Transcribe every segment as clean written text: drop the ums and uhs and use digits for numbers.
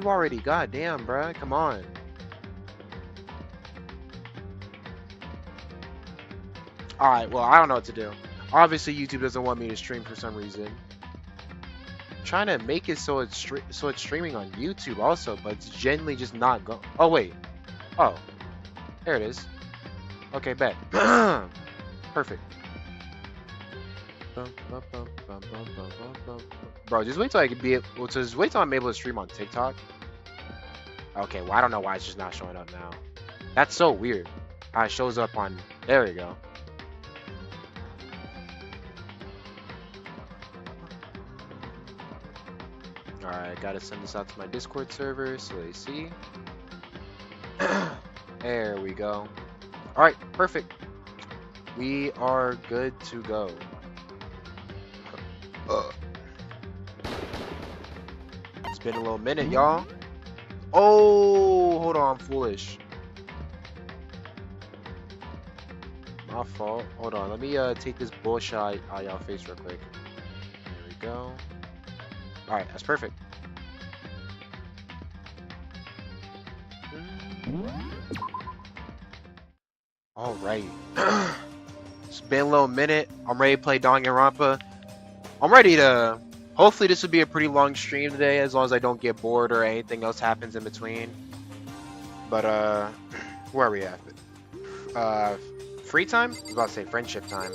already. God damn, bruh. Come on. Alright, well, I don't know what to do. Obviously, YouTube doesn't want me to stream for some reason. I'm trying to make it so it's streaming on YouTube also, but it's generally just not going. Oh, wait. Oh. There it is. Okay, bet. Perfect. Bro, just wait till I can be able to, just wait till I'm able to stream on TikTok. Okay, well, I don't know why it's just not showing up now. That's so weird. How it shows up on, there we go. Alright, gotta send this out to my Discord server so they see. There we go. Alright, perfect. We are good to go. It's been a little minute, y'all. Oh, hold on, I'm foolish. My fault. Hold on, let me take this bullshit out of y'all face real quick. There we go. Alright, that's perfect. Alright. It's been a little minute. I'm ready to play Danganronpa. I'm ready to... Hopefully this will be a pretty long stream today, as long as I don't get bored or anything else happens in between. But, where are we at? Free time? I was about to say friendship time.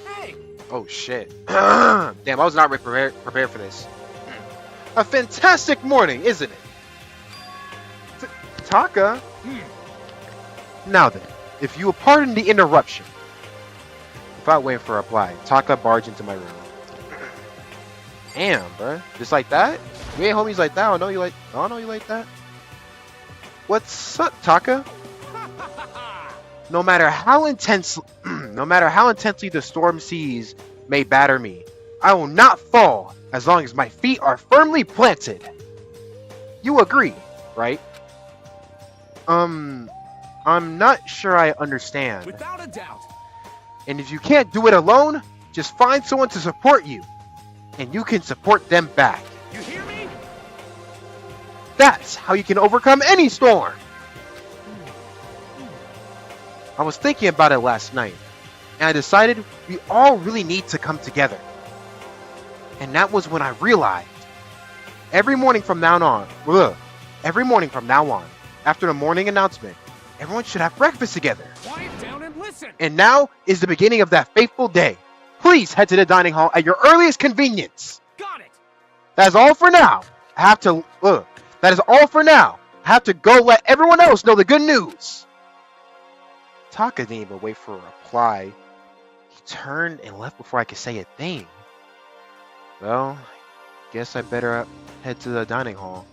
Hey! Oh, shit. Damn, I was not prepared for this. A fantastic morning, isn't it? Taka? Now then, if you will pardon the interruption. Without waiting for a reply, Taka barged into my room. Damn, bruh. Just like that? We ain't homies like that. I don't know you like that. What's up, Taka? No matter how intensely the storm seas may batter me, I will not fall as long as my feet are firmly planted. You agree, right? I'm not sure I understand. Without a doubt. And if you can't do it alone, just find someone to support you. And you can support them back. You hear me? That's how you can overcome any storm. I was thinking about it last night, and I decided we all really need to come together. And that was when I realized, every morning from now on, after the morning announcement, everyone should have breakfast together. Quiet down and listen. And now is the beginning of that fateful day. Please head to the dining hall at your earliest convenience. Got it. That is all for now. That is all for now. I have to go let everyone else know the good news. Taka didn't even wait for a reply. He turned and left before I could say a thing. Well, guess I better head to the dining hall.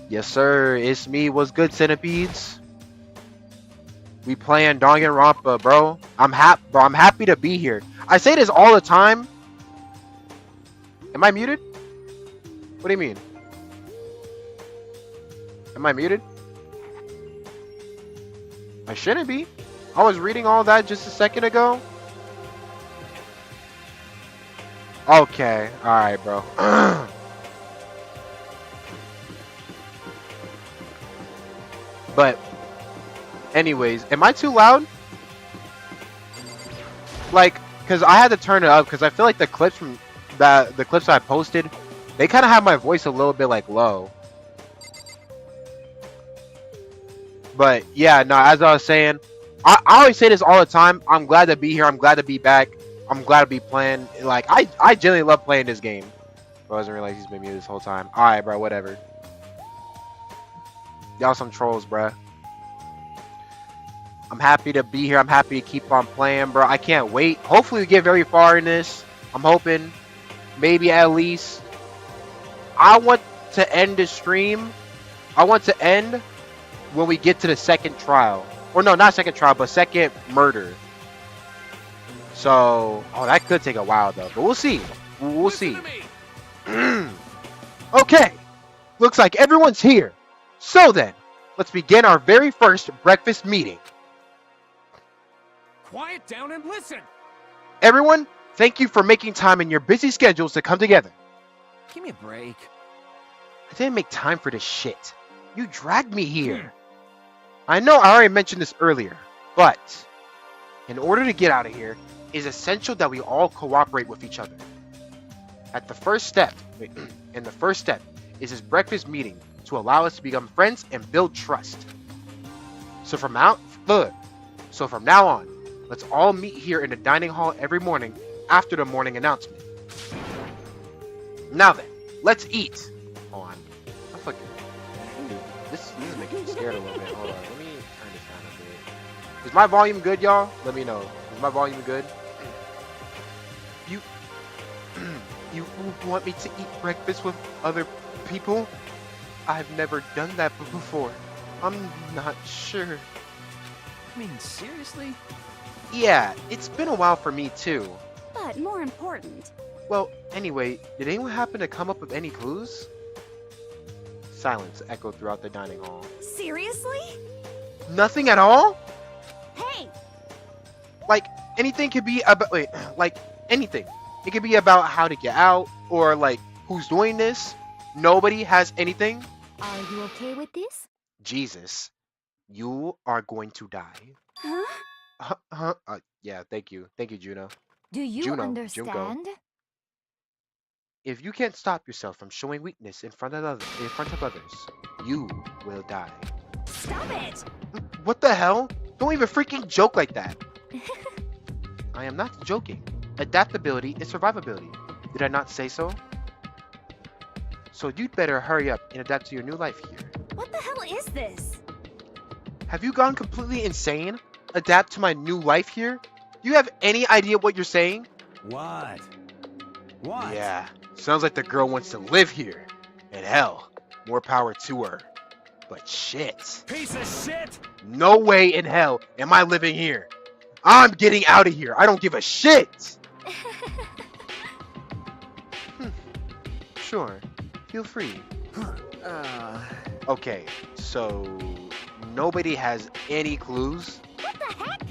Yes, sir. It's me. What's good, centipedes? We playing Danganronpa, bro. I'm happy to be here. I say this all the time. Am I muted? What do you mean? Am I muted? I shouldn't be. I was reading all that just a second ago. Okay. Alright, bro. But anyways, am I too loud? Like, cause I had to turn it up because I feel like the clips from the clips I posted, they kind of have my voice a little bit like low. But yeah, no, as I was saying, I always say this all the time. I'm glad to be here. I'm glad to be back. I'm glad to be playing. Like, I genuinely love playing this game. I wasn't realize he's been muted this whole time. All right, bro, whatever. Y'all some trolls, bruh. I'm happy to be here. I'm happy to keep on playing, bro. I can't wait. Hopefully we get very far in this. I'm hoping. Maybe at least. I want to end the stream. I want to end when we get to the second trial. Or no, not second trial, but second murder. So, oh, that could take a while though. But we'll see. We'll see. Okay. Looks like everyone's here. So then, let's begin our very first breakfast meeting. Quiet down and listen. Everyone, thank you for making time in your busy schedules to come together. Give me a break. I didn't make time for this shit. You dragged me here. I know I already mentioned this earlier, but in order to get out of here, it is essential that we all cooperate with each other. And the first step is this breakfast meeting to allow us to become friends and build trust. So from now on, let's all meet here in the dining hall every morning after the morning announcement. Now then, let's eat. Hold on. I'm fucking. This is making me scared a little bit. Hold on. Let me turn this down a bit. Is my volume good, y'all? Let me know. Is my volume good? You want me to eat breakfast with other people? I've never done that before. I'm not sure. I mean, seriously? Yeah, it's been a while for me too. But more important. Well, anyway, did anyone happen to come up with any clues? Silence echoed throughout the dining hall. Seriously? Nothing at all? Hey! Like, anything could be about, like, anything. It could be about how to get out, or like, who's doing this. Nobody has anything. Are you okay with this? Jesus, you are going to die. Huh? Yeah, thank you. Thank you, Juno. Do you Junko. understand? If you can't stop yourself from showing weakness in front of others, you will die. Stop it! What the hell? Don't even freaking joke like that. I am not joking. Adaptability is survivability. Did I not say so? So you'd better hurry up and adapt to your new life here. What the hell is this? Have you gone completely insane? Adapt to my new life here? Do you have any idea what you're saying? What? What? Yeah, sounds like the girl wants to live here. And hell, more power to her. But shit. Piece of shit! No way in hell am I living here. I'm getting out of here. I don't give a shit. Sure, feel free. Okay, so nobody has any clues? What the heck?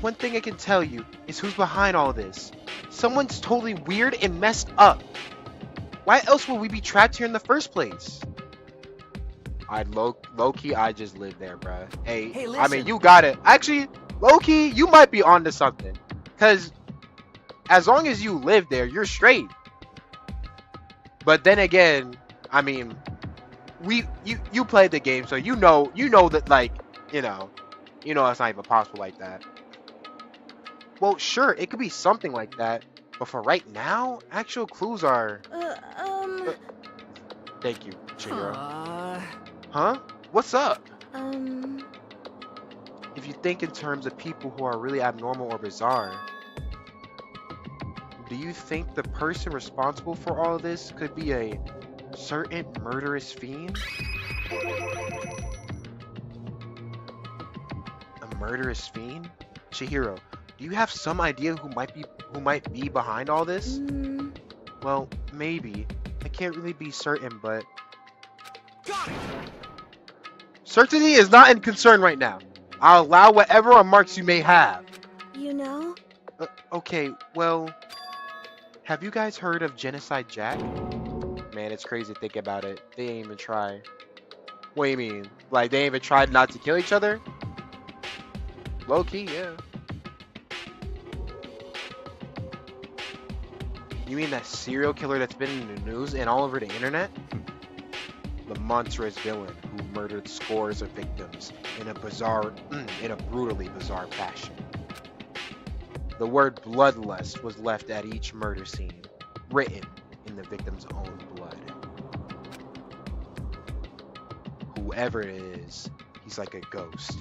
One thing I can tell you is who's behind all this. Someone's totally weird and messed up. Why else would we be trapped here in the first place? Low-key, I just live there, bruh. Hey, Hey, I mean, listen. you got it. Actually, low-key, you might be onto something. Because as long as you live there, you're straight. But then again, I mean, you played the game, so you know that, like, you know it's not even possible like that. Well, sure, it could be something like that, but for right now, actual clues are. Thank you, Chihiro. Huh? What's up? If you think in terms of people who are really abnormal or bizarre, do you think the person responsible for all of this could be a certain murderous fiend? A murderous fiend? Chihiro, do you have some idea who might be behind all this? Well, maybe. I can't really be certain, but Got it! certainty is not in concern right now. I'll allow whatever remarks you may have. You know? Okay, well, have you guys heard of Genocide Jack? Man, it's crazy to think about it. They ain't even try. What do you mean? Like, they ain't even tried not to kill each other? Low-key, yeah. You mean that serial killer that's been in the news and all over the internet? The monstrous villain who murdered scores of victims in a brutally bizarre fashion. The word bloodlust was left at each murder scene, written in the victim's own blood. Whoever it is, he's like a ghost.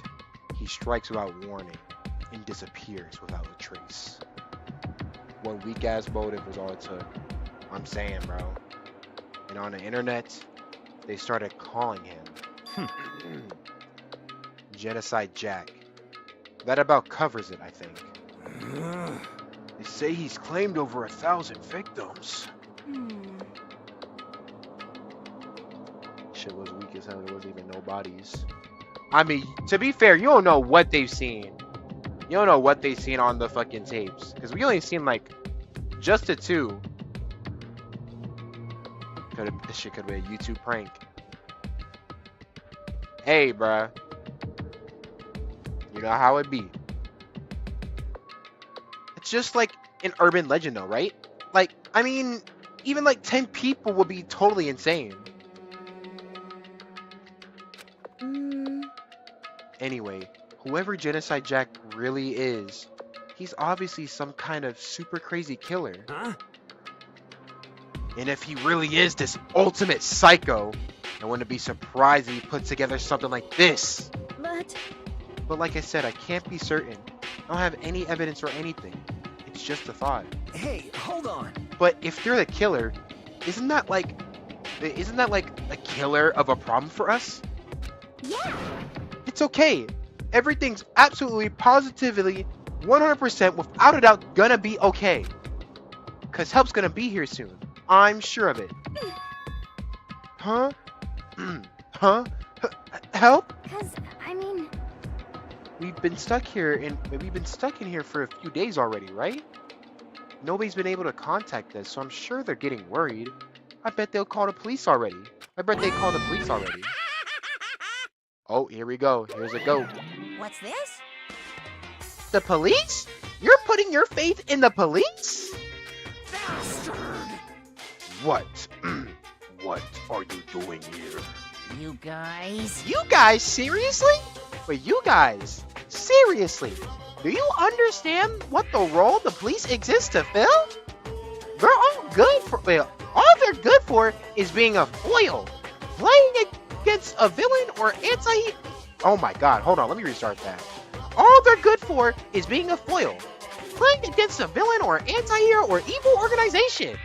He strikes without warning and disappears without a trace. One weak-ass motive was all it took. I'm saying, bro. And on the internet, they started calling him Genocide Jack. That about covers it, I think. They say he's claimed over 1,000 victims. Shit was weak as hell. There wasn't even no bodies. I mean, to be fair, you don't know what they've seen. You don't know what they've seen on the fucking tapes. Because we only seen, like, just the two. This shit could be a YouTube prank. Hey, bruh. You know how it be. It's just like an urban legend though, right? Like, I mean, even like 10 people would be totally insane. Anyway, whoever Genocide Jack really is, he's obviously some kind of super crazy killer. Huh? And if he really is this ultimate psycho, I wouldn't be surprised if he put together something like this. But like I said, I can't be certain. I don't have any evidence or anything. It's just a thought. Hey, hold on. But if you're the killer, isn't that like a killer of a problem for us? Yeah. It's okay. Everything's absolutely, positively, 100% without a doubt gonna be okay. Cause help's gonna be here soon. I'm sure of it. Huh? Huh? Help? Cause, I mean... We've been stuck in here for a few days already, right? Nobody's been able to contact us, so I'm sure they're getting worried. I bet they'll call the police already. Oh, here we go. Here's a goat. What's this? The police? You're putting your faith in the police? Bastard! What? What are you doing here? You guys... You guys, seriously? Wait, you guys, seriously? Do you understand what the role the police exists to fill? They're all good for... Wait, all they're good for is being a foil. Playing against a villain or anti... Oh my god, hold on, let me restart that. All they're good for is being a foil. Playing against a villain or anti-hero or evil organization.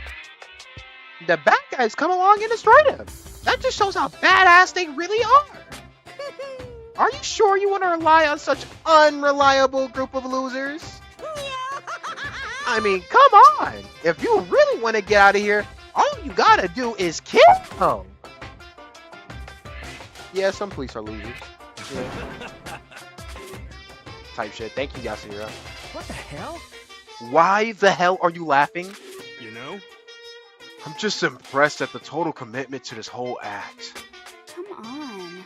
The bad guys come along and destroy them. That just shows how badass they really are. Are you sure you want to rely on such unreliable group of losers? I mean, come on. If you really want to get out of here, all you gotta do is kill them. Yeah, some police are losers. Yeah. Type shit. Thank you, Yasura. What the hell? Why the hell are you laughing? You know? I'm just impressed at the total commitment to this whole act. Come on.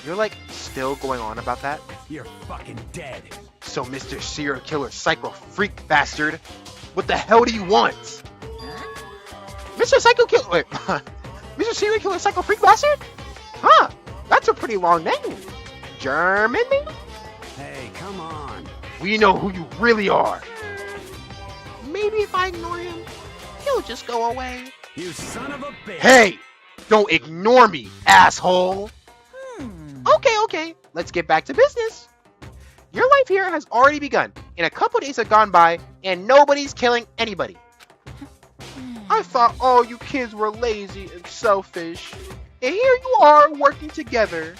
You're like still going on about that? You're fucking dead. So Mr. Serial Killer Psycho Freak Bastard, what the hell do you want? Mr. Psycho Killer... Wait, Mr. Serial Killer Psycho Freak Bastard? Huh, that's a pretty long name. German name? Hey, come on. We know who you really are. Maybe if I ignore him, he'll just go away. You son of a bitch. Hey, don't ignore me, asshole. Okay, let's get back to business. Your life here has already begun, and a couple days have gone by, and nobody's killing anybody. I thought all you kids were lazy and selfish, and here you are working together.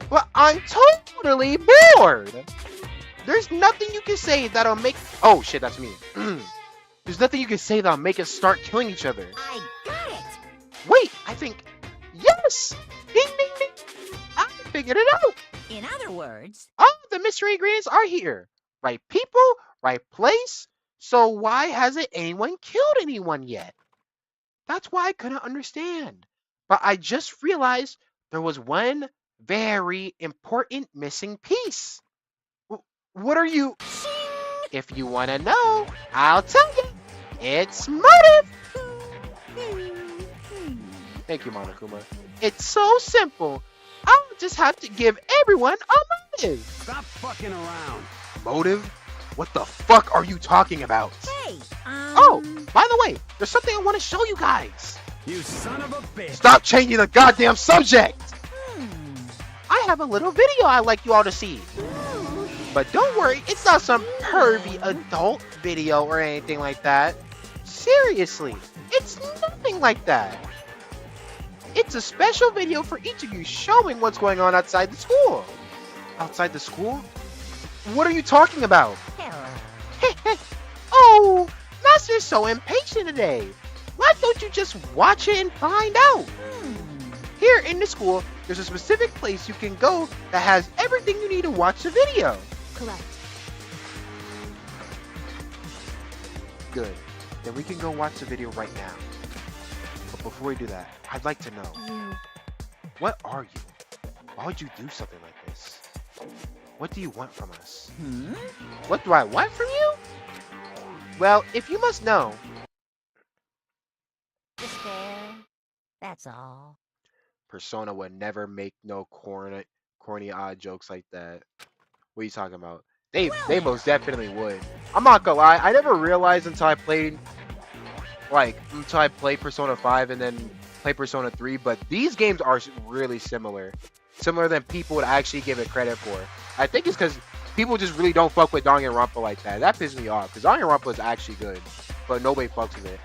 But I'm totally bored. There's nothing you can say that'll make... Oh shit, that's me. There's nothing you can say that'll make us start killing each other. I got it! Wait, I think... Yes! Ding, ding, ding! I figured it out! In other words... All the mystery ingredients are here. Right people, right place. So why hasn't anyone killed anyone yet? That's why I couldn't understand. But I just realized there was one very important missing piece. What are you... If you want to know, I'll tell you. It's motive. Thank you, Monokuma. It's so simple. I'll just have to give everyone a motive. Stop fucking around. Motive? What the fuck are you talking about? Hey, Oh, by the way, there's something I want to show you guys. You son of a bitch. Stop changing the goddamn subject. I have a little video I'd like you all to see. But don't worry, it's not some pervy adult video or anything like that. Seriously, it's nothing like that. It's a special video for each of you showing what's going on outside the school. Outside the school? What are you talking about? Oh, Master's so impatient today. Why don't you just watch it and find out? Here in the school, there's a specific place you can go that has everything you need to watch the video. Correct. Good. Then we can go watch the video right now. But before we do that, I'd like to know, You. what are you? Why would you do something like this? What do you want from us? What do I want from you? Well, if you must know, Despair. That's all. Persona would never make no corny odd jokes like that. What are you talking about? They most definitely would. I'm not gonna lie, I never realized until I played Persona 5 and then play Persona 3, but these games are really similar. Similar than people would actually give it credit for. I think it's because people just really don't fuck with Danganronpa like that. That pisses me off, because Danganronpa is actually good, but nobody fucks with it.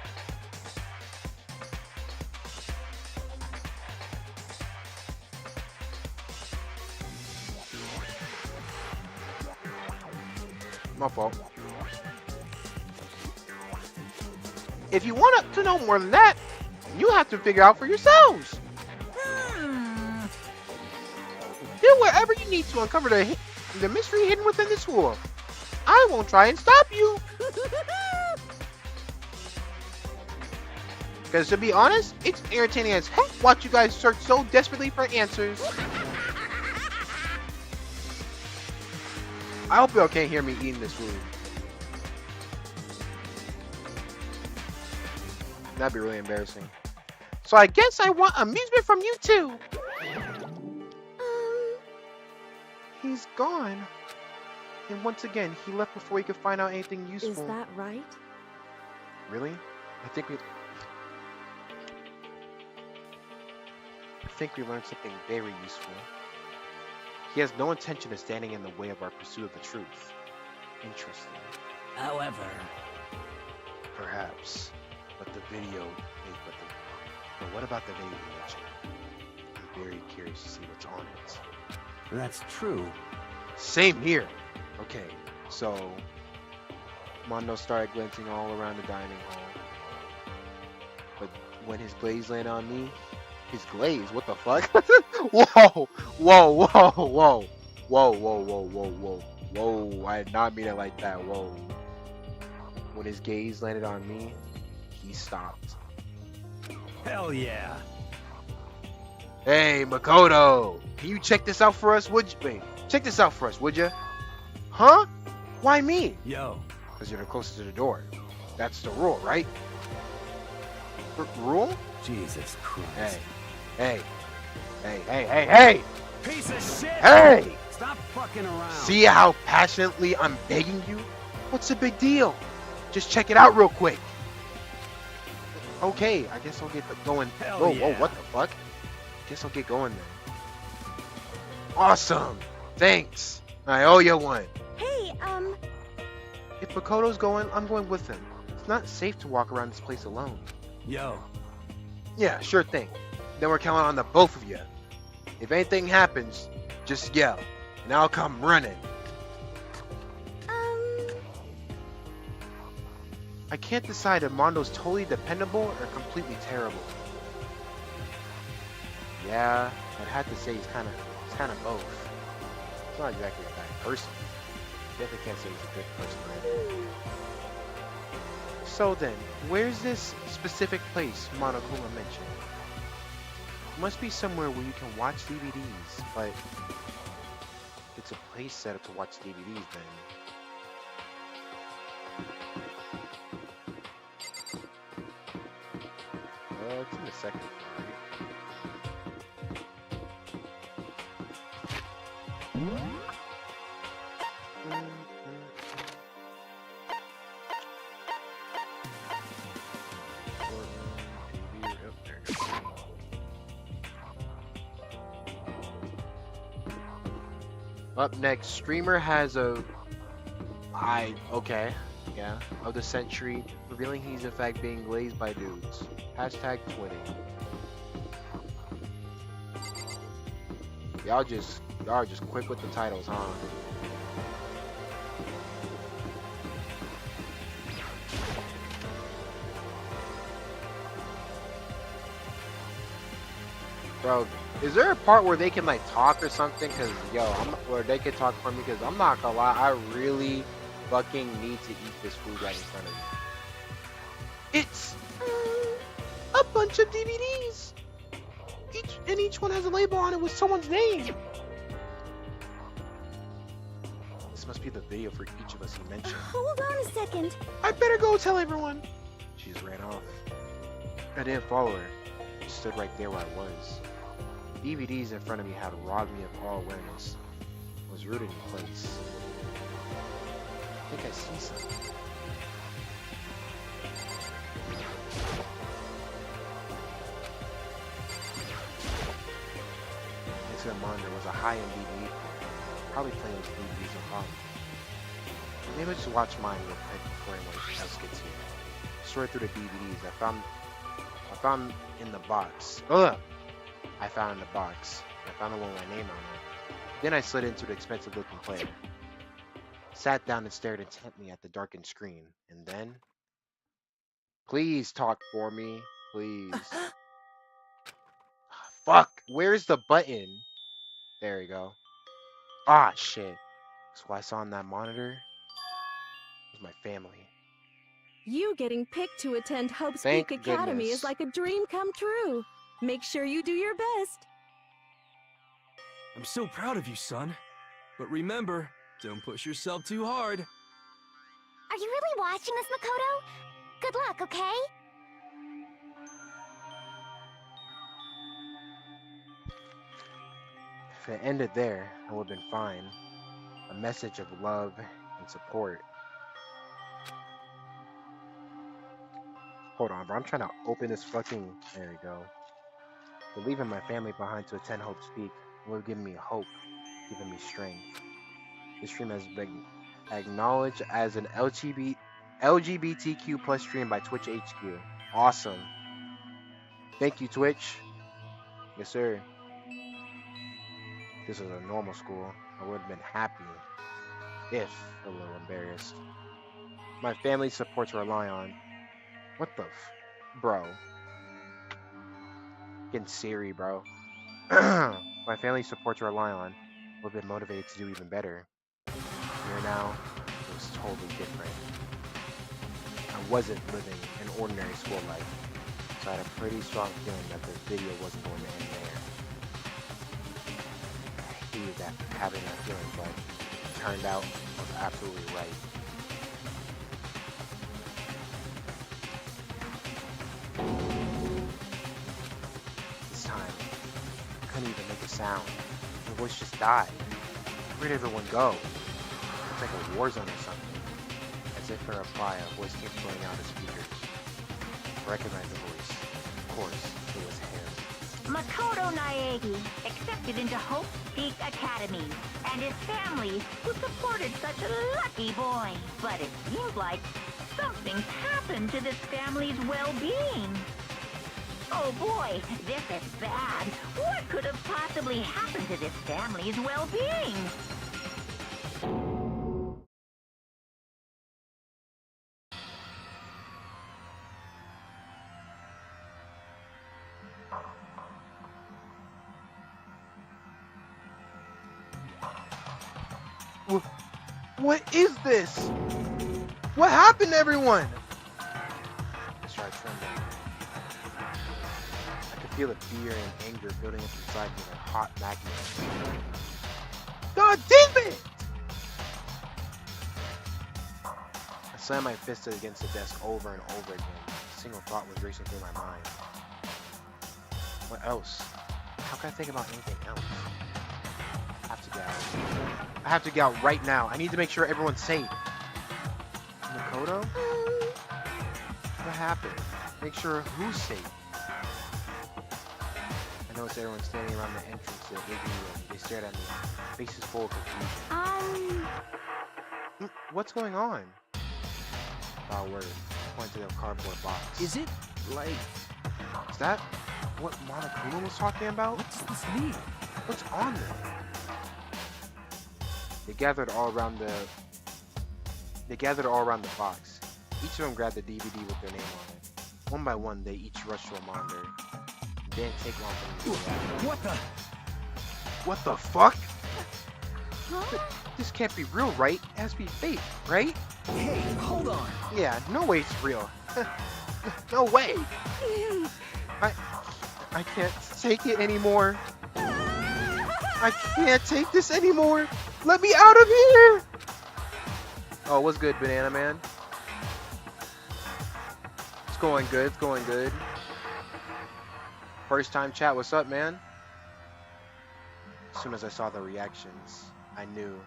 My fault. If you want to know more than that, you have to figure out for yourselves. Do whatever you need to uncover the mystery hidden within the school. I won't try and stop you. Because to be honest, it's irritating as heck watch you guys search so desperately for answers. I hope y'all can't hear me eating this food. That'd be really embarrassing. So I guess I want amusement from you too. He's gone. And once again, he left before he could find out anything useful. Is that right? Really? I think we learned something very useful. He has no intention of standing in the way of our pursuit of the truth. Interesting. However, Perhaps. But the video... But what about the video you mentioned? I'm very curious to see what's on it. that's true. Same here. Okay, so... Mondo started glancing all around the dining hall. But when his glaze landed on me... His glaze? What the fuck? Whoa! Whoa, whoa, whoa! Whoa, whoa, whoa, whoa, whoa. Whoa, I did not mean it like that. Whoa. When his gaze landed on me, he stopped. Hell yeah. Hey, Makoto! Can you check this out for us, would you? Wait, check this out for us, would you? Huh? Why me? Yo. Because you're the closest to the door. That's the rule, right? Rule? Jesus Christ. Hey. Hey. Hey, hey, hey, hey! Piece of shit! Hey! Stop fucking around. See how passionately I'm begging you? What's the big deal? Just check it out real quick. Okay, I guess I'll get going. Hell Whoa, yeah. whoa, what the fuck? Guess I'll get going then. Awesome! Thanks! I owe you one. Hey, If Makoto's going, I'm going with him. It's not safe to walk around this place alone. Yo. Yeah, sure thing. Then we're counting on the both of you. If anything happens, just yell, and I'll come running. I can't decide if Mondo's totally dependable or completely terrible. Yeah, I'd have to say he's kind of both. He's not exactly a bad person. Definitely can't say he's a good person either. So then, where's this specific place Monokuma mentioned? Must be somewhere where you can watch DVDs, but it's a place set up to watch DVDs then. It's in the second floor, right? Up next, streamer has of the century, revealing he's in fact being glazed by dudes. Hashtag twinning. Y'all are just quick with the titles, huh? Bro, is there a part where they can like talk or something? Cause or they can talk for me. Cause I'm not gonna lie, I really fucking need to eat this food right in front of me. It's a bunch of DVDs. Each one has a label on it with someone's name. This must be the video for each of us he mentioned. Hold on a second. I better go tell everyone. She just ran off. I didn't follow her. She stood right there where I was. The DVDs in front of me had robbed me of all awareness. I was rooted in place. I think I see something. Next to the monitor was a high-end DVD player. Probably playing with DVDs on home. Maybe I just watch mine real quick before anyone else gets here. Sort through the DVDs. I found in the box. I found in the box. I found the one with my name on it. Then I slid into the expensive-looking player. Sat down and stared intently at the darkened screen. And then, please talk for me, please. Fuck! Where's the button? There we go. Ah, shit. So what I saw on that monitor was my family. You getting picked to attend Hope's Thank Peak Academy goodness. is like a dream come true. Make sure you do your best. I'm so proud of you, son. But remember, don't push yourself too hard. Are you really watching this, Makoto? Good luck, okay? If it ended there, I would have been fine. A message of love and support. Hold on, bro. I'm trying to open this fucking... There we go. But leaving my family behind to attend Hope's Peak would have given me hope, given me strength. This stream has been acknowledged as an LGBTQ plus stream by Twitch HQ. Awesome. Thank you, Twitch. Yes, sir. If this was a normal school, I would have been happy, if a little embarrassed. My family supports rely on. What the bro? Getting Siri, bro. My family supports rely on. Would have been motivated to do even better. Here now, it was totally different. I wasn't living an ordinary school life, so I had a pretty strong feeling that this video wasn't going to end there. I hated that having that feeling, but it turned out I was absolutely right. This time, I couldn't even make a sound. My voice just died. Where'd everyone go? It's like a war zone or something. As if in reply, a voice came flowing out of the speakers. I recognized the voice. Of course, it was him. Makoto Naegi accepted into Hope Peak Academy, and his family, who supported such a lucky boy. But it seems like something's happened to this family's well-being. Oh boy, this is bad. What could have possibly happened to this family's well-being? What is this? What happened to everyone? I started trembling. I could feel the fear and anger building up inside me like hot magma. God damn it! I slammed my fist against the desk over and over again. A single thought was racing through my mind. What else? How can I think about anything else? I have to get out. I have to get out right now. I need to make sure everyone's safe. Makoto? What happened? Make sure who's safe. I noticed everyone standing around the entrance to the Iggy room. They stared at me, faces full of confusion. What's going on? Without word, I pointed to the cardboard box. Is it, like... Is that what Monokuma was talking about? What's this mean? What's on there? They gathered all around the box. Each of them grabbed the DVD with their name on it. One by one, they each rushed to a monitor. It didn't take long for them to do that. What the fuck? This can't be real, right? It has to be fake, right? Hey, hold on. Yeah, no way it's real. No way. I can't take it anymore. I can't take this anymore. Let me out of here. Oh, what's good, Banana Man? It's going good. It's going good. First time chat. What's up, man? As soon as I saw the reactions, I knew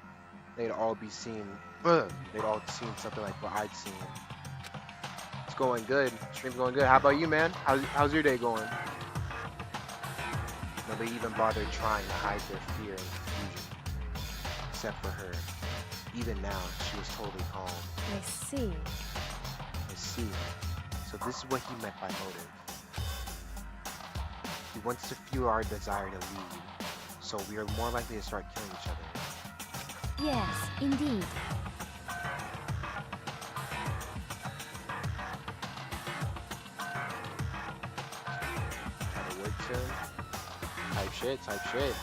they'd all be seen. They'd all seen something like what I'd seen. It's going good. Stream's going good. How about you, man? How's your day going? Nobody even bothered trying to hide their fear and confusion. Except for her. Even now, she was totally calm. I see. I see. So this is what he meant by motive. He wants to fuel our desire to lead, so we are more likely to start killing each other. Yes, indeed. Try to work soon. Type shit.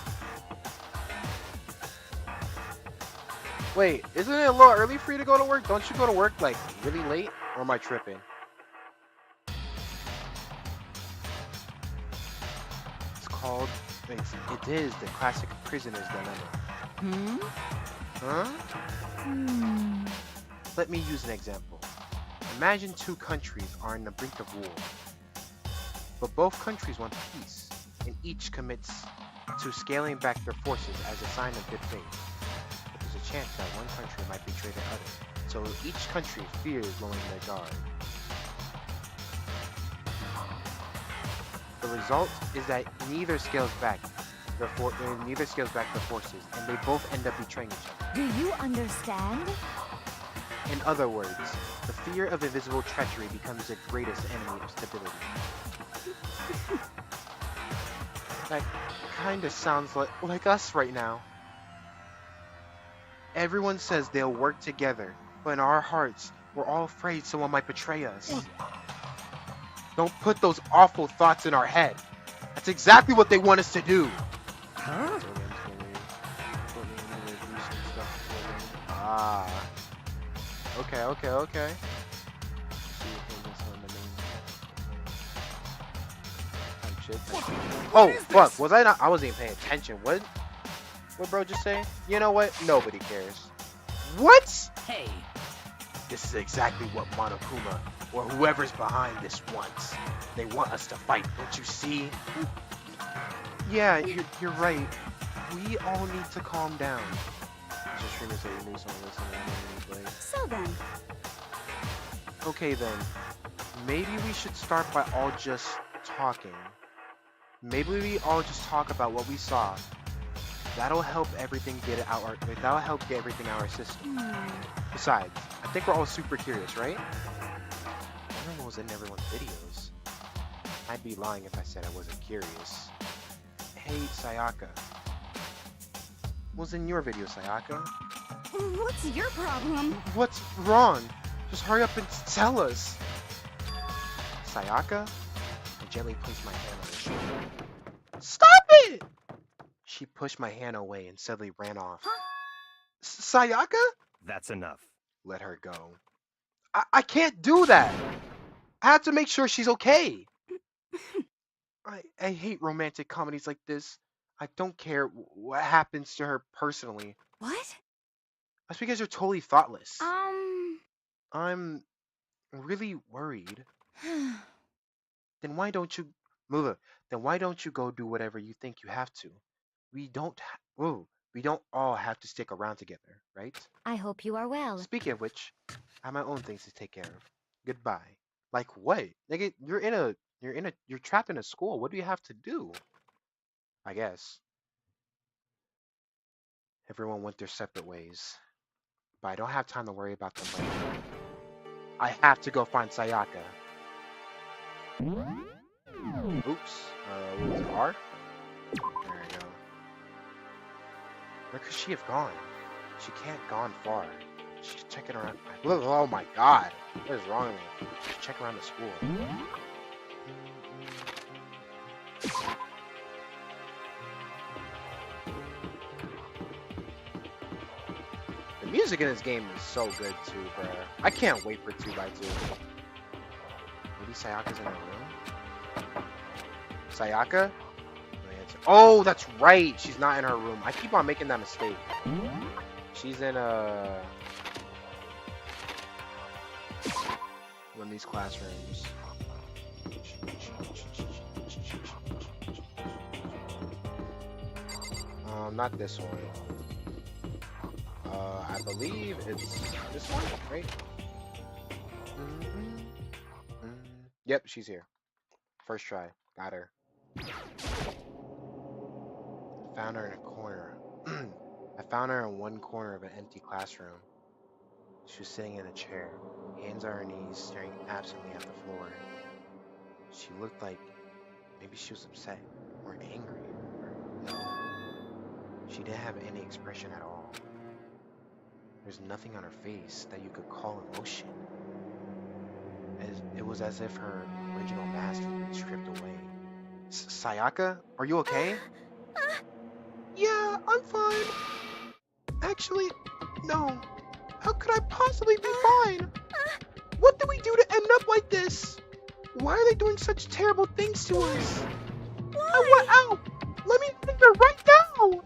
Wait, isn't it a little early for you to go to work? Don't you go to work like really late? Or am I tripping? It's called, it is the classic prisoner's dilemma. Huh? Let me use an example. Imagine two countries are on the brink of war. But both countries want peace, and each commits to scaling back their forces as a sign of good faith. But there's a chance that one country might betray the other, so each country fears lowering their guard. The result is that neither scales back their forces, and they both end up betraying each other. Do you understand? In other words, the fear of invisible treachery becomes the greatest enemy of stability. That kinda sounds like us right now. Everyone says they'll work together, but in our hearts, we're all afraid someone might betray us. Don't put those awful thoughts in our head. That's exactly what they want us to do. Huh? Ah. Okay. Oh, fuck. Was I not? I wasn't even paying attention. What bro just say? You know what? Nobody cares. What? Hey. This is exactly what Monokuma, or whoever's behind this, wants. They want us to fight, don't you see? Yeah, you're right. We all need to calm down. Just streamers that you knew someone listening. So then, Okay then, maybe we should start by all just talking. Maybe we all just talk about what we saw. That'll help everything get out of our system. Besides, I think we're all super curious, right? Everyone was in everyone's videos. I'd be lying if I said I wasn't curious. Hey, Sayaka. What was in your video, Sayaka? what's your problem? What's wrong? Just hurry up and tell us. Sayaka? I gently placed my hand on her shoulder. Stop it! She pushed my hand away and suddenly ran off. Sayaka? That's enough. Let her go. I can't do that. I have to make sure she's okay. I hate romantic comedies like this. I don't care what happens to her personally. What? That's because you're totally thoughtless. I'm really worried. Then why don't you, Mula? Then why don't you go do whatever you think you have to? We don't all have to stick around together, right? I hope you are well. Speaking of which, I have my own things to take care of. Goodbye. Like what? Nigga, you're trapped in a school. What do you have to do? I guess. Everyone went their separate ways. But I don't have time to worry about them right now. I have to go find Sayaka. Oops. What was it, R? There we go. Where could she have gone? She can't gone far. She's checking around. Oh my god. What is wrong with me? She's checking around the school. The music in this game is so good too, bruh. I can't wait for 2x2. Maybe Sayaka's in her room? Sayaka? Oh, that's right. She's not in her room. I keep on making that mistake. She's in one of these classrooms. Not this one. I believe it's this one, right? Yep, she's here. First try. Got her. Found her in a corner. I found her in one corner of an empty classroom. She was sitting in a chair, hands on her knees, staring absently at the floor. She looked like maybe she was upset or angry. Or no. She didn't have any expression at all. There's nothing on her face that you could call emotion. It was as if her original mask had been stripped away. Sayaka, are you okay? Yeah, I'm fine. Actually, no. How could I possibly be fine? What did we do to end up like this? Why are they doing such terrible things to us? I want out. Let me figure right now.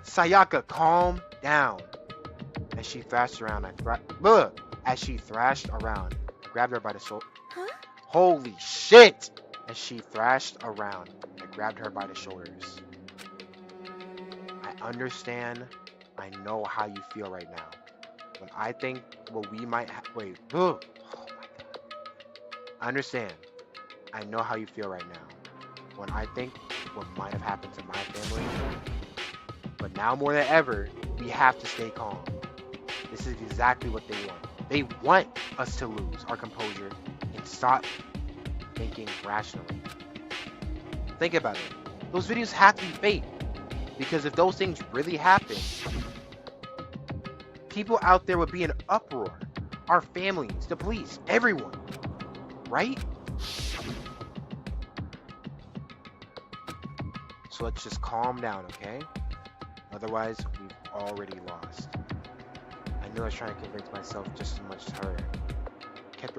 Sayaka, calm down. As she thrashed around, I grabbed her by the shoulder. Huh? Holy shit! As she thrashed around, I grabbed her by the shoulders. I understand. I know how you feel right now. When I think what we might wait. Oh my god. I understand. I know how you feel right now. When I think what might have happened to my family. But now more than ever, we have to stay calm. This is exactly what they want. They want us to lose our composure and stop thinking rationally. Think about it. Those videos have to be fake. Because if those things really happen, people out there would be in uproar. Our families, the police, everyone. Right? So let's just calm down, okay? Otherwise, we've already lost. I knew I was trying to convince myself just as much as her. I kept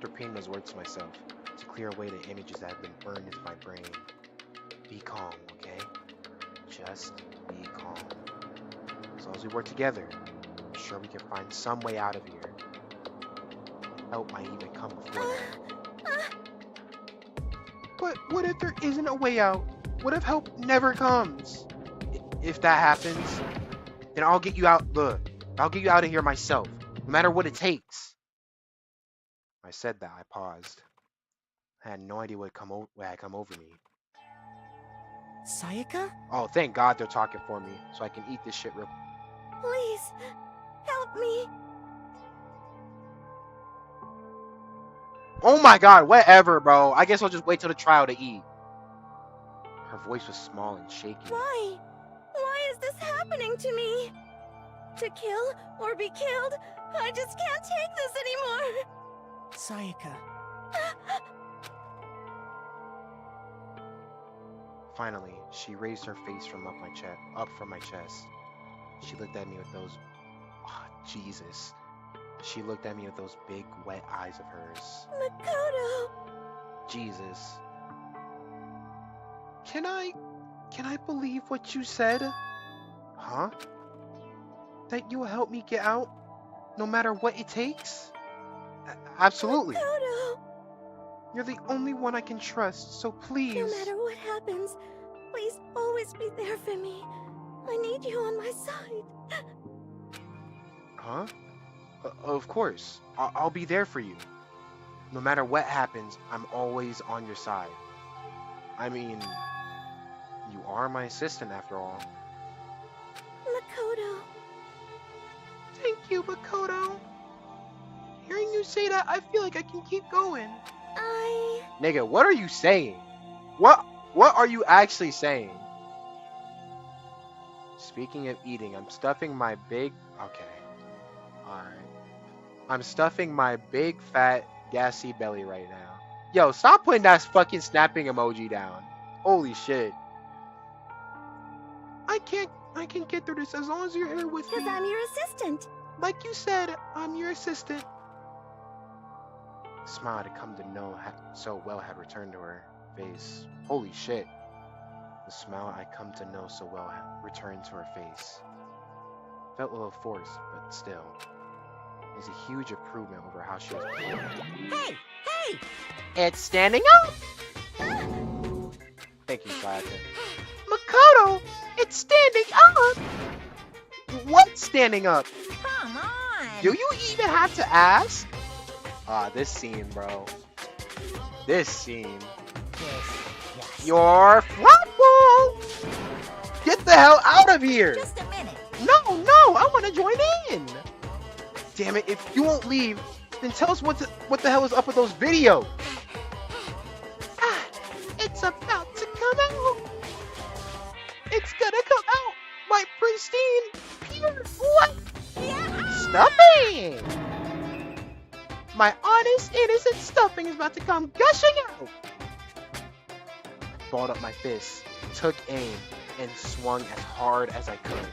repeating those words to myself to clear away the images that have been burned into my brain. Be calm, okay? Just be calm. As long as we work together, I'm sure we can find some way out of here. Help might even come before that. But what if there isn't a way out? What if help never comes? If that happens, then I'll get you out. Look, I'll get you out of here myself, no matter what it takes. I said that. I paused. I had no idea what had come over me. Sayaka? Oh, thank God they're talking for me, so I can eat this shit real. Please, help me. Oh my God, whatever, bro. I guess I'll just wait till the trial to eat. Her voice was small and shaky. Why? Why is this happening to me? To kill or be killed? I just can't take this anymore. Sayaka. Finally, she raised her face from up from my chest. She looked at me with those, Jesus. She looked at me with those big, wet eyes of hers. Makoto. Jesus. Can I believe what you said? Huh? That you will help me get out, no matter what it takes? Absolutely. Makoto. You're the only one I can trust, so please. No matter what happens, please always be there for me. I need you on my side. Huh? Of course. I'll be there for you. No matter what happens, I'm always on your side. I mean, you are my assistant after all. Makoto. Thank you, Makoto. Hearing you say that, I feel like I can keep going. Nigga, what are you saying? What are you actually saying? Speaking of eating, I'm stuffing my big... Okay. Alright. I'm stuffing my big, fat, gassy belly right now. Yo, stop putting that fucking snapping emoji down. Holy shit. I can get through this as long as you're here with me. Because I'm your assistant. Like you said, I'm your assistant. The smile I'd come to know so well had returned to her. face. Holy shit. The smile I come to know so well returned to her face. Felt a little forced, but still. It's a huge improvement over how she was before. Hey! Hey! It's standing up! Thank you, Sayaka. Makoto! It's standing up! What's standing up? Come on! Do you even have to ask? This scene, bro. This scene. You're flatball! Get the hell out of here! Just a minute. No, I want to join in! Damn it, if you won't leave, then tell us what the hell is up with those videos! It's about to come out! It's gonna come out! My pristine, pure, what? Stuffing! My honest, innocent stuffing is about to come gushing out! I balled up my fist, took aim, and swung as hard as I could.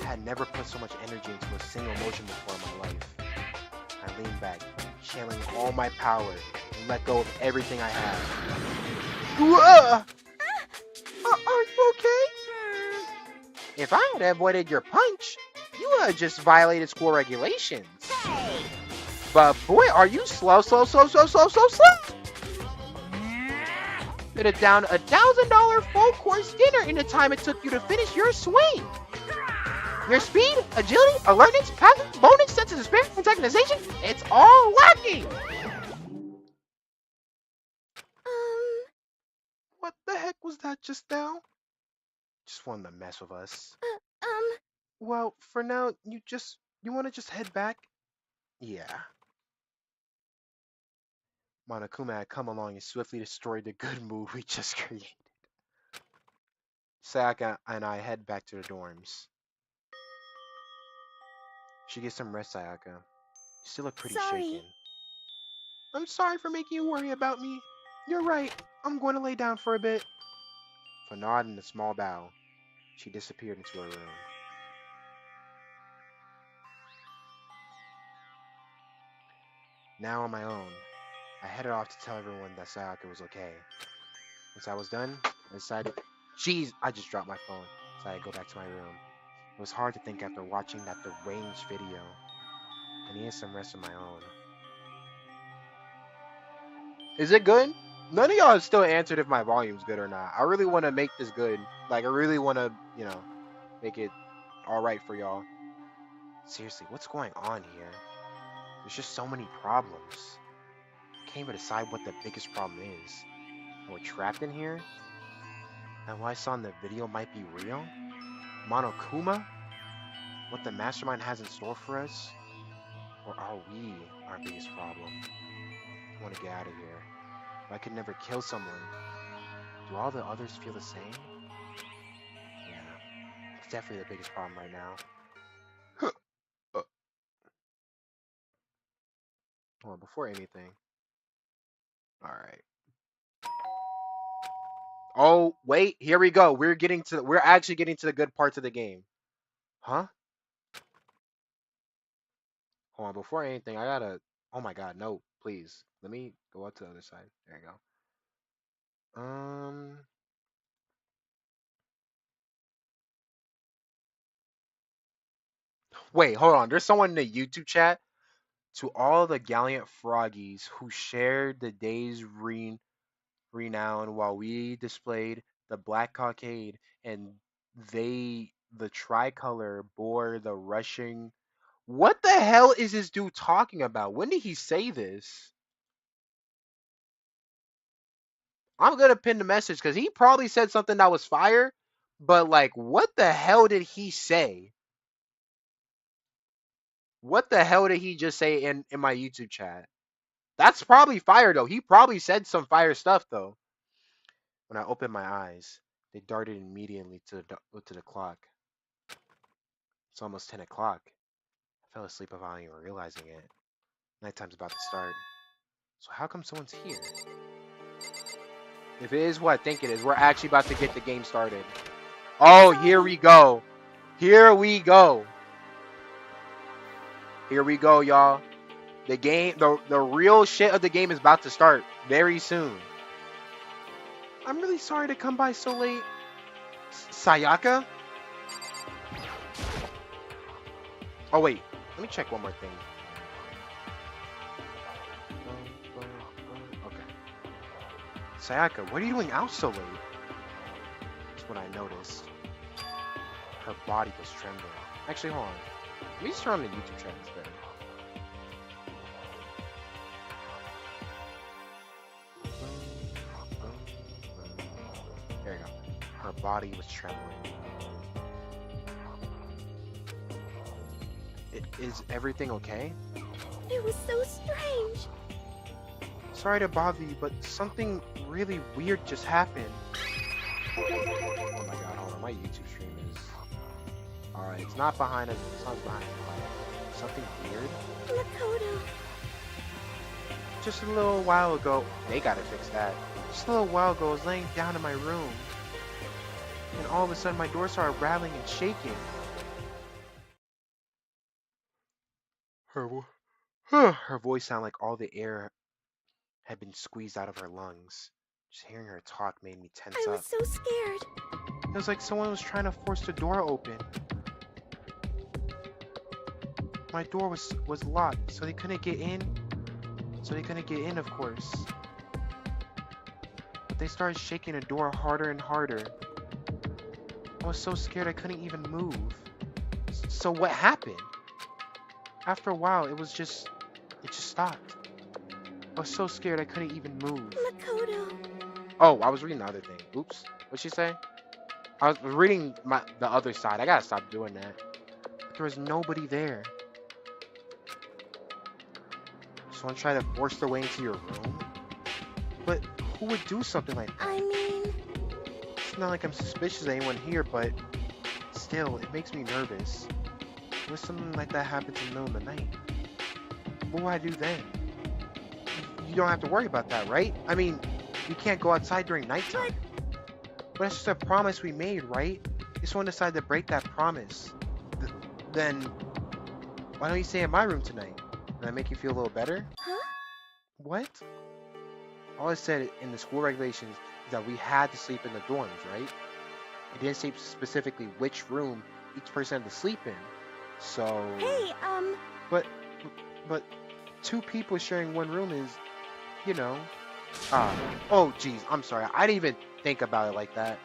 I had never put so much energy into a single motion before in my life. I leaned back, channeling all my power, and let go of everything I had. Are you okay? If I had avoided your punch, you would have just violated school regulations. Hey! But boy, are you slow. Could have down $1,000 full course dinner in the time it took you to finish your swing. Your speed, agility, alertness, passive, bonus, senses of spirit, antagonization, it's all lacking. What the heck was that just now? Just wanted to mess with us. Well, for now, you want to just head back? Yeah. Monokuma had come along and swiftly destroyed the good mood we just created. Sayaka and I head back to the dorms. She gets some rest, Sayaka. You still look pretty shaken. I'm sorry for making you worry about me. You're right. I'm going to lay down for a bit. For a nod and a small bow, she disappeared into her room. Now on my own, I headed off to tell everyone that Sayaka was okay. Once I was done, I decided... Jeez, I just dropped my phone, so I had to go back to my room. It was hard to think after watching that deranged video. I needed some rest of my own. Is it good? None of y'all still answered if my volume's good or not. I really want to make this good. Like, I really want to, make it alright for y'all. Seriously, what's going on here? There's just so many problems. I can't even decide what the biggest problem is. We're trapped in here? And what I saw in the video might be real? Monokuma? What the mastermind has in store for us? Or are we our biggest problem? I want to get out of here. If I could never kill someone, do all the others feel the same? Yeah, it's definitely the biggest problem right now. Well, before anything. Alright. Oh, wait, here we go. We're actually getting to the good parts of the game. Huh? Hold on, before anything, I gotta... Oh my god, no, please. Let me go up to the other side. There you go. Wait, hold on. There's someone in the YouTube chat. To all the gallant froggies who shared the day's renown while we displayed the black cockade and the tricolor bore the rushing... What the hell is this dude talking about? When did he say this? I'm gonna pin the message because he probably said something that was fire, but like, what the hell did he say? What the hell did he just say in my YouTube chat? That's probably fire though. He probably said some fire stuff though. When I opened my eyes, they darted immediately to the clock. It's almost 10 o'clock. I fell asleep without even realizing it. Nighttime's about to start. So how come someone's here? If it is what I think it is, we're actually about to get the game started. Oh, here we go. Here we go. Here we go, y'all. The game, the real shit of the game is about to start very soon. I'm really sorry to come by so late. Sayaka? Oh wait, let me check one more thing. Okay. Sayaka, what are you doing out so late? That's what I noticed. Her body was trembling. Actually, hold on. Let me just turn on the YouTube chat instead. There you go. Her body was trembling. Is everything okay? It was so strange. Sorry to bother you, but something really weird just happened. Oh my god, hold on. My YouTube stream is... Alright, it's not behind us. It's not behind us. Something weird? Makoto. Just a little while ago... They gotta fix that. Just a little while ago, I was laying down in my room. And all of a sudden, my door started rattling and shaking. Her voice sounded like all the air had been squeezed out of her lungs. Just hearing her talk made me tense I up. was so scared. It was like someone was trying to force the door open. My door was locked, so they couldn't get in. Of course. But they started shaking the door harder and harder. I was so scared I couldn't even move. So what happened? After a while, it just stopped. I was so scared I couldn't even move. Makoto. Oh, I was reading the other thing. Oops. What'd she say? I was reading the other side. I gotta stop doing that. There was nobody there. Someone tried to force their way into your room? But who would do something like that? I mean... It's not like I'm suspicious of anyone here, but still, it makes me nervous. What if something like that happens in the middle of the night? What will I do then? You don't have to worry about that, right? I mean, we can't go outside during nighttime. But it's just a promise we made, right? If someone decided to break that promise, then why don't you stay in my room tonight? Does that make you feel a little better? Huh? What? All I said in the school regulations is that we had to sleep in the dorms, right? It didn't say specifically which room each person had to sleep in. So... Hey, But two people sharing one room is, you know... oh, geez, I'm sorry. I didn't even think about it like that.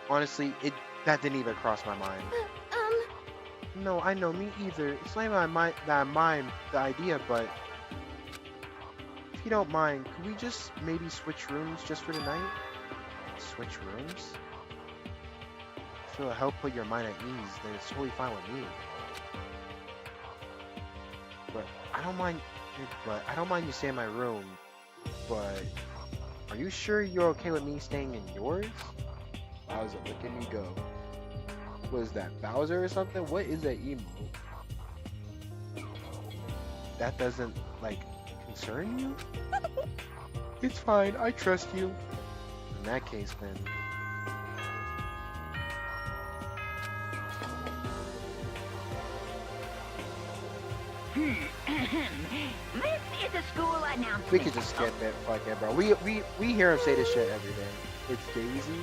Honestly, that didn't even cross my mind. No, I know, me either. It's not even that I mind the idea, but... If you don't mind, could we just maybe switch rooms just for tonight? Switch rooms? If it'll help put your mind at ease, then it's totally fine with me. But I don't mind you staying in my room. But are you sure you're okay with me staying in yours? Bowser, look at me go. What is that, Bowser or something? What is that emote? That doesn't, like, concern you? It's fine, I trust you. In that case, then. This is a school announcement. We could just skip it, fuck it, bro. We hear him say this shit every day. It's Daisy.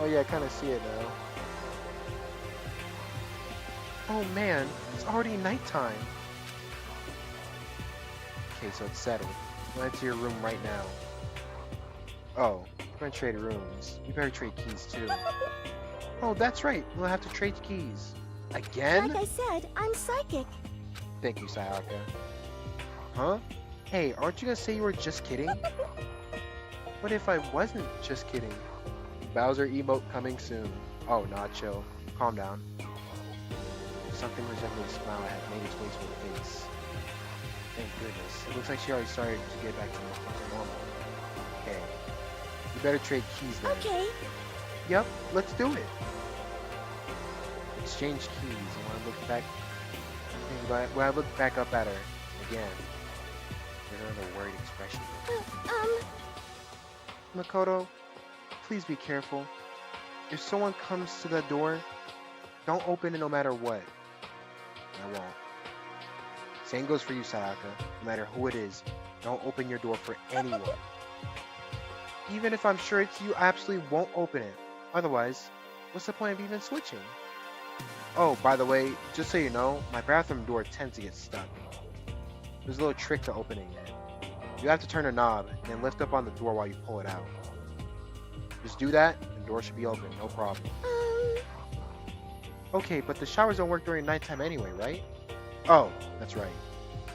Oh yeah, I kind of see it now. Oh man, it's already nighttime. Okay, so it's settled. Go into your room right now. Oh, we're gonna trade rooms. We better trade keys too. Oh, that's right. We'll have to trade keys. Again? like I said, I'm psychic. Thank you, Sayaka. Huh? Hey, aren't you gonna say you were just kidding? What if I wasn't just kidding? Bowser emote coming soon. Oh, nah, chill. Calm down. Something resembling a smile had made its way to her face. Thank goodness. It looks like she already started to get back to normal. Okay. You better trade keys then. Okay. Yep, let's do it. Exchange keys. And when I look back up at her again, there's another worried expression. Makoto, please be careful. If someone comes to the door, don't open it no matter what. I won't. Same goes for you, Sayaka. No matter who it is, don't open your door for anyone. Even if I'm sure it's you, I absolutely won't open it. Otherwise, what's the point of even switching? Oh, by the way, just so you know, my bathroom door tends to get stuck. There's a little trick to opening it. You have to turn a knob and then lift up on the door while you pull it out. Just do that, and the door should be open, no problem. Okay, but the showers don't work during nighttime anyway, right? Oh, that's right.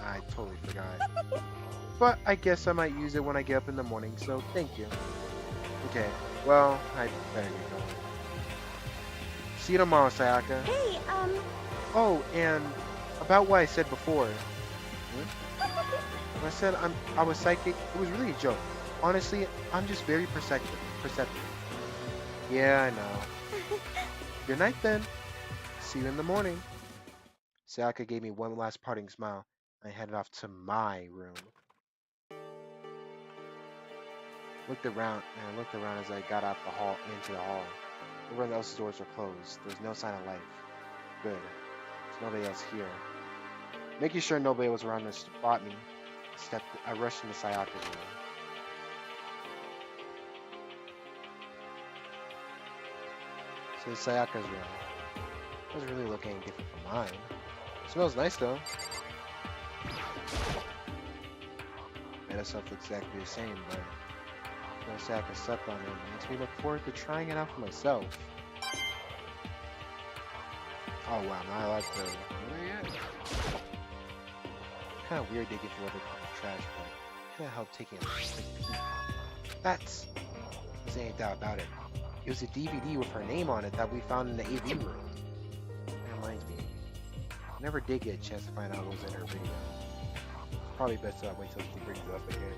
I totally forgot. But I guess I might use it when I get up in the morning, so thank you. Okay, well, I better get going. See you tomorrow, Sayaka. Hey, Oh, and about what I said before. When I said I was psychic, it was really a joke. Honestly, I'm just very perceptive. Yeah, I know. Good night then. See you in the morning. Sayaka gave me one last parting smile. I headed off to my room. I looked around as I got out the hall into the hall. Everyone else's doors were closed. There was no sign of life. Good. There's nobody else here. Making sure nobody was around to spot me, I rushed into Sayaka's room. So it's Sayaka's room. It doesn't really look any different from mine. It smells nice though. Bed itself looks exactly the same, but no Sayaka slept on it. It makes me look forward to trying it out for myself. Oh wow, now I like the... Kind of weird digging through other people's trash, but kind of helped taking a quick peek. There's any doubt about it. It was a DVD with her name on it that we found in the AV room. That reminds me. I never did get a chance to find out what was in her video. It's probably best to wait till she brings it up again.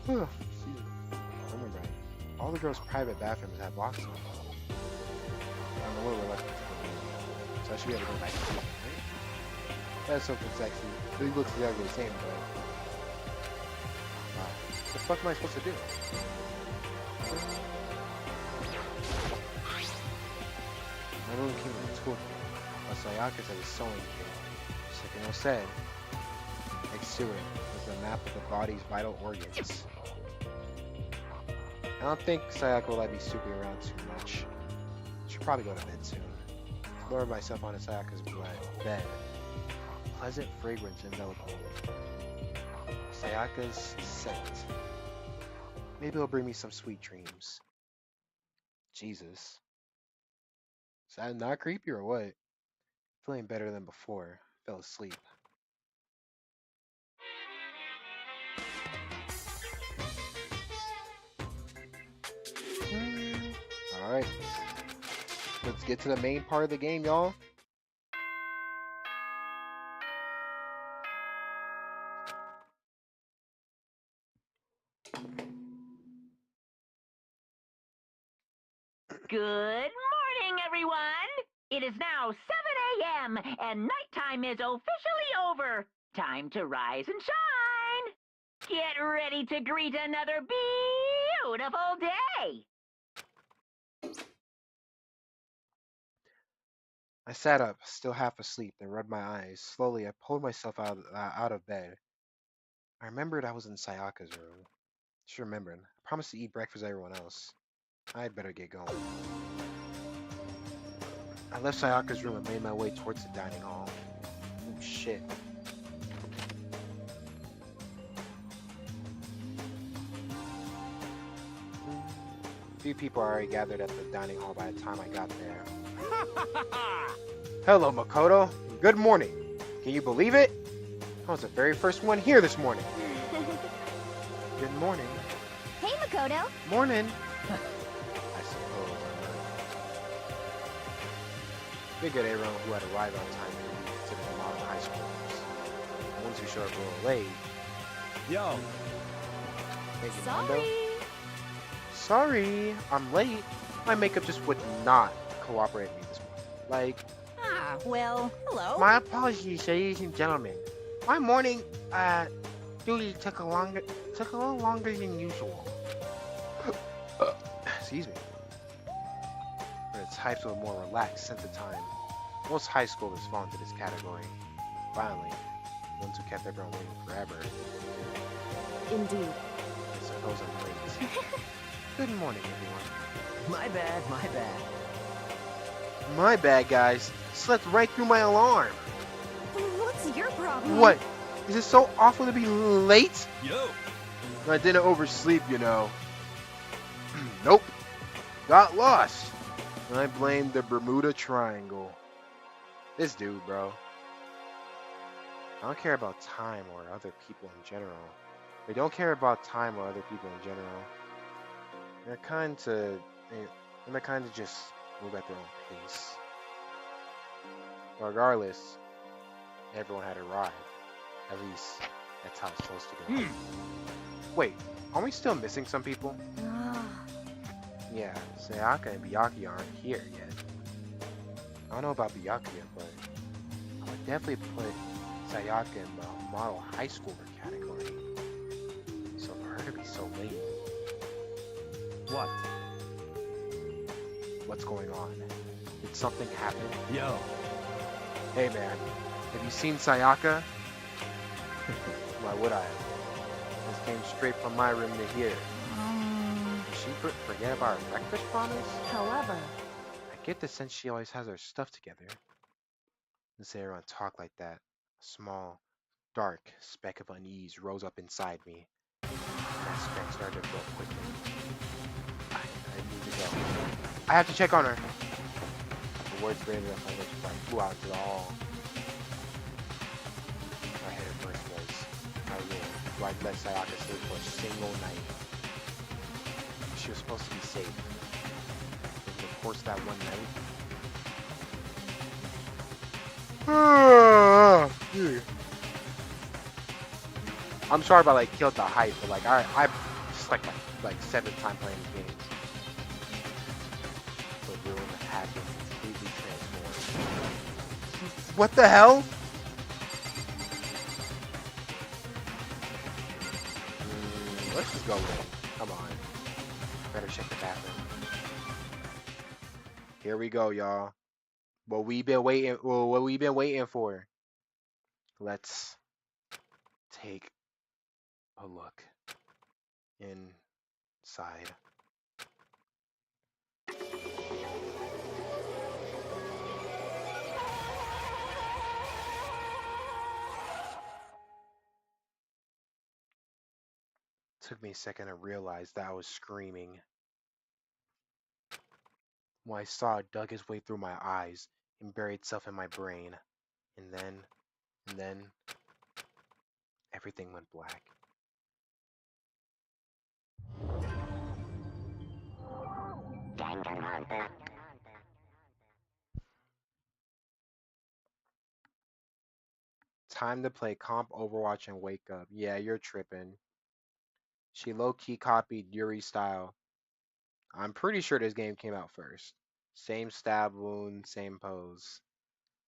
Excuse me. Remember, all the girls' private bathrooms have locks on them. I'm a little reluctant to go in, so I should be able to go back to see them, right? That's something sexy. It looks exactly the same, but... Wow. What the fuck am I supposed to do? My room came from school. Sayaka's at a sewing kit. Just like Ino said, next to it was a map of the body's vital organs. I don't think Sayaka will let me snooping around too much. Should probably go to bed soon. Lower myself onto Sayaka's bed. Pleasant fragrance enveloped me. Sayaka's scent. Maybe it'll bring me some sweet dreams. Jesus. Is that not creepy or what? Feeling better than before. Fell asleep. Alright. Let's get to the main part of the game, y'all. Good morning, everyone! It is now 7 a.m., and nighttime is officially over. Time to rise and shine! Get ready to greet another beautiful day! I sat up, still half asleep, then rubbed my eyes. Slowly, I pulled myself out of bed. I remembered I was in Sayaka's room. Just remembered. I promised to eat breakfast with everyone else. I'd better get going. I left Sayaka's room and made my way towards the dining hall. Oh shit. A few people already gathered at the dining hall by the time I got there. Hello, Makoto. Good morning. Can you believe it? I was the very first one here this morning. Good morning. Hey, Makoto. Morning. I suppose figured everyone who had arrived on time would be considered modern high schoolers. The ones who showed up a little late. Yo, Thank you, Mondo. Sorry, I'm late. My makeup just would not cooperate with me this morning. Like, Ah, well, hello. my apologies, ladies and gentlemen. My morning duty took a little longer than usual. Excuse me. But it's types of a more relaxed sense of time. Most high schoolers fall into this category. Finally, ones who kept everyone waiting forever. Indeed. I suppose I'm late. Good morning, everyone. My bad, my bad. My bad, guys. Slept right through my alarm. What's your problem? What? Is it so awful to be late? Yo! I didn't oversleep, you know. Nope. Got lost. I blame the Bermuda Triangle. This dude, bro. I don't care about time or other people in general. They don't care about time or other people in general. They're kind to just move at their own pace. Regardless, everyone had arrived. At least that's how it's supposed to go. Wait, are we still missing some people? Yeah, Sayaka and Byakuya aren't here yet. I don't know about Byakuya, but I would definitely put Sayaka in the model high schooler category. So for her to be so late. What? What's going on? Did something happen? Yo. Hey man, have you seen Sayaka? Why would I? This came straight from my room to here. Did she forget about her breakfast promise? However, I get the sense she always has her stuff together. Since everyone talk like that, a small, dark speck of unease rose up inside me. That speck started to grow quickly. I need to go. I have to check on her. The words rated up my lips before I flew out into the hall. My head at first was, my room, where I'd let Sayaka sleep for a single night. She was supposed to be safe. Over the course of that one night. I'm sorry if I like killed the hype, but like I just like 7th time playing this game. The room had been completely transformed. What the hell? Let's just go with it. Come on. Better check the bathroom. Here we go, y'all. What we've been waiting for. Let's take a look inside. Took me a second to realize that I was screaming. When I saw it dug its way through my eyes and buried itself in my brain. And then, everything went black. Danganronpa. Time to play comp Overwatch and wake up. Yeah, you're tripping. She low-key copied Yuri's style. I'm pretty sure this game came out first. Same stab wound, same pose.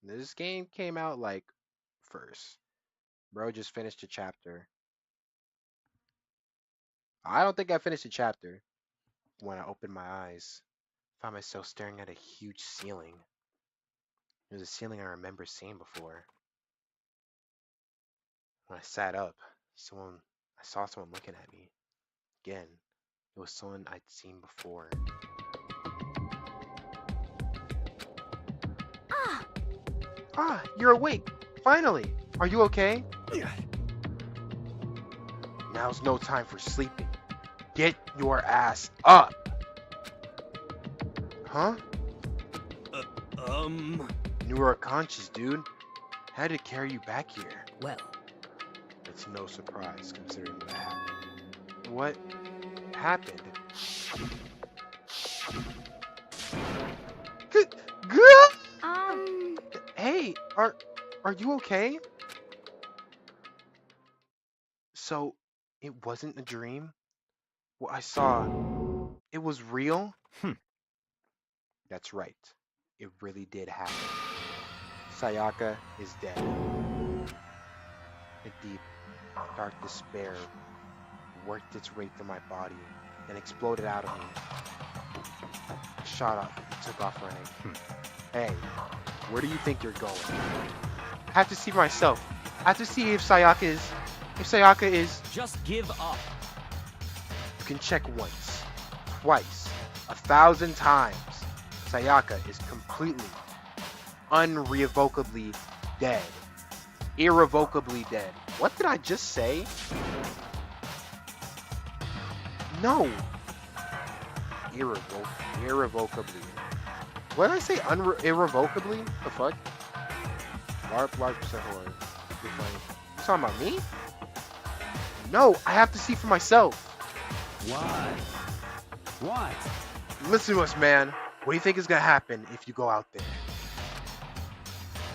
This game came out like first. Bro just finished a chapter. I don't think I finished a chapter. When I opened my eyes, I found myself staring at a huge ceiling. It was a ceiling I remember seeing before. When I sat up, I saw someone looking at me. Again, it was someone I'd seen before. Ah, you're awake! Finally! Are you okay? Now's no time for sleeping. Get your ass up! Huh? You were unconscious, dude. Had to carry you back here. Well, It's no surprise considering what happened. What happened? Good. Hey, are you okay? So, it wasn't a dream? What I saw, it was real? That's right. It really did happen. Sayaka is dead. A deep, dark despair worked its way through my body and exploded out of me. I shot up and took off running. Hey, where do you think you're going? I have to see for myself. I have to see if Sayaka is... if Sayaka is... Just give up. You can check once, twice, 1,000 times. Sayaka is completely, unrevocably dead. Irrevocably dead. What did I just say? No. Irrevocably. What did I say? Irrevocably? The fuck? Large percent horror. You're funny. You talking about me? No, I have to see for myself. Why? What? Listen to us, man. What do you think is gonna happen if you go out there?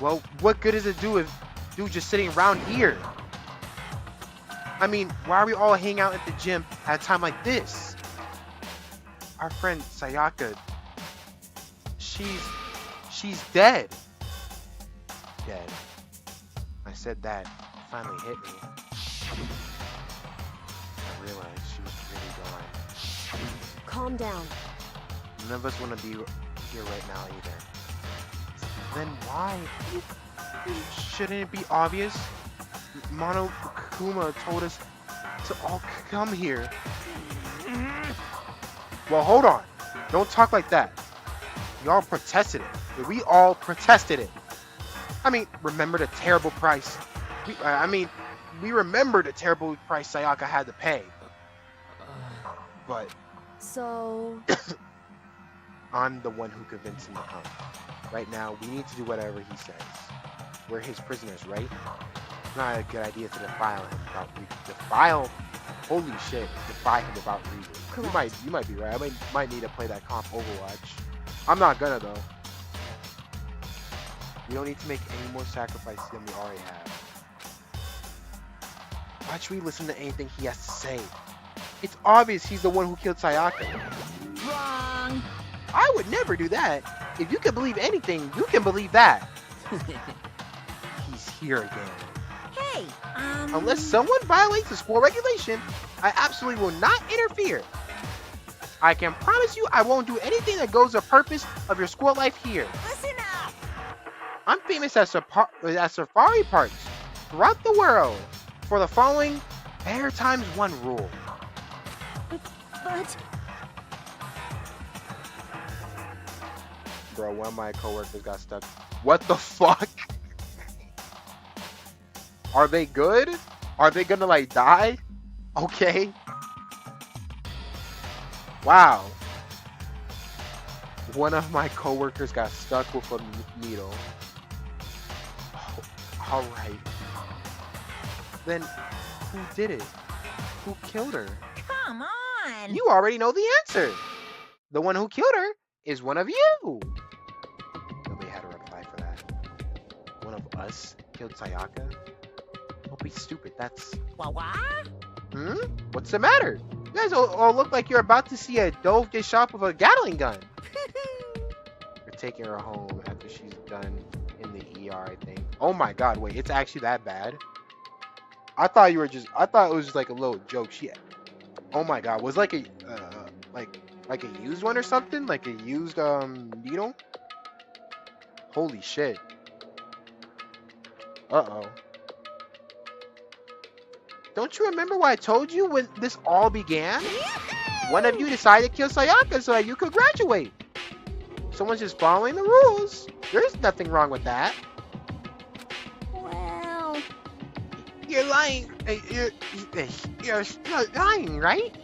Well, what good does it do if dude just sitting around here? I mean, why are we all hanging out at the gym at a time like this? Our friend Sayaka, she's dead. Dead. I said that. It finally hit me. I realized she was really gone. Calm down. None of us want to be here right now either. Then why? Shouldn't it be obvious? Monokuma told us to all come here. Well, hold on. Don't talk like that. Y'all protested it. We all protested it. I mean, remember the terrible price. We remember the terrible price Sayaka had to pay. But So... I'm the one who convinced him to come. Right now, we need to do whatever he says. We're his prisoners, right? It's not a good idea to defile him without reason. Defile? Holy shit. Defy him without reason. You might be right. I might need to play that comp Overwatch. I'm not gonna, though. We don't need to make any more sacrifices than we already have. Why should we listen to anything he has to say? It's obvious he's the one who killed Sayaka. Wrong. I would never do that. If you can believe anything, you can believe that. He's here again. Hey, Unless someone violates the school regulation, I absolutely will not interfere. I can promise you I won't do anything that goes the purpose of your school life here. listen up. I'm famous at safari parks throughout the world for the following Bear times 1 rule. But... Bro, one of my coworkers got stuck. What the fuck? Are they good? Are they gonna like die? Okay. Wow. One of my coworkers got stuck with a needle. Oh, alright. Then who did it? Who killed her? Come on. You already know the answer. The one who killed her is one of you. Nobody had a reply for that. One of us killed Sayaka? Don't be stupid. That's... What? What's the matter? You guys all look like you're about to see a dove get shot with a Gatling gun. We're taking her home after she's done in the ER, I think. Oh my god, wait, it's actually that bad? I thought it was just like a little joke. Oh my god, was like a like a used one or something? Like a used needle? Holy shit. Uh-oh. Don't you remember what I told you when this all began? One of you decided to kill Sayaka so that you could graduate. Someone's just following the rules. There's nothing wrong with that. Well... You're lying. You're lying, right?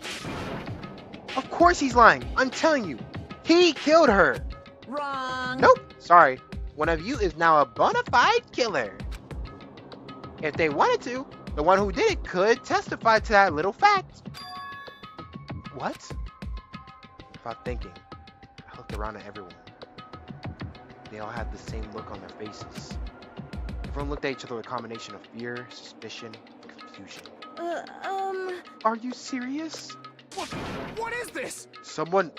Of course he's lying. I'm telling you. He killed her. Wrong. Nope. Sorry. One of you is now a bona fide killer. If they wanted to, the one who did it could testify to that little fact. What? Without thinking, I looked around at everyone. They all had the same look on their faces. Everyone looked at each other with a combination of fear, suspicion, and confusion. Are you serious? What is this? Someone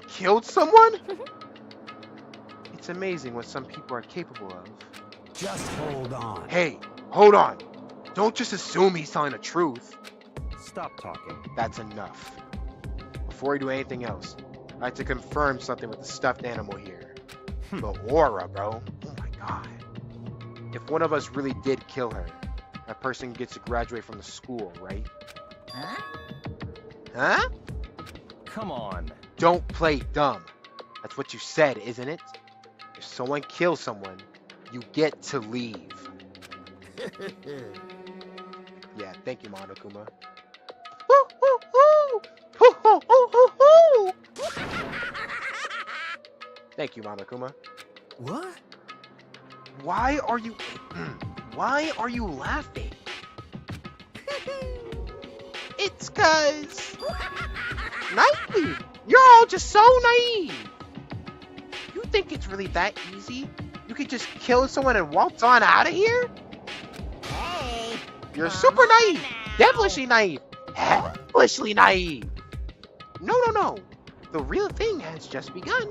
killed someone? It's amazing what some people are capable of. Just hold on. Hey, hold on. Don't just assume he's telling the truth. Stop talking. That's enough. Before we do anything else, I'd like to confirm something with the stuffed animal here. The aura, bro. Oh my god. If one of us really did kill her, that person gets to graduate from the school, right? Huh? Huh? Come on. Don't play dumb. That's what you said, isn't it? If someone kills someone, you get to leave. Yeah, thank you, Monokuma. Woo, woo, woo! Hoo, hoo, hoo, hoo, hoo! Thank you, Monokuma. What? Why are you laughing? It's 'cause naive. You're all just so naive. You think it's really that easy? You could just kill someone and waltz on out of here? Hey. You're come super on naive. now. Devilishly naive. Helplessly naive. No. The real thing has just begun.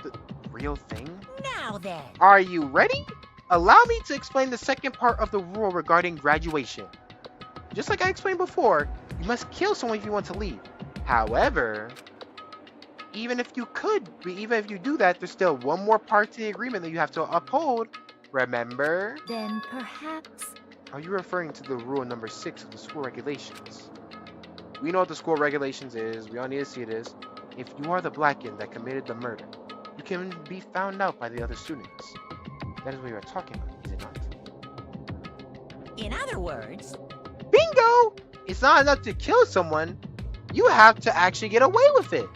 The real thing? Now then. Are you ready? Allow me to explain the second part of the rule regarding graduation. Just like I explained before, you must kill someone if you want to leave. However, even if you do that, there's still one more part to the agreement that you have to uphold. Remember? Then perhaps... Are you referring to the rule number 6 of the school regulations? We know what the school regulations is. We all need to see this. If you are the Blackened that committed the murder, you can be found out by the other students. That is what you are talking about, is it not? In other words, Bingo! It's not enough to kill someone. You have to actually get away with it.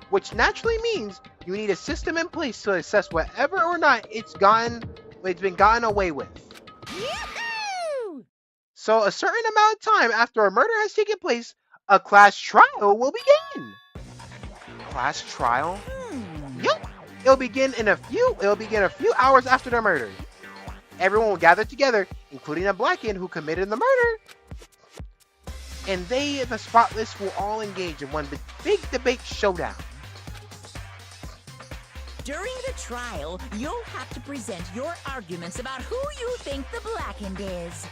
Which naturally means you need a system in place to assess whether or not it's been gotten away with. Yahoo! So a certain amount of time after a murder has taken place, a class trial will begin. Class trial? Yup. It'll begin a few hours after the murder. Everyone will gather together, including the Blackened who committed the murder. And the spotless, will all engage in one big debate showdown. During the trial, you'll have to present your arguments about who you think the Blackened is.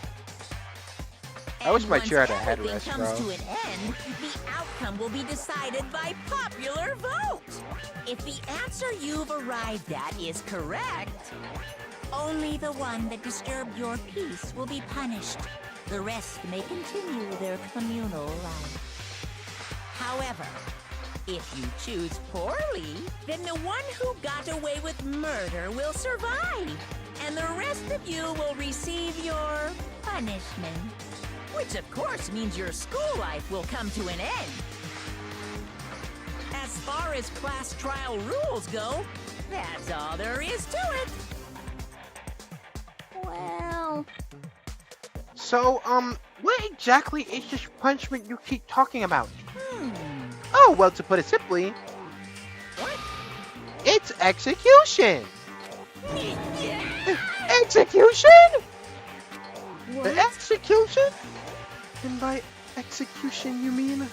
I wish And my once chair had a everything headrest, comes bro. to an end, the outcome will be decided by popular vote. If the answer you've arrived at is correct, only the one that disturbed your peace will be punished. The rest may continue their communal life. However, if you choose poorly, then the one who got away with murder will survive, and the rest of you will receive your punishment. Which of course means your school life will come to an end. As far as class trial rules go, that's all there is to it. Well... So, what exactly is this punishment you keep talking about? Oh, well, to put it simply, What? it's execution! Execution? The execution? And by execution, you mean?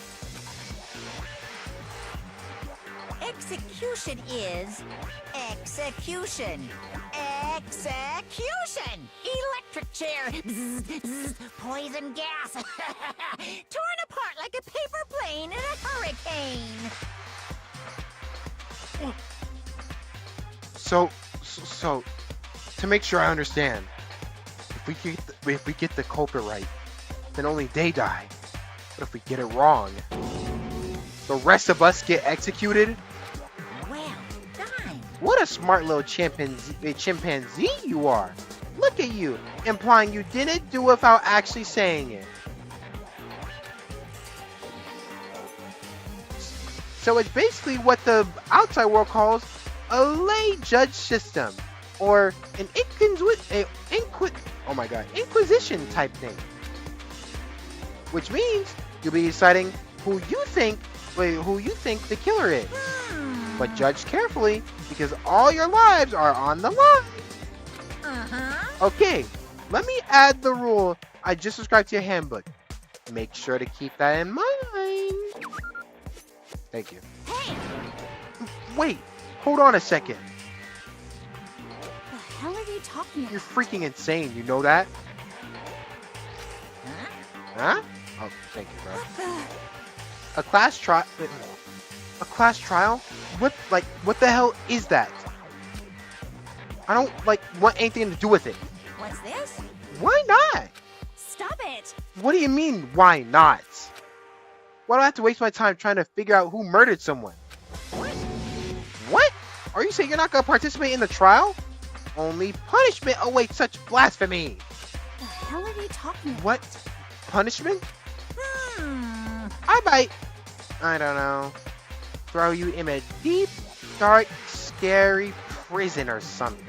Execution is execution. Execution! Electric chair! Bzz, bzz, poison gas! Torn apart like a paper plane in a hurricane! So, to make sure I understand, if we get the culprit right, then only they die. But if we get it wrong, the rest of us get executed? Well done! What a smart little chimpanzee you are! Look at you, implying you didn't do it without actually saying it. So it's basically what the outside world calls a lay judge system, or an inquisition type thing. Which means you'll be deciding who you think the killer is. But judge carefully, because all your lives are on the line. Okay, let me add the rule I just described to your handbook. Make sure to keep that in mind. Thank you. Hey! Wait, hold on a second. The hell are you talking You're about? freaking insane, you know that? Huh? Oh, thank you, bro. A class trial? A class trial? What the hell is that? I don't, want anything to do with it. What's this? Why not? Stop it! What do you mean, why not? Why do I have to waste my time trying to figure out who murdered someone? What? Are you saying you're not going to participate in the trial? Only punishment awaits such blasphemy. The hell are they talking about? What? Punishment? I might, I don't know, throw you in a deep, dark, scary prison or something.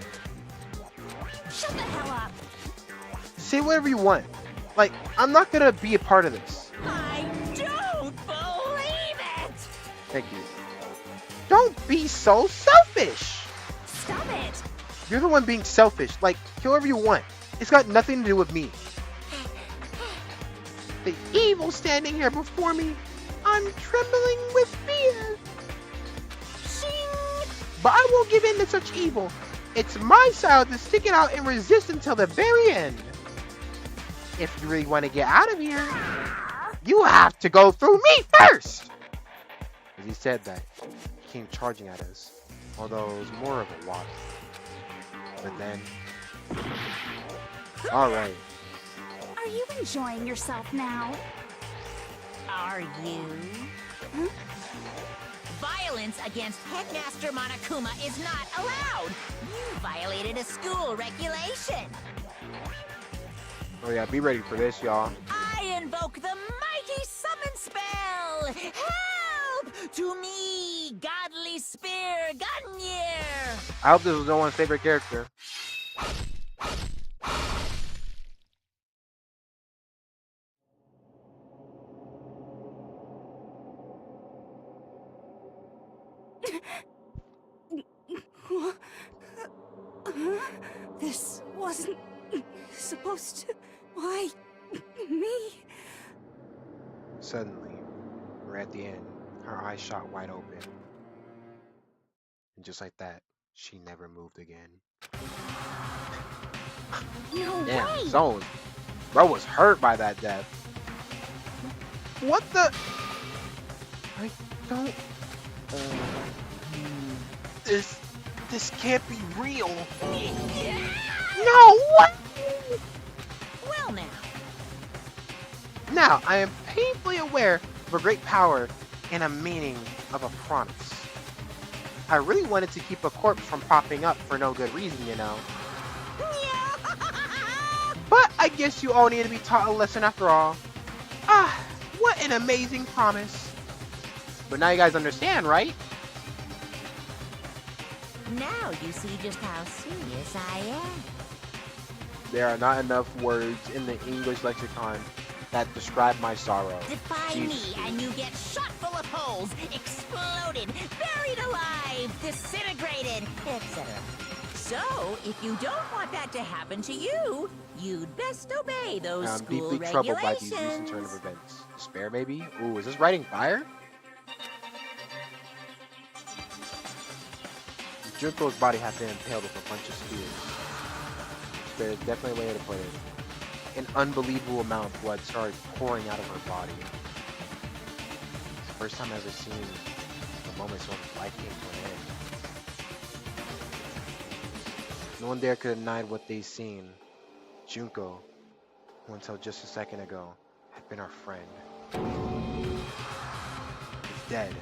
Shut the hell up! Say whatever you want. Like, I'm not gonna be a part of this. I don't believe it! Thank you. Don't be so selfish! Stop it! You're the one being selfish. Like, kill whoever you want. It's got nothing to do with me. The evil standing here before me, I'm trembling with fear. Shing! But I won't give in to such evil. It's my style to stick it out and resist until the very end. If you really want to get out of here, you have to go through me first! As he said that, he came charging at us, although it was more of a walk. But then... Alright. Are you enjoying yourself now? Are you? Violence against Headmaster Monokuma is not allowed. You violated a school regulation. Oh yeah, be ready for this, y'all. I invoke the mighty summon spell. Help to me, godly spear Gunyear. I hope this was no one's favorite character. This wasn't supposed to... Why? Me? Suddenly, we're at the end. Her eyes shot wide open. And just like that, she never moved again. No Damn, way! bro was hurt by that death. What the? I don't... This can't be real. No, what? Well now. Now, I am painfully aware of a great power and a meaning of a promise. I really wanted to keep a corpse from popping up for no good reason, you know. But I guess you all need to be taught a lesson after all. Ah, what an amazing promise. But now you guys understand, right? Now you see just how serious I am. There are not enough words in the English lexicon that describe my sorrow. Defy Jesus. me and you get shot full of holes, exploded, buried alive, disintegrated, etc. So, if you don't want that to happen to you, you'd best obey those I'm school deeply troubled by these regulations. recent turn of events. Despair, maybe? Ooh, is this writing fire? Junko's body had been impaled with a bunch of spears. There's definitely a way to put it. An unbelievable amount of blood started pouring out of her body. It's the first time I've ever seen a moment someone's life came to an end. No one there could deny what they've seen. Junko, who until just a second ago had been our friend, is dead.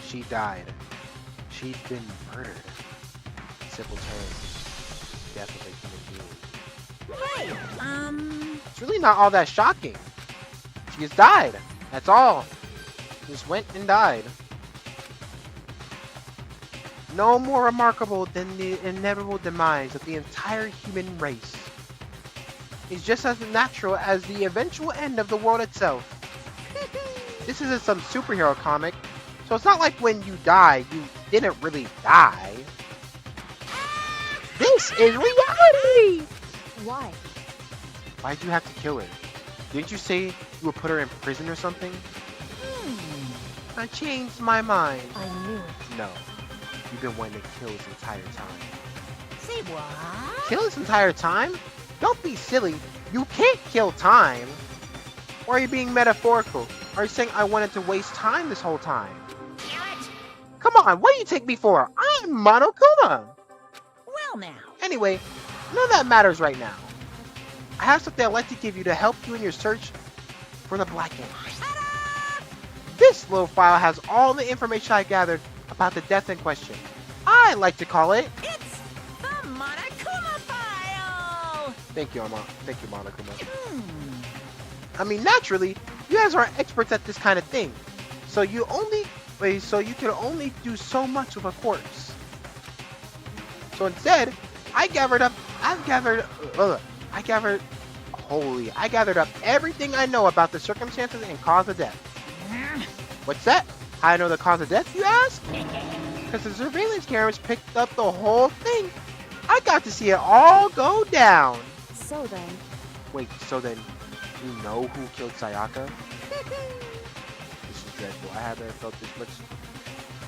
She died. She'd been murdered. In simple terms, death of a human being. Hey, It's really not all that shocking. She just died. That's all. She just went and died. No more remarkable than the inevitable demise of the entire human race. It's just as natural as the eventual end of the world itself. This isn't some superhero comic, so it's not like when you die, you didn't really die. This is reality! Why? Why'd you have to kill her? Didn't you say you would put her in prison or something? I changed my mind. I knew it. No. You've been wanting to kill this entire time. say what? Kill this entire time? Don't be silly. You can't kill time. Or are you being metaphorical? Are you saying I wanted to waste time this whole time? Damn it! Come on, what do you take me for? I'm Monokuma! Well now. Anyway, none of that matters right now. I have something I'd like to give you to help you in your search for the Black Ink. This little file has all the information I gathered about the death in question. I like to call it... It's the Monokuma file! Thank you, Monokuma. I mean, naturally, you guys are experts at this kind of thing. So you can only do so much with a corpse. So instead, I gathered up everything I know about the circumstances and cause of death. What's that? How I know the cause of death, you ask? Because the surveillance cameras picked up the whole thing. I got to see it all go down. So then... Wait, so then you know who killed Sayaka? This is dreadful. I haven't felt this much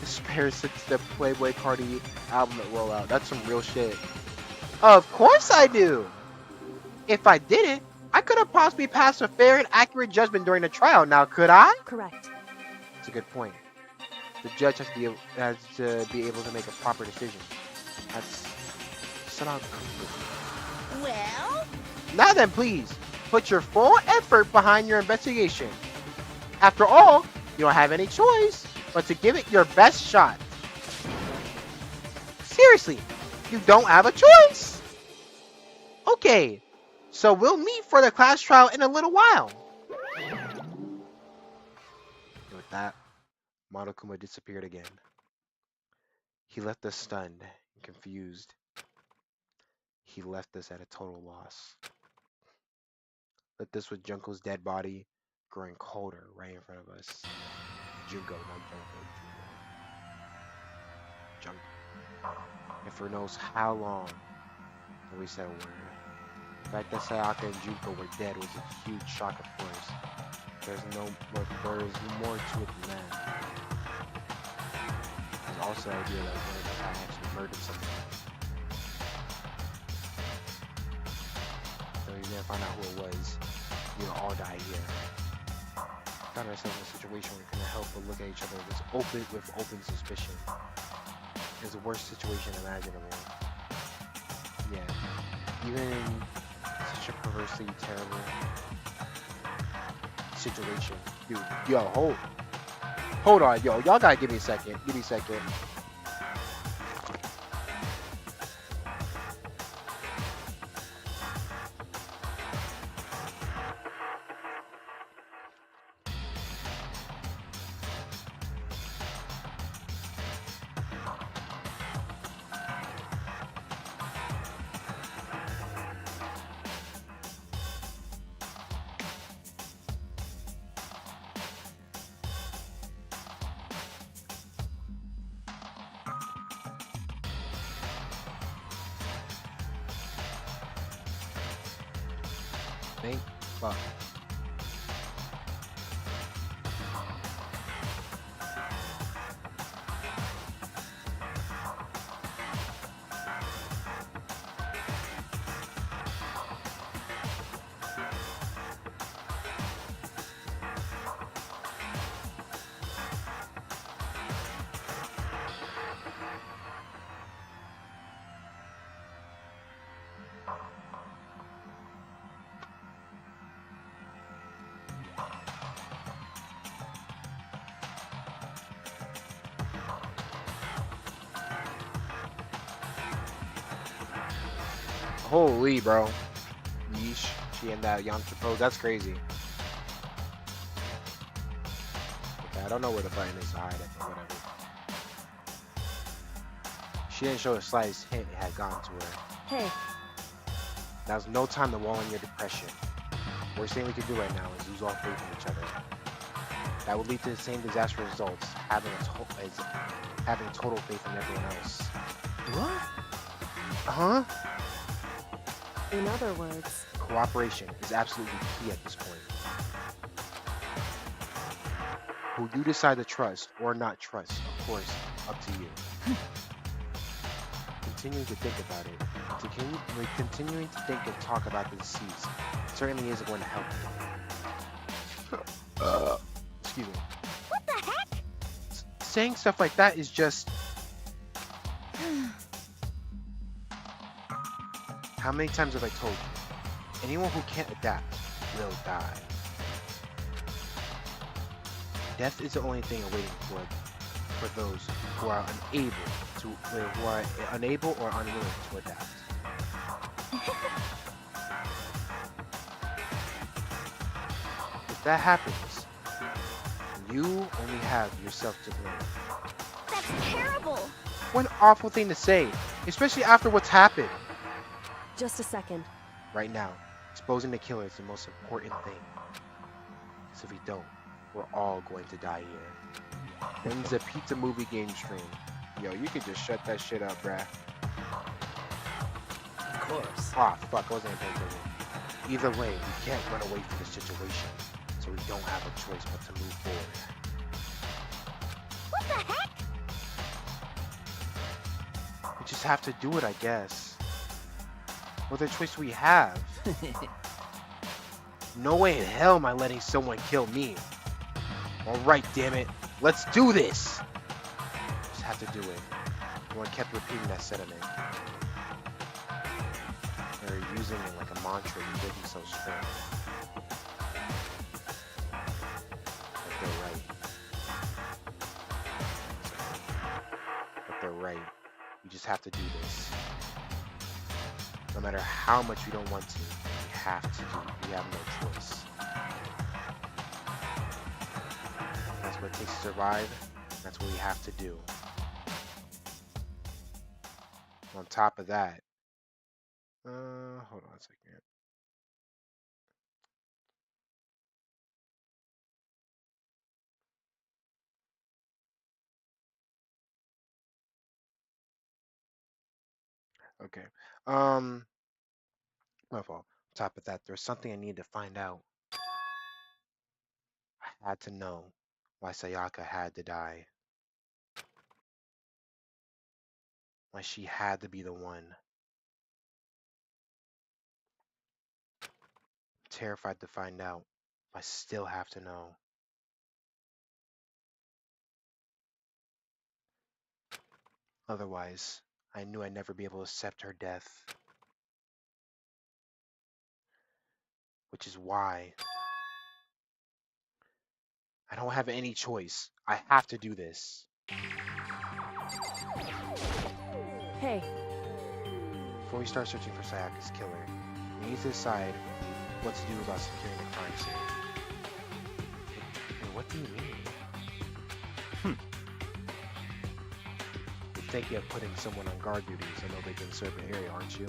despair since the Playboy Cardi album rollout. That's some real shit. Of course I do! If I didn't, I could have possibly passed a fair and accurate judgment during the trial. Now, could I? Correct. That's a good point. The judge has to be able to make a proper decision. That's not Well? Now then, please, put your full effort behind your investigation. After all, you don't have any choice but to give it your best shot. Seriously, you don't have a choice. Okay, so we'll meet for the class trial in a little while. With that, Monokuma disappeared again. He left us stunned and confused. He left us at a total loss. Left us with Junko's dead body growing colder right in front of us. Junko, not Junko. And for knows how long, nobody said a word. The fact that Sayaka and Junko were dead was a huge shock, of course. There's more to it than that. There's also the idea that one of them had actually murdered someone. So you didn't find out who it was. We'll all die here. Found ourselves in a situation where we couldn't help but look at each other with open suspicion. It was the worst situation imaginable. Yeah, even in such a perversely terrible situation. Dude, yo, hold on, yo, y'all gotta give me a second. Give me a second. Thank fuck. Holy, bro. Yeesh. She and that Yom Kippur. That's crazy. Okay, I don't know where the button is to hide it, but whatever. She didn't show the slightest hint it had gotten to her. Hey. Now's no time to wallow in your depression. Worst thing we can do right now is lose all faith in each other. That would lead to the same disastrous results, having total faith in everyone else. What? Huh? In other words... Cooperation is absolutely key at this point. Who you decide to trust or not trust, of course, up to you. Continuing to think about it, continuing to think and talk about the deceased certainly isn't going to help you. Excuse me. What the heck? Saying stuff like that is just... How many times have I told you? Anyone who can't adapt will die. Death is the only thing awaiting for those who are unable or unwilling to adapt. If that happens, you only have yourself to blame. That's terrible. What an awful thing to say, especially after what's happened. Just a second. Right now, exposing the killer is the most important thing. Because if we don't, we're all going to die here. When's the pizza movie game stream? Yo, you could just shut that shit up, bruh. Of course. Ah, fuck, I wasn't paying attention. Either way, we can't run away from this situation, so we don't have a choice but to move forward. What the heck? We just have to do it, I guess. What other choice do we have? No way in hell am I letting someone kill me. Alright, damn it. Let's do this! Just have to do it. Everyone kept repeating that sentiment. They were using it like a mantra to give themselves strength. But they're right. But they're right. We just have to do this. No matter how much we don't want to, we have to do it. We have no choice. That's what it takes to survive. That's what we have to do. On top of that, hold on a second. Okay. My fault. On top of that, there's something I need to find out. I had to know why Sayaka had to die. Why she had to be the one. I'm terrified to find out. I still have to know. Otherwise, I knew I'd never be able to accept her death. Which is why I don't have any choice. I have to do this. Hey, Before we start searching for Sayaka's killer, we need to decide what to do about securing the crime scene. Wait, what do you mean? You're thinking of putting someone on guard duty so nobody can serve an area, aren't you?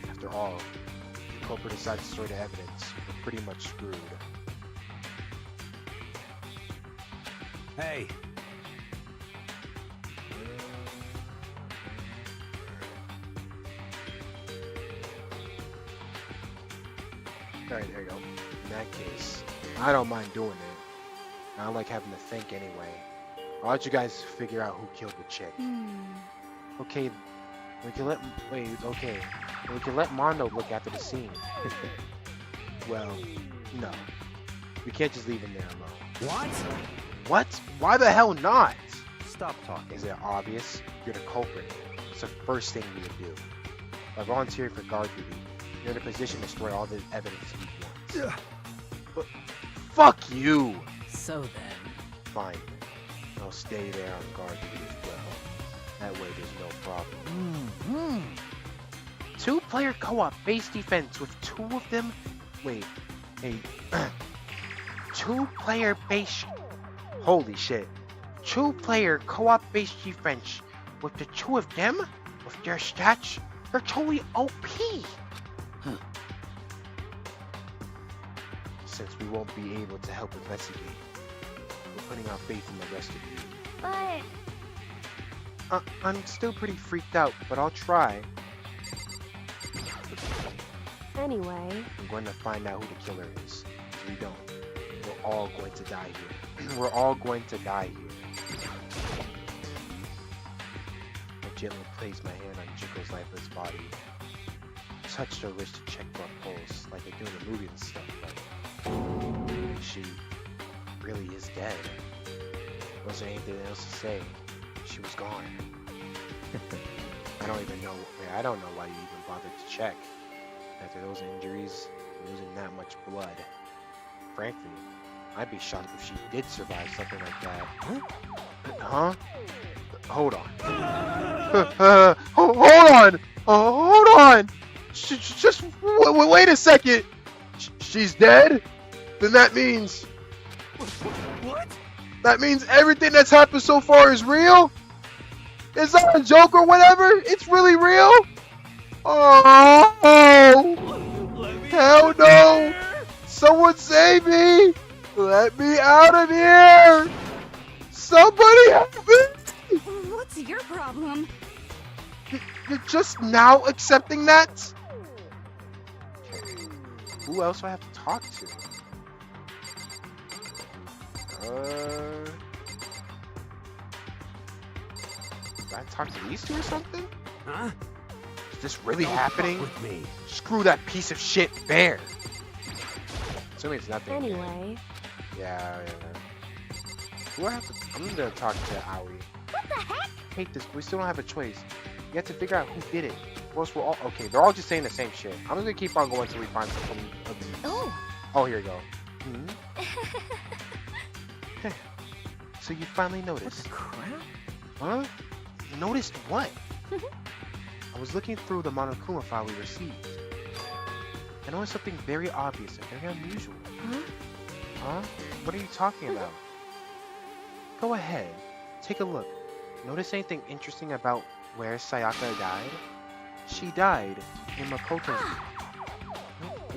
After all, if the culprit decides to destroy the evidence, we're pretty much screwed. Hey, Alright, there you go. In that case, I don't mind doing it. I don't like having to think anyway. I'll let you guys figure out who killed the chick. Okay, we can let we can let Mondo look after the scene. Well, no. We can't just leave him there alone. What? What? Why the hell not? Stop talking. Is it obvious? You're the culprit. It's the first thing we would do. By volunteering for guard duty, you're in a position to destroy all the evidence you want. But fuck you! So then, Fine. I'll stay there on guard duty as well. That way there's no problem. Two-player co-op base defense with two of them? Wait, hey, two-player base... Holy shit. Two-player co-op base defense with the two of them? With their stats? They're totally OP! Since we won't be able to help investigate, we're putting our faith in the rest of you. But I'm still pretty freaked out, but I'll try. anyway, I'm going to find out who the killer is. If we don't, we're all going to die here. We're all going to die here. I gently placed my hand on Jiko's lifeless body. Touched her wrist to check for a pulse, like they do in the movies and stuff, but she really is dead. Wasn't anything else to say. She was gone. I don't even know. I don't know why you even bothered to check. After those injuries, losing that much blood. Frankly, I'd be shocked if she did survive something like that. Huh? Hold on. Hold on! Hold on! Just wait a second! She's dead? Then that means... What? That means everything that's happened so far is real? It's not a joke or whatever? It's really real? Oh! Hell no! Someone save me! Let me out of here! Somebody help me! What's your problem? You're just now accepting that? Okay. Who else do I have to talk to? Did I talk to these two or something? Huh? Is this really Don't happening? fuck with me. Screw that piece of shit bear. Assuming it's nothing. Anyway, Yeah. Who I have to? I'm gonna talk to Aoi. what the heck? Hate this. We still don't have a choice. You have to figure out who did it. Or else we're all okay. They're all just saying the same shit. I'm just gonna keep on going until we find something. Oh. Oh, here you go. So you finally What noticed? the crap? Huh? Noticed what? I was looking through the Monokuma file we received. I noticed something very obvious and very unusual. Huh? Huh? What are you talking about? Go ahead. Take a look. Notice anything interesting about where Sayaka died? She died in Makoto's.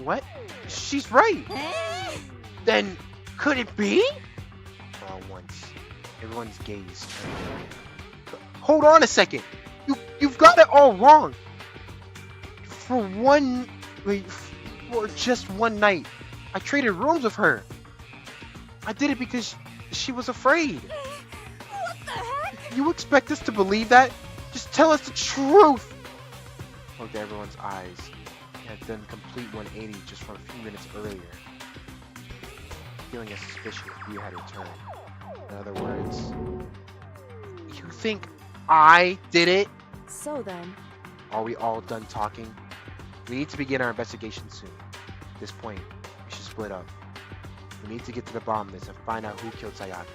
What? She's right! Then, could it be? For once, everyone's gaze turned away. Hold on a second! You've got it all wrong! For just one night, I traded rooms with her. I did it because she was afraid. What the heck? You expect us to believe that? Just tell us the truth! Looked at everyone's eyes. He had done complete 180 just from a few minutes earlier. Feeling a suspicious view had returned. In other words, you think I did it? So then, Are we all done talking? We need to begin our investigation soon. At this point, we should split up. We need to get to the bottom of this and find out who killed Sayaka.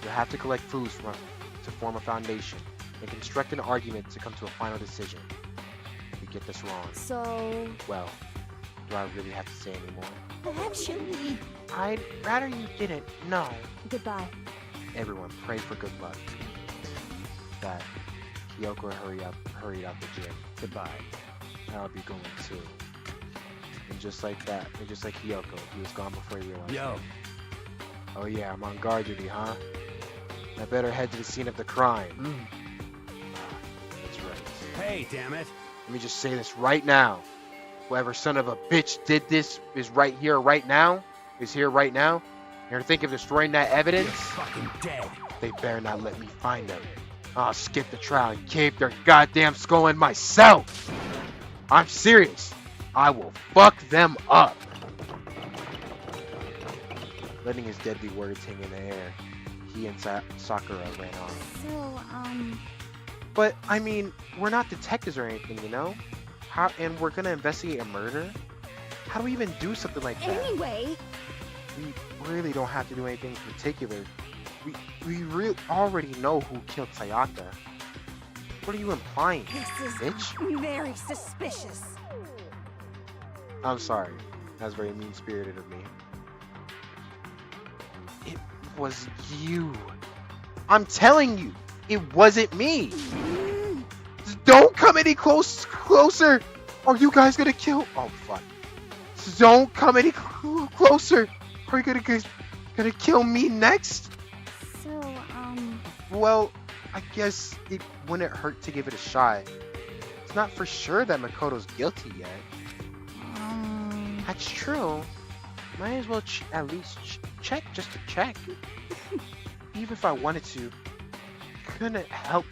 We'll have to collect clues to form a foundation and construct an argument to come to a final decision. If we get this wrong, so... well, do I really have to say anymore? Actually, I'd rather you didn't. No. Goodbye. Everyone, pray for good luck. That Kyoko hurried out the gym. Goodbye. I'll be going too. And just like that, and just like Kyoko, he was gone before he realized. Yo. it. Oh yeah, I'm on guard duty, huh? I better head to the scene of the crime. Ah, that's right. Hey, damn it. Let me just say this right now. Whoever son of a bitch did this is right here, right now. Is here right now. You're thinking of destroying that evidence? You're fucking dead. They better not let me find them. I'll skip the trial and cave their goddamn skull in myself. I'm serious. I will fuck them up. Letting his deadly words hang in the air, he and Sakura ran on. So, But, I mean, we're not detectives or anything, you know? How? And we're gonna investigate a murder? How do we even do something like that? anyway, We really don't have to do anything in particular. We already know who killed Sayaka. What are you implying, this is bitch? very suspicious. I'm sorry. That was very mean-spirited of me. It was you. I'm telling you, it wasn't me. Don't come any closer. Are you guys gonna kill? Oh fuck! Don't come any closer. Are you gonna kill me next? so, Well, I guess it wouldn't hurt to give it a shot. It's not for sure that Makoto's guilty yet. That's true. Might as well at least check just to check. Even if I wanted to, couldn't help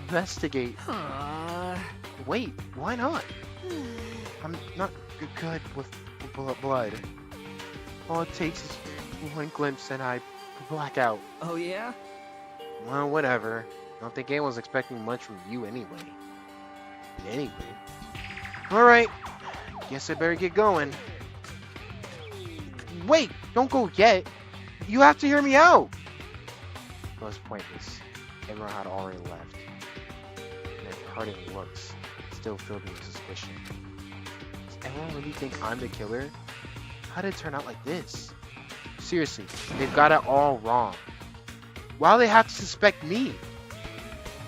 investigate. Wait, why not? I'm not good with blood. All it takes is one glimpse and I black out. Oh, yeah? Well, whatever. I don't think anyone's expecting much from you anyway. Anyway. Alright. Guess I better get going. Wait! Don't go yet! You have to hear me out! It was pointless. Everyone had already left. And their parting looks still filled me with suspicion. Does everyone really think I'm the killer? How did it turn out like this? Seriously, they've got it all wrong. Why do they have to suspect me?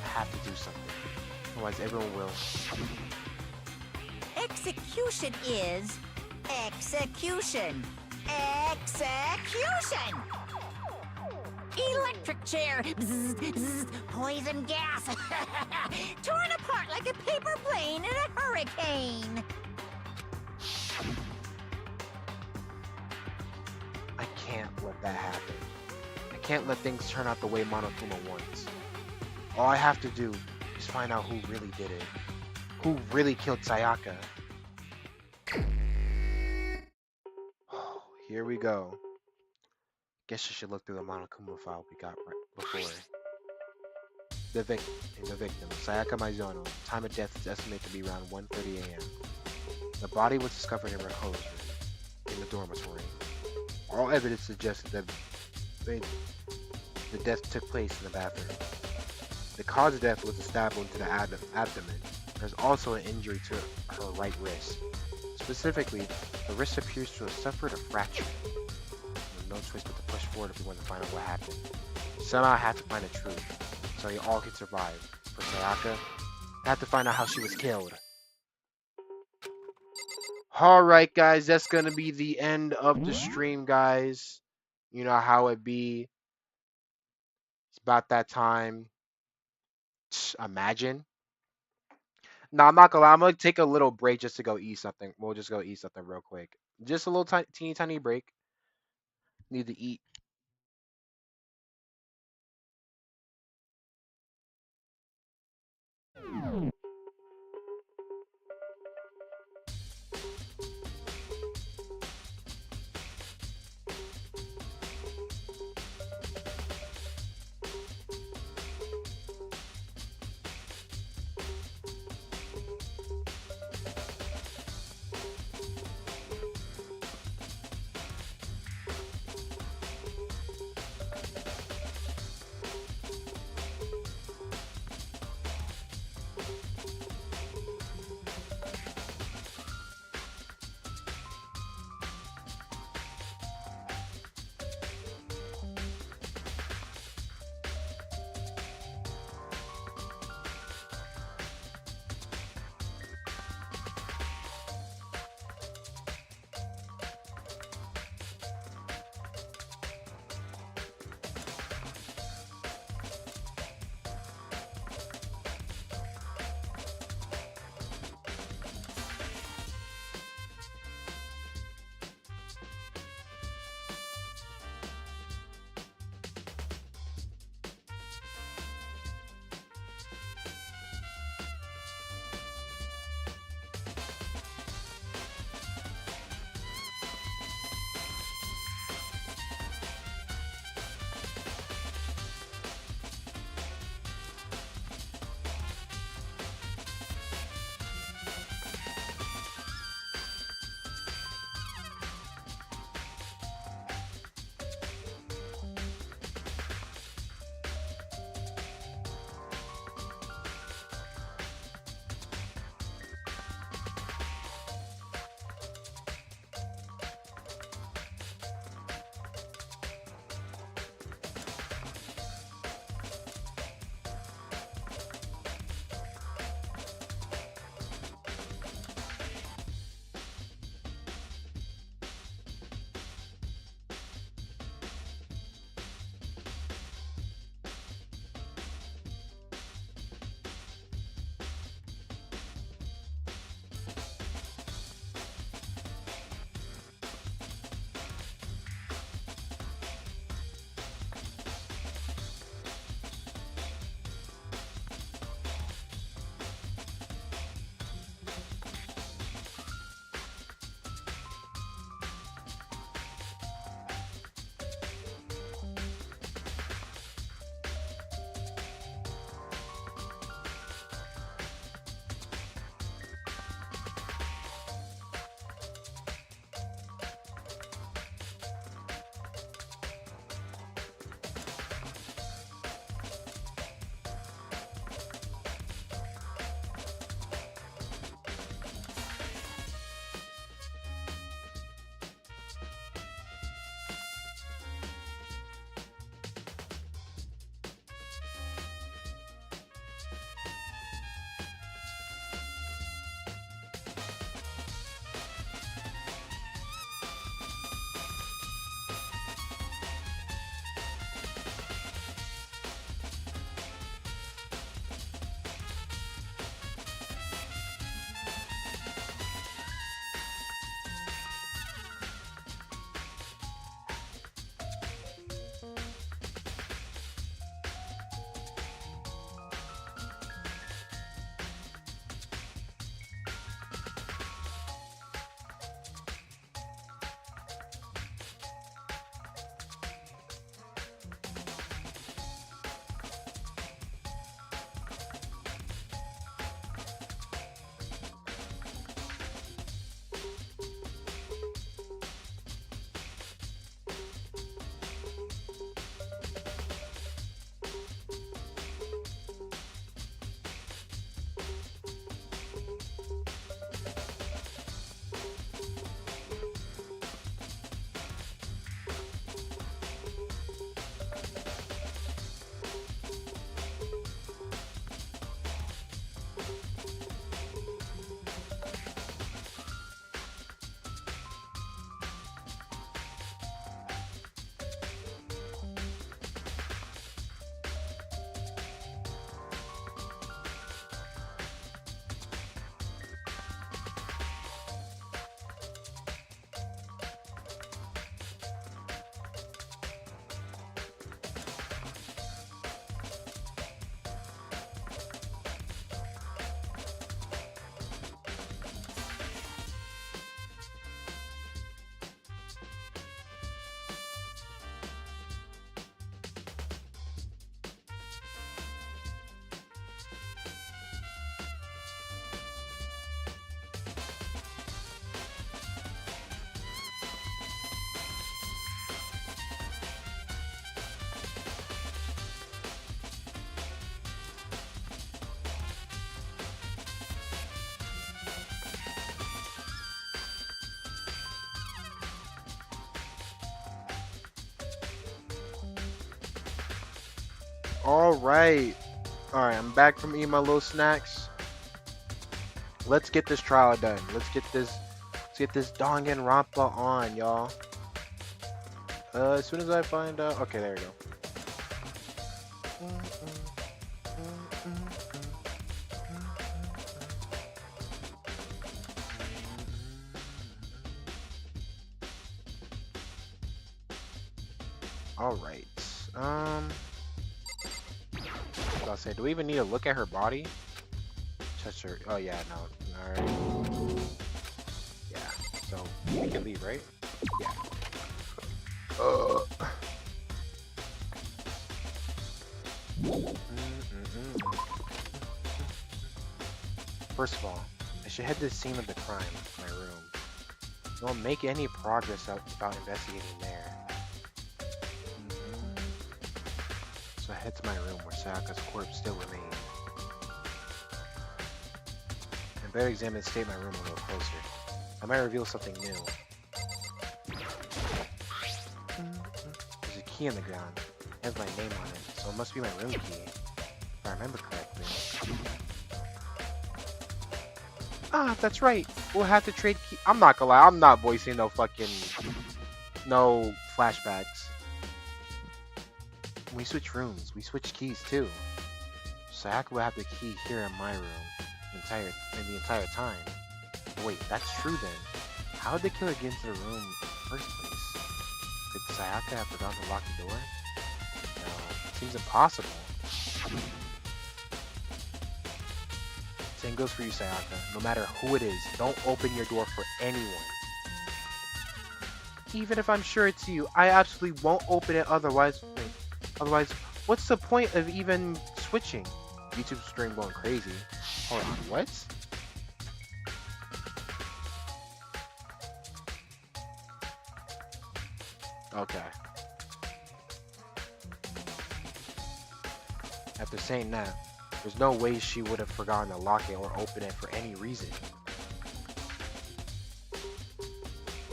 I have to do something. Otherwise everyone will. Execution is execution. Execution! Electric chair. Bzz, bzz, poison gas. Torn apart like a paper plane in a hurricane. I can't let that happen. I can't let things turn out the way Monokuma wants. All I have to do is find out who really did it. Who really killed Sayaka. Here we go. Guess I should look through the Monokuma file we got right before. The victim, Sayaka Maizono. Time of death is estimated to be around 1:30 a.m. The body was discovered in her clothes room, in the dormitory. All evidence suggests that the death took place in the bathroom. The cause of death was a stab wound to the abdomen. There's also an injury to her right wrist. Specifically, the wrist appears to have suffered a fracture. There's no choice but to push forward if we want to find out what happened. Somehow I have to find the truth, so you all can survive. For Sayaka, I have to find out how she was killed. Alright guys, that's gonna be the end of the stream, guys. You know how it be. It's about that time. Imagine. No, I'm not gonna lie. I'm gonna take a little break just to go eat something. We'll just go eat something real quick. Just a little teeny tiny break. Need to eat. Alright. Alright, I'm back from eating my little snacks. Let's get this trial done. Let's get this Danganronpa on, y'all. As soon as I find out. Okay, there we go. Alright. What I'll say, do we even need to look at her body? Touch her. Oh yeah, no. Alright. Yeah. So we can leave, right? Yeah. First of all, I should head to the scene of the crime, my room. Don't make any progress about investigating there. So I head to my room where Sayaka's corpse still remained. I better examine the state of my room a little closer. I might reveal something new. There's a key on the ground. It has my name on it, so it must be my room key, if I remember correctly. Ah, that's right. We'll have to trade key. I'm not gonna lie, I'm not voicing no flashbacks. When we switch rooms, we switch keys too. Sayaka will have the key here in my room the entire time. But wait, that's true then. How did the killer get into the room in the first place? Did Sayaka have forgotten to lock the door? No, seems impossible. Same goes for you, Sayaka. No matter who it is, don't open your door for anyone. Even if I'm sure it's you, I absolutely won't open it otherwise. Otherwise, what's the point of even switching? YouTube's stream going crazy. Hold on, what? Okay. After saying that, there's no way she would have forgotten to lock it or open it for any reason.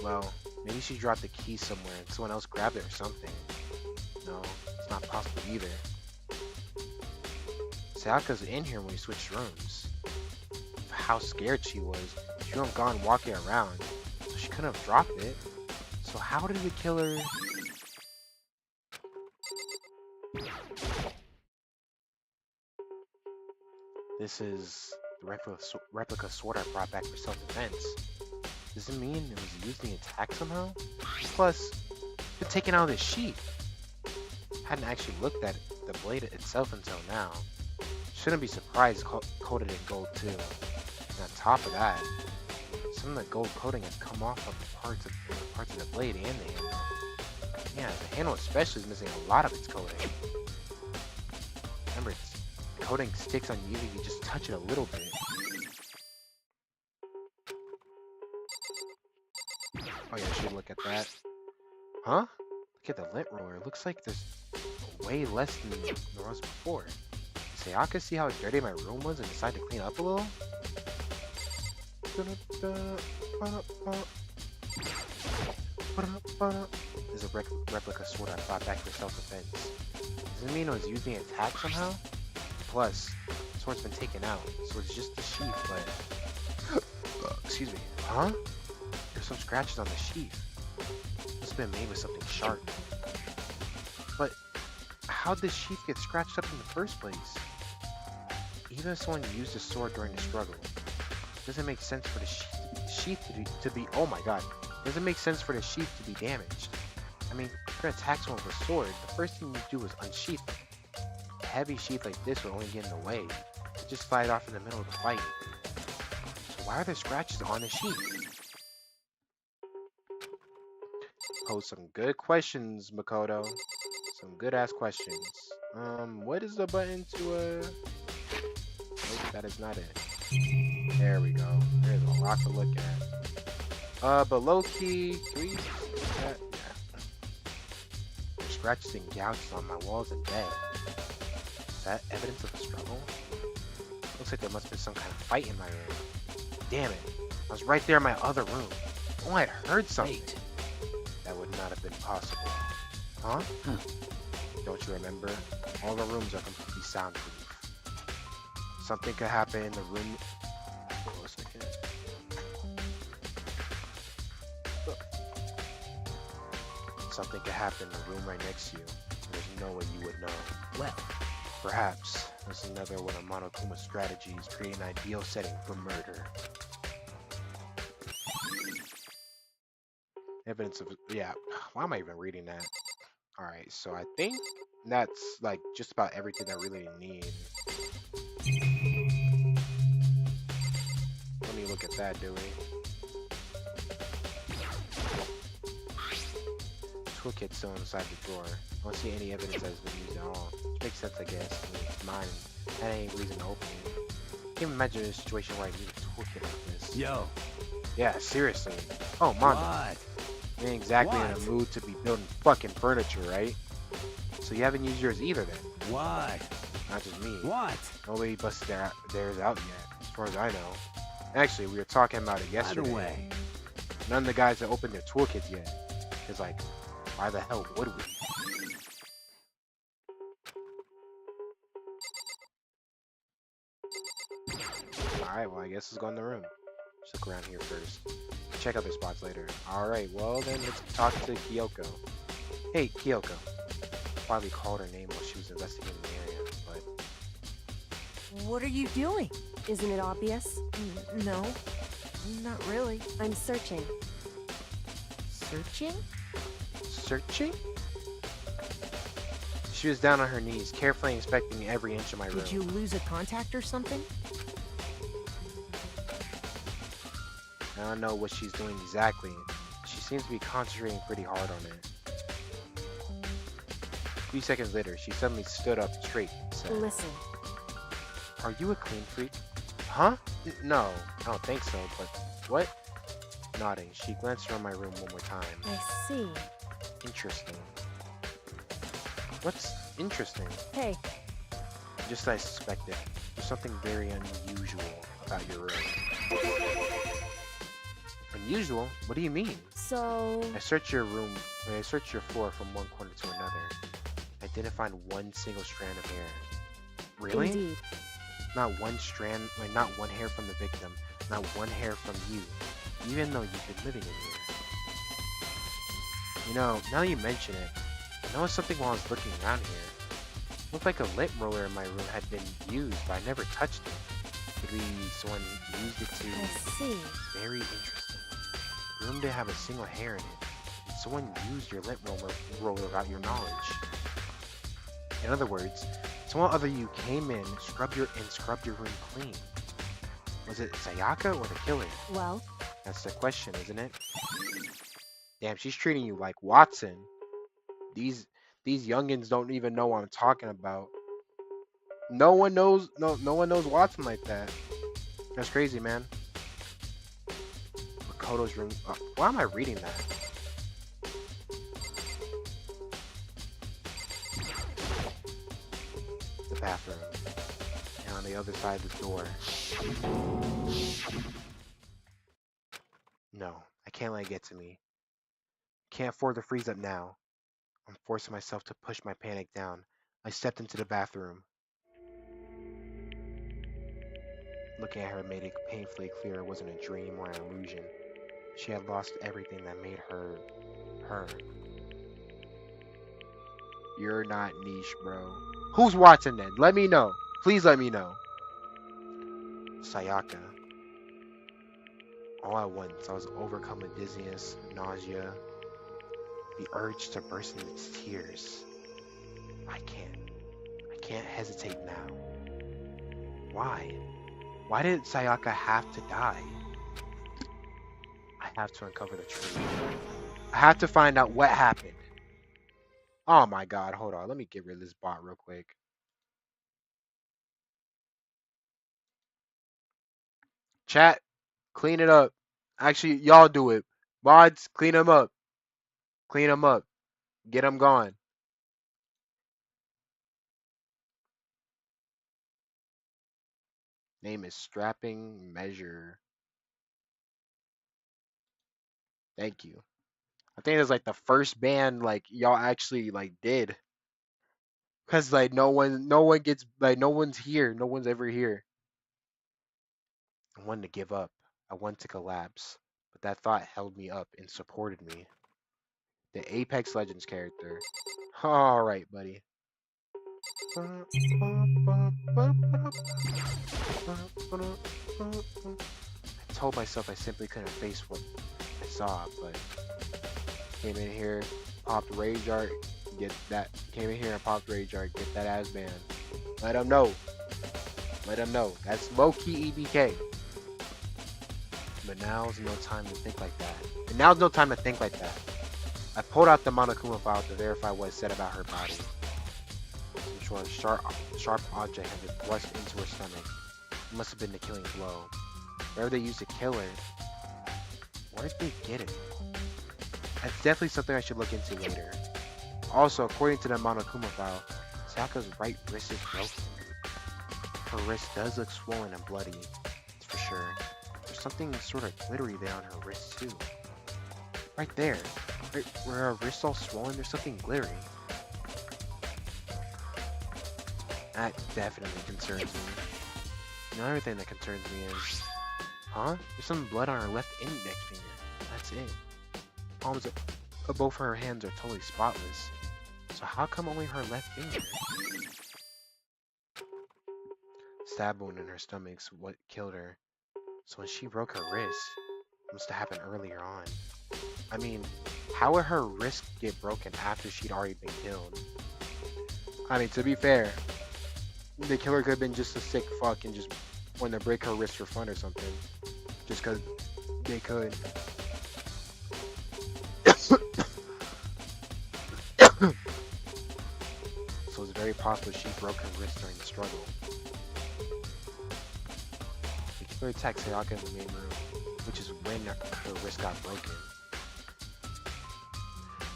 Well, maybe she dropped the key somewhere and someone else grabbed it or something. No, it's not possible either. Sayaka's in here when we switched rooms. How scared she was, she would have gone walking around, so she couldn't have dropped it. So how did the killer... This is the replica sword I brought back for self-defense. Does it mean it was used in the attack somehow? Plus, it's taken out of the sheath. Hadn't actually looked at the blade itself until now. Shouldn't be surprised coated in gold too. And on top of that, some of the gold coating has come off of the parts of the blade and the handle. Yeah, the handle especially is missing a lot of its coating. Remember, the coating sticks on you if you just touch it a little bit. Oh yeah, I should look at that. Huh? Look at the lint roller. It looks like there's way less than there was before. Did Sayaka see how dirty my room was and decide to clean up a little? There's a replica sword I brought back for self-defense. Does it mean it was used in attack somehow? Plus, the sword's been taken out, so it's just the sheath, but... Excuse me. Huh? There's some scratches on the sheath. Must have been made with something sharp. But how'd the sheath get scratched up in the first place? Even if someone used the sword during the struggle, it doesn't make sense for the sheath to be oh my god. It doesn't make sense for the sheath to be damaged. I mean, if you're gonna attack someone with a sword, the first thing you do is unsheath it. A heavy sheath like this will only get in the way. It just slide off in the middle of the fight. So why are there scratches on the sheath? Pose some good questions, Makoto. Some good ass questions. What is the button to Nope, that is not it. There we go. There's a lot to look at. But low key, can we use that? Yeah. There's scratches and gouges on my walls and bed. Is that evidence of a struggle? Looks like there must have been some kind of fight in my room. Damn it. I was right there in my other room. Oh, I'd heard something. Wait. That would not have been possible. Huh? Don't you remember? All the rooms are completely soundproof. Something could happen in the room. Hold on a second. Something could happen in the room right next to you. There's no way you would know. Well, Perhaps this is another one of Monokuma's strategies, create an ideal setting for murder. Evidence of, yeah, why am I even reading that? Alright, so I think that's like just about everything I really need. Let me look at that, do we? Toolkit still inside the drawer. I don't see any evidence that has been used at all. Which makes sense, I guess. I mean, it's mine. That ain't reason to open it. I can't imagine a situation where I need a toolkit like this. yo, Yeah, seriously. Oh, Mondo. what? You ain't exactly in What? a mood to be building fucking furniture, right? So you haven't used yours either then? What? Not just me. What? Nobody busted theirs out yet, as far as I know. Actually, we were talking about it By yesterday. the way, None of the guys that opened their toolkits yet. It's like, why the hell would we? Alright, well I guess let's go in the room. Just look around here first. Check other spots later. Alright, well then let's talk to Kyoko. Hey, Kyoko. Probably called her name while she was investigating the area, but What are you doing? Isn't it obvious? No, not really. I'm searching. Searching? searching? She was down on her knees, carefully inspecting every inch of my room. Did you lose a contact or something? I don't know what she's doing exactly. She seems to be concentrating pretty hard on it. A few seconds later, she suddenly stood up straight and said, Listen, "Are you a clean freak?" Huh? No, I don't think so, but what? Nodding, she glanced around my room one more time. I see. Interesting. What's interesting? Hey, Just as I suspected. There's something very unusual about your room. Unusual? What do you mean? so... I searched your room, I searched your floor from one corner to another. I didn't find one single strand of hair. Really? Indeed. Not one strand, like not one hair from the victim, not one hair from you, even though you've been living in here. You know, now you mention it, I noticed something while I was looking around here. It looked like a lint roller in my room had been used, but I never touched it. Maybe someone used it to... I see. Very interesting. The room didn't have a single hair in it. And someone used your lint roller without your knowledge. In other words, someone other you came in, scrubbed your room clean. Was it Sayaka or the killer? Well, That's the question, isn't it? Damn, she's treating you like Watson. These youngins don't even know what I'm talking about. No one knows Watson like that. That's crazy, man. Makoto's room. Why am I reading that? The bathroom. And on the other side of the door. No, I can't let it get to me. Can't afford to freeze up now. I'm forcing myself to push my panic down. I stepped into the bathroom. Looking at her made it painfully clear it wasn't a dream or an illusion. She had lost everything that made her, her. You're not niche, bro. Who's watching then? Let me know. Please let me know. Sayaka. All at once, I was overcome with dizziness, nausea, the urge to burst into tears. I can't hesitate now. Why? Why did Sayaka have to die? I have to uncover the truth. I have to find out what happened. Oh my god, hold on. Let me get rid of this bot real quick. Chat, clean it up. Actually, y'all do it. Mods, clean them up. Clean them up. Get them gone. Name is Strapping Measure. Thank you. I think it's like the first band like y'all actually like did. Cause like no one gets like no one's here. No one's ever here. I wanted to give up. I wanted to collapse. But that thought held me up and supported me. The Apex Legends character. Alright, buddy. I told myself I simply couldn't face what I saw, but came in here, popped Rage Art, get that. Came in here and popped Rage Art, get that ass band. Let them know. Let them know. That's low-key EBK. But now's no time to think like that. And now's no time to think like that. I pulled out the Monokuma file to verify what it said about her body. Which was a sharp object had been thrust into her stomach. It must have been the killing blow. Wherever they used to kill her, where did they get it? That's definitely something I should look into later. Also, according to the Monokuma file, Sayaka's right wrist is broken. Her wrist does look swollen and bloody, that's for sure. There's something sort of glittery there on her wrist too. Right there. Right where her wrist's all swollen, there's something glittery. That definitely concerns me. Another thing that concerns me is... Huh? There's some blood on her left index finger. That's it. Palms of both her hands are totally spotless. So how come only her left finger? Stab wound in her stomach's what killed her. So when she broke her wrist, it must have happened earlier on. I mean, how would her wrist get broken after she'd already been killed? I mean, to be fair, the killer could have been just a sick fuck and just wanted to break her wrist for fun or something. Just because they could. So it's very possible she broke her wrist during the struggle. The killer attacked Sayaka in the main room, which is when her wrist got broken.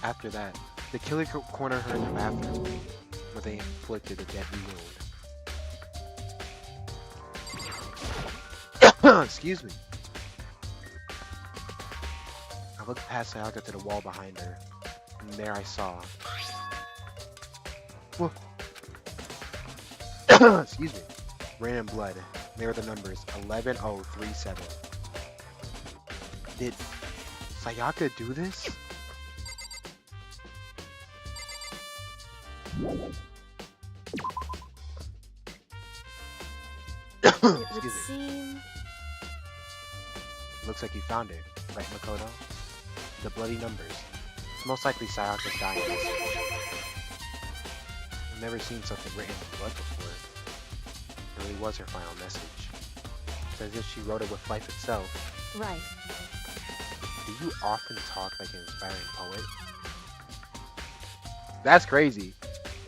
After that, the killer cornered her in the bathroom, where they inflicted a deadly wound. Excuse me. I looked past Sayaka to the wall behind her, and there I saw... Whoa. Excuse me. Rain and blood. There are the numbers 11037. Did Sayaka do this? It would Excuse me. seem... Looks like you found it, right, Makoto? The bloody numbers. It's most likely Sayaka's dying message. I've never seen something written in blood before. It really was her final message. It's as if she wrote it with life itself. Right. Do you often talk like an inspiring poet? That's crazy.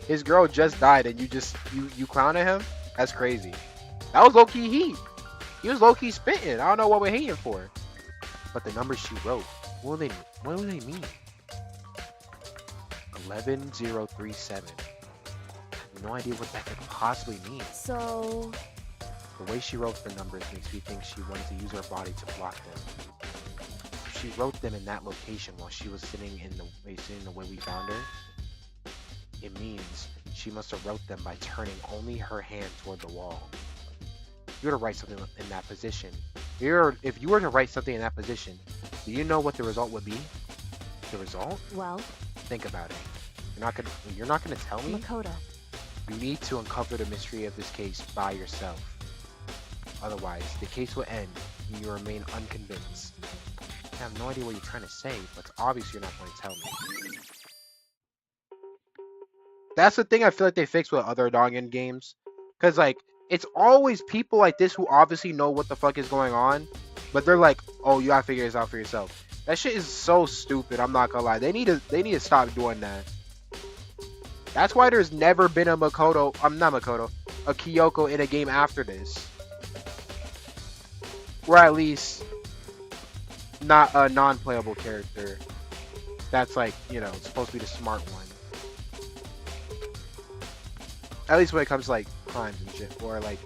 His girl just died and you clown at him? That's crazy. That was low-key heat. He was low-key spitting. I don't know what we're hating for. But the numbers she wrote, what do they mean? 11037. I have no idea what that could possibly mean. So... The way she wrote the numbers makes me think she wanted to use her body to block them. If she wrote them in that location while she was sitting in the way we found her, it means she must have wrote them by turning only her hand toward the wall. If you were to write something in that position, if you were to write something in that position, do you know what the result would be? The result? Well... Think about it. You're not gonna tell me? Makoto. You need to uncover the mystery of this case by yourself. Otherwise, the case will end and you remain unconvinced. I have no idea what you're trying to say, but it's obvious you're not going to tell me. That's the thing I feel like they fixed with other Dangan games. Because, like, it's always people like this who obviously know what the fuck is going on, but they're like, oh, you gotta figure this out for yourself. That shit is so stupid, I'm not gonna lie. They need to stop doing that. That's why there's never been a Kyoko in a game after this. Or at least not a non-playable character that's like, you know, supposed to be the smart one. At least when it comes to like crimes and shit, or like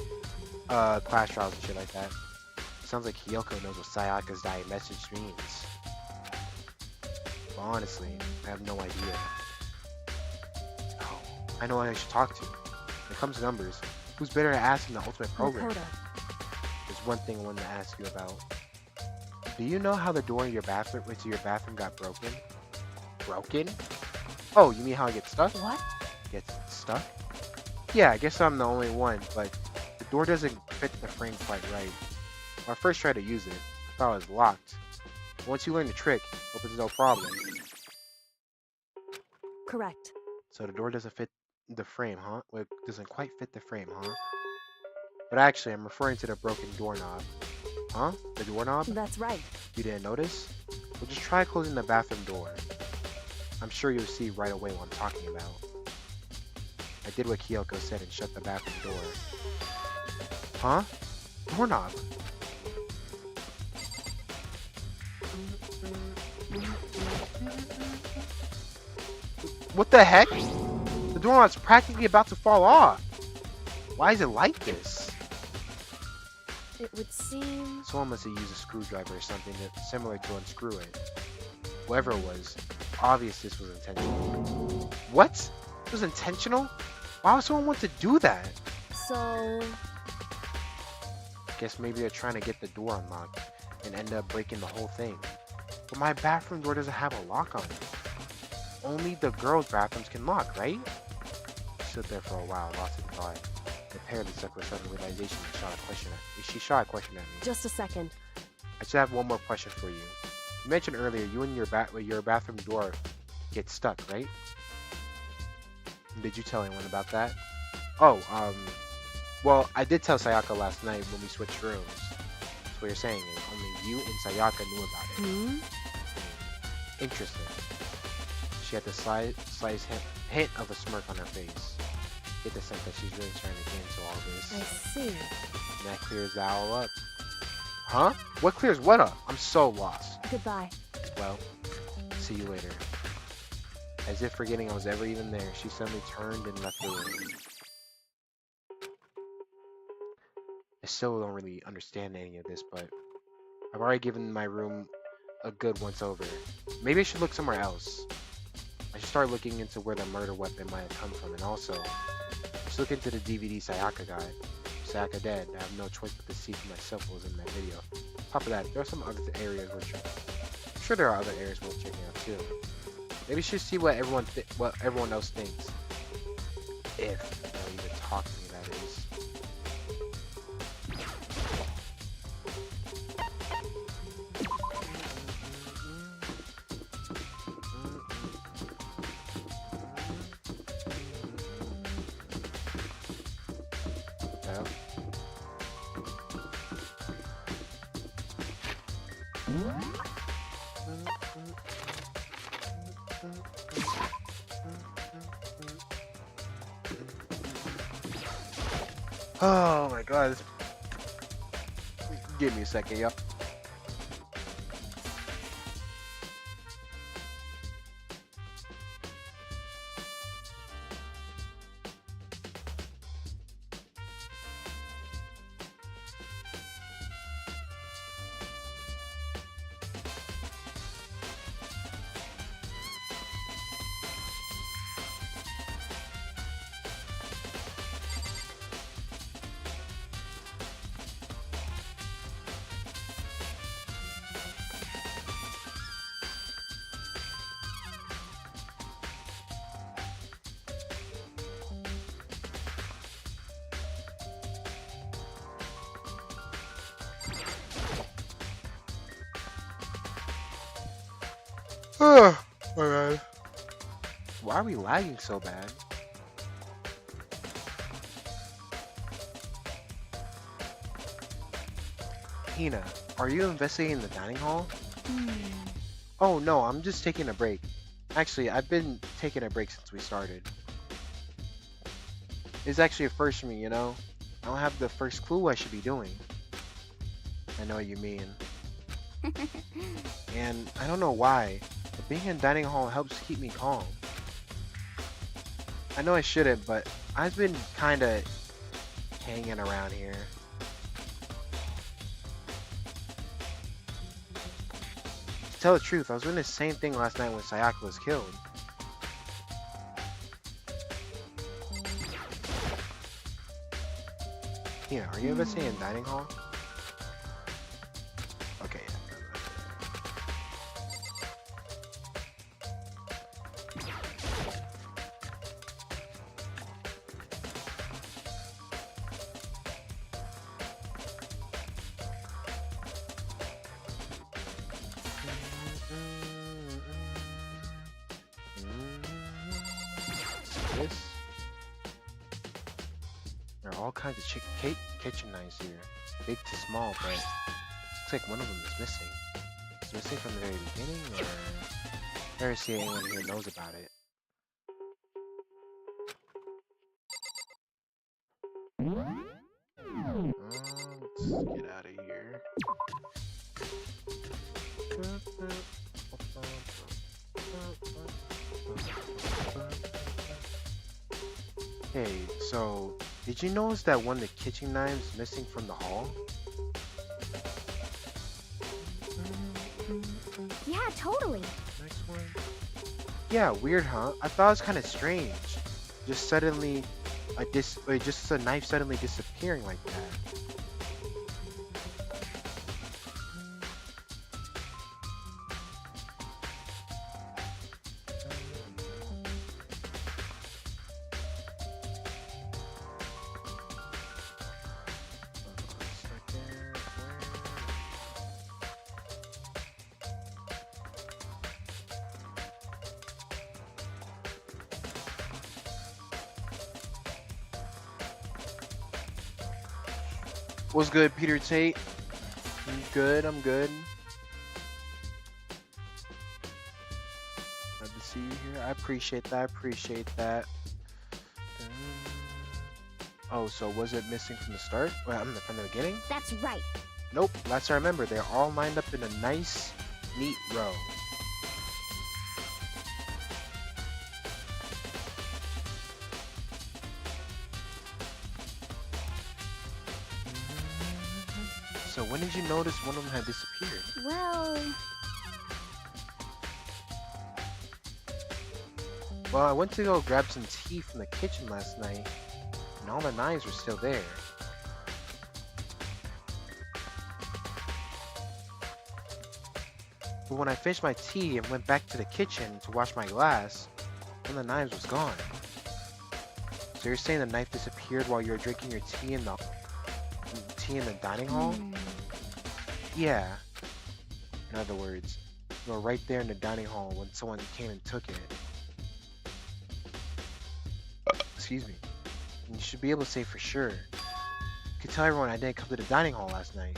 class trials and shit like that. Sounds like Kyoko knows what Sayaka's dying message means. But honestly, I have no idea. Oh, I know who I should talk to. When it comes to numbers, who's better at asking the ultimate program? Makoto. There's one thing I wanted to ask you about. Do you know how the door in your bathroom got broken? Broken? Oh, you mean how it gets stuck? What? Gets stuck? Yeah, I guess I'm the only one, but the door doesn't fit the frame quite right. When I first tried to use it, I thought it was locked. Once you learn the trick, it opens no problem. Correct. So the door doesn't fit the frame, huh? Well, it doesn't quite fit the frame, huh? But actually, I'm referring to the broken doorknob. Huh? The doorknob? That's right. You didn't notice? Well, just try closing the bathroom door. I'm sure you'll see right away what I'm talking about. I did what Kyoko said and shut the bathroom door. Huh? Doorknob. What the heck? The doorknob's practically about to fall off. Why is it like this? It would seem... Someone must have used a screwdriver or something similar to unscrew it. Whoever it was, obvious this was intentional. What? It was intentional? Why would someone want to do that? So... Guess maybe they're trying to get the door unlocked and end up breaking the whole thing. But my bathroom door doesn't have a lock on it. Only the girls' bathrooms can lock, right? I stood there for a while, lost in thought. The pair of stuck with sudden realization and shot a question at me. She shot a question at me. Just a second. I just have one more question for you. You mentioned earlier you and your bathroom door get stuck, right? Did you tell anyone about that? Oh, well, I did tell Sayaka last night when we switched rooms. That's what you're saying is only you and Sayaka knew about it. Hmm? Interesting. She had the slightest hint of a smirk on her face. Get the sense that she's really trying to get into all this. I see. And that clears that all up. Huh? What clears what up? I'm so lost. Goodbye. Well, see you later. As if forgetting I was ever even there, she suddenly turned and left the room. I still don't really understand any of this, but I've already given my room a good once over. Maybe I should look somewhere else. I should start looking into where the murder weapon might have come from, and also just look into the DVD Sayaka got. Sayaka dead. I have no choice but to see for myself what was in that video. On top of that, there are some other areas worth checking. I'm sure there are other areas worth checking out too. Maybe we should see what everyone else thinks. If they'll even talk to me, that is. Oh my god. Give me a second, y'all. Oh my god. Why are we lagging so bad? Hina, are you investigating the dining hall? Oh no, I'm just taking a break. Actually, I've been taking a break since we started. It's actually a first for me, you know? I don't have the first clue what I should be doing. I know what you mean. And I don't know why, but being in dining hall helps keep me calm. I know I shouldn't, but I've been kinda hanging around here. To tell the truth, I was doing the same thing last night when Sayaka was killed. Yeah, are you investing in dining hall? Okay. This. There are all kinds of kitchen knives here, big to small, but looks like one of them is missing. It's missing from the very beginning, or never see anyone here knows about it. Let's get out of here. Hey, so did you notice that one of the kitchen knives is missing from the hall? Yeah, totally. Next one. Yeah, weird, huh? I thought it was kind of strange. Just suddenly, just a knife suddenly disappearing like that. What's good, Peter Tate? I'm good, I'm good. Glad to see you here. I appreciate that, I appreciate that. Oh, so was it missing from the start? Well, from the beginning? That's right. Nope, last I remember, they're all lined up in a nice, neat row. So when did you notice one of them had disappeared? Well, I went to go grab some tea from the kitchen last night, and all the knives were still there. But when I finished my tea and went back to the kitchen to wash my glass, one of the knives was gone. So you're saying the knife disappeared while you were drinking your tea in the dining hall? Yeah. In other words, you were right there in the dining hall when someone came and took it. Excuse me. And you should be able to say for sure. You could tell everyone I didn't come to the dining hall last night.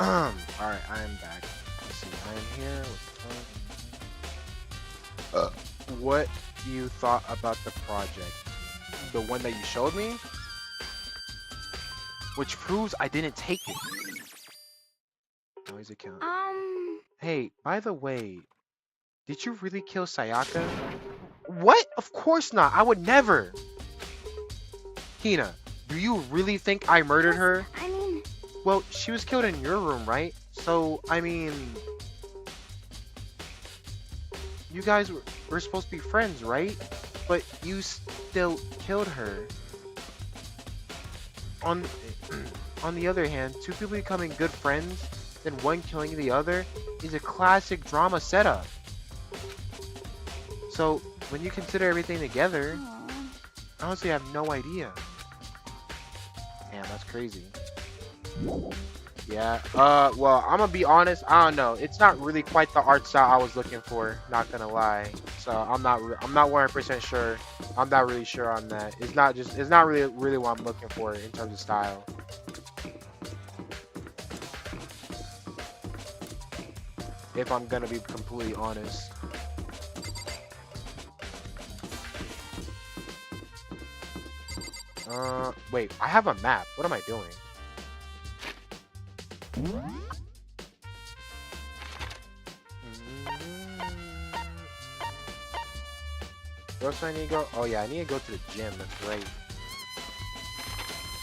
Alright, I'm back. Let's see, I'm here. What you thought about the project? The one that you showed me? Which proves I didn't take it. Noise account. Hey, by the way, did you really kill Sayaka? What? Of course not. I would never. Hina, do you really think I murdered her? I mean... Well, she was killed in your room, right? So, I mean... You guys were supposed to be friends, right? But you still killed her. On the other hand, two people becoming good friends, then one killing the other, is a classic drama setup. So, when you consider everything together, I honestly have no idea. Damn, that's crazy. Yeah, well, I'm gonna be honest, I don't know. It's not really quite the art style I was looking for, not gonna lie. So, I'm not 100% sure. I'm not really sure on that. It's not really what I'm looking for in terms of style. If I'm gonna be completely honest. Wait, I have a map. What am I doing? Where else do I need to go? Oh yeah, I need to go to the gym. That's right.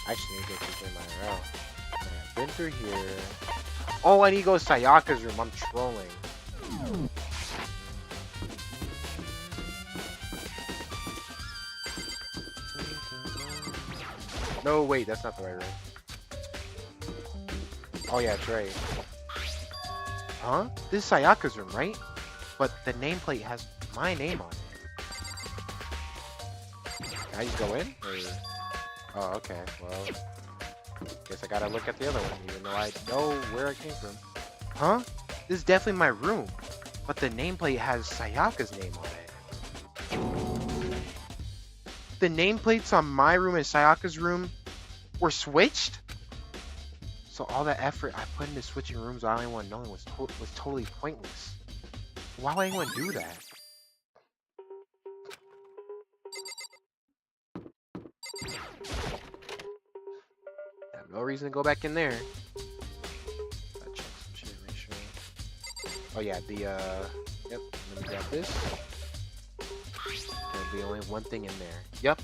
I actually need to go to the gym IRL. I've been through here. Oh, I need to go to Sayaka's room. I'm trolling. No, wait, that's not the right room. Oh yeah, it's right. Huh? This is Sayaka's room, right? But the nameplate has my name on it. Can I just go in? Or... Oh, okay. Well, guess I gotta look at the other one, even though I know where it came from. Huh? This is definitely my room, but the nameplate has Sayaka's name on it. The nameplates on my room and Sayaka's room were switched? So all that effort I put into switching rooms without anyone knowing was totally pointless. Why would anyone do that? I have no reason to go back in there. Gotta check some shit, make sure. Oh yeah, yep, let me grab this. There'll be only one thing in there. Yep,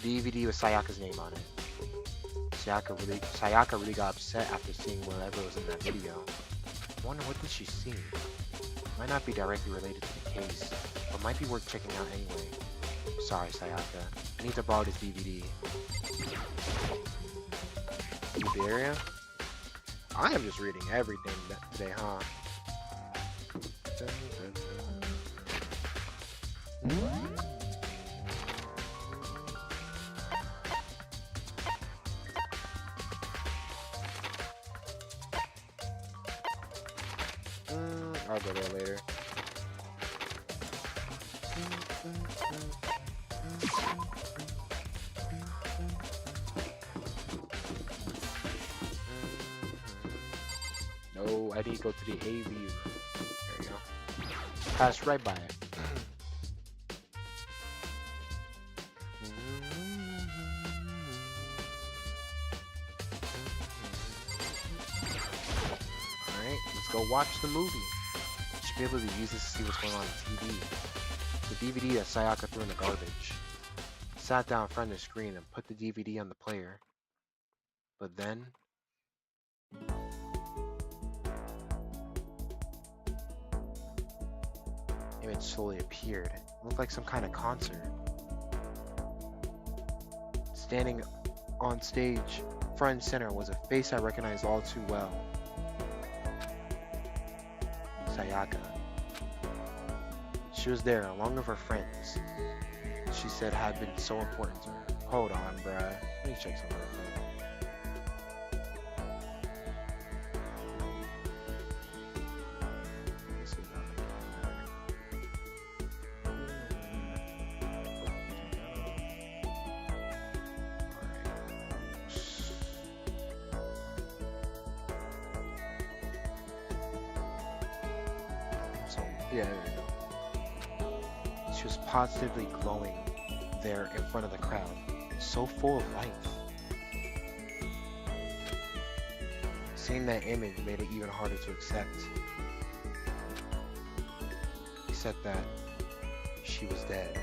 DVD with Sayaka's name on it. Sayaka really got upset after seeing whatever was in that video. I wonder what did she see? Might not be directly related to the case, but might be worth checking out anyway. Sorry, Sayaka. I need to borrow this DVD. Leave the area? I am just reading everything today, huh? I'll go there later. No, I need to go to the AV. There we go. Pass right by it. Alright, let's go watch the movie. Should be able to use this to see what's going on the TV. The DVD that Sayaka threw in the garbage. Sat down in front of the screen and put the DVD on the player. But then... image slowly appeared. It looked like some kind of concert. Standing on stage, front and center, was a face I recognized all too well. Sayaka. She was there, along with her friends. She said had been so important to her. Hold on, bruh. Let me check something real quick. Let's see if that'll make it better. Yeah, there we go. She was positively glowing there in front of the crowd, so full of life. Seeing that image made it even harder to accept. He said that she was dead.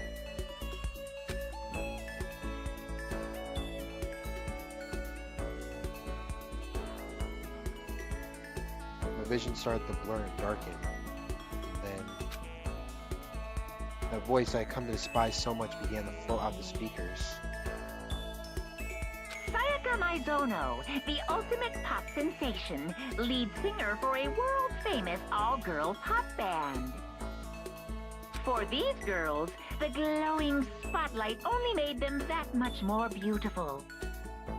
My vision started to blur and darken. Then, the voice I had come to despise so much began to float out the speakers. Sayaka Maizono, the ultimate pop sensation, lead singer for a world-famous all-girl pop band. For these girls, the glowing spotlight only made them that much more beautiful.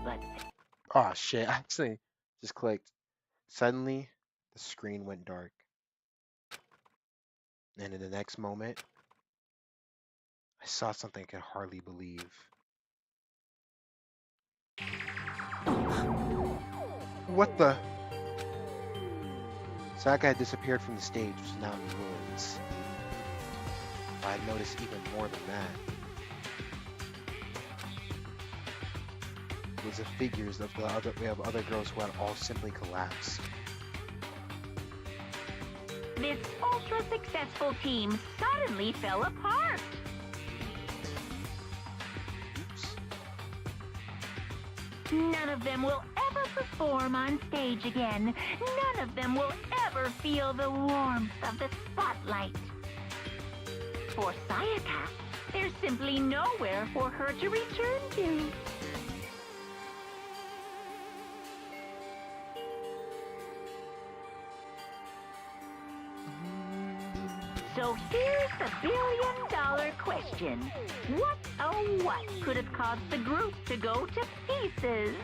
But Oh shit, I actually just clicked. Suddenly, the screen went dark. And in the next moment, I saw something I could hardly believe. What the? Sayaka had disappeared from the stage, which was now in ruins. But I had noticed even more than that. It was the figures of the other girls who had all simply collapsed. this ultra-successful team suddenly fell apart. Oops. None of them will ever perform on stage again. None of them will ever feel the warmth of the spotlight. For Sayaka, there's simply nowhere for her to return to. So here's the billion-dollar question. What, oh what, could have caused the group to go to pieces?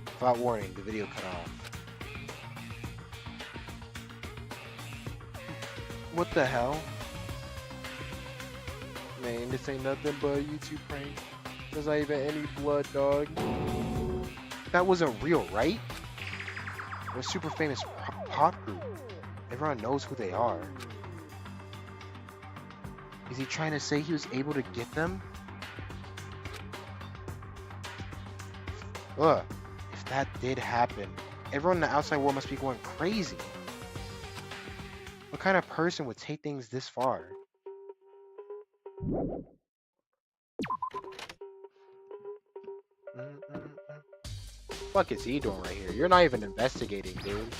Without warning, the video cut off. What the hell? Man, this ain't nothing but a YouTube prank. There's not even any blood, dog. That wasn't real, right? They're a super famous pop group. Everyone knows who they are. Is he trying to say he was able to get them? Ugh. If that did happen, everyone in the outside world must be going crazy. What kind of person would take things this far? Fuck is he doing right here? You're not even investigating, dude.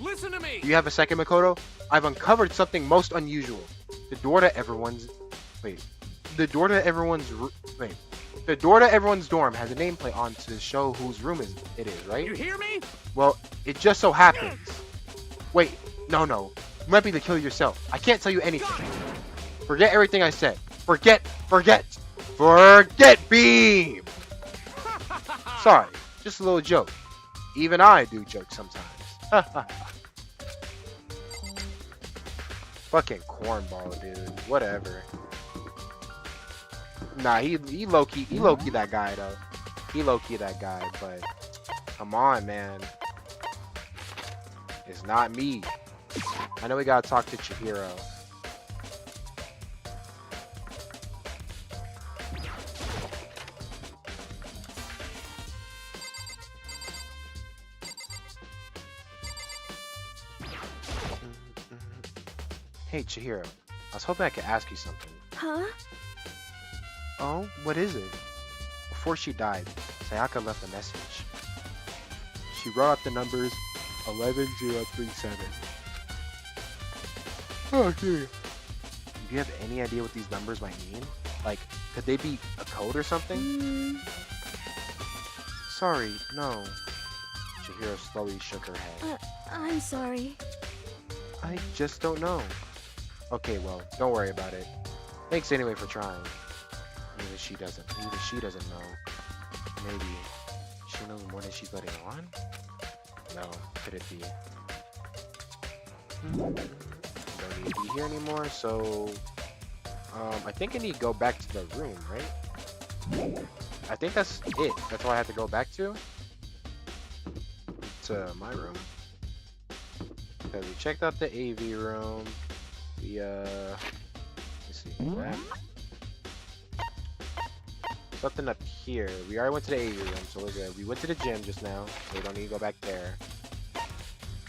Listen to me! Do you have a second, Makoto? I've uncovered something most unusual. The door to everyone's... Wait. The door to everyone's... Wait. The door to everyone's dorm has a nameplate on to show whose room it is, right? You hear me? Well, it just so happens. Wait. No. You might be the killer yourself. I can't tell you anything. Forget everything I said. Forget Beam! Sorry, just a little joke. Even I do jokes sometimes. Fucking cornball, dude. Whatever. Nah, he low-key that guy, though. He low-key that guy, but... Come on, man. It's not me. I know we gotta talk to Chihiro. Hey, Chihiro. I was hoping I could ask you something. Huh? Oh, what is it? Before she died, Sayaka left a message. She wrote out the numbers 11037. Oh, dude. Do you have any idea what these numbers might mean? Like, could they be a code or something? Sorry, no. Chihiro slowly shook her head. I'm sorry. I just don't know. Okay, well, don't worry about it. Thanks anyway for trying. Even she doesn't know. Maybe she knows more than she's letting on? No, could it be? Don't need to be here anymore, so I think I need to go back to the room, right? I think that's it. That's all I have to go back to. To my room. Because we checked out the AV room. We, let's see. That. Something up here. We already went to the AV room, so we're good. We went to the gym just now, so we don't need to go back there.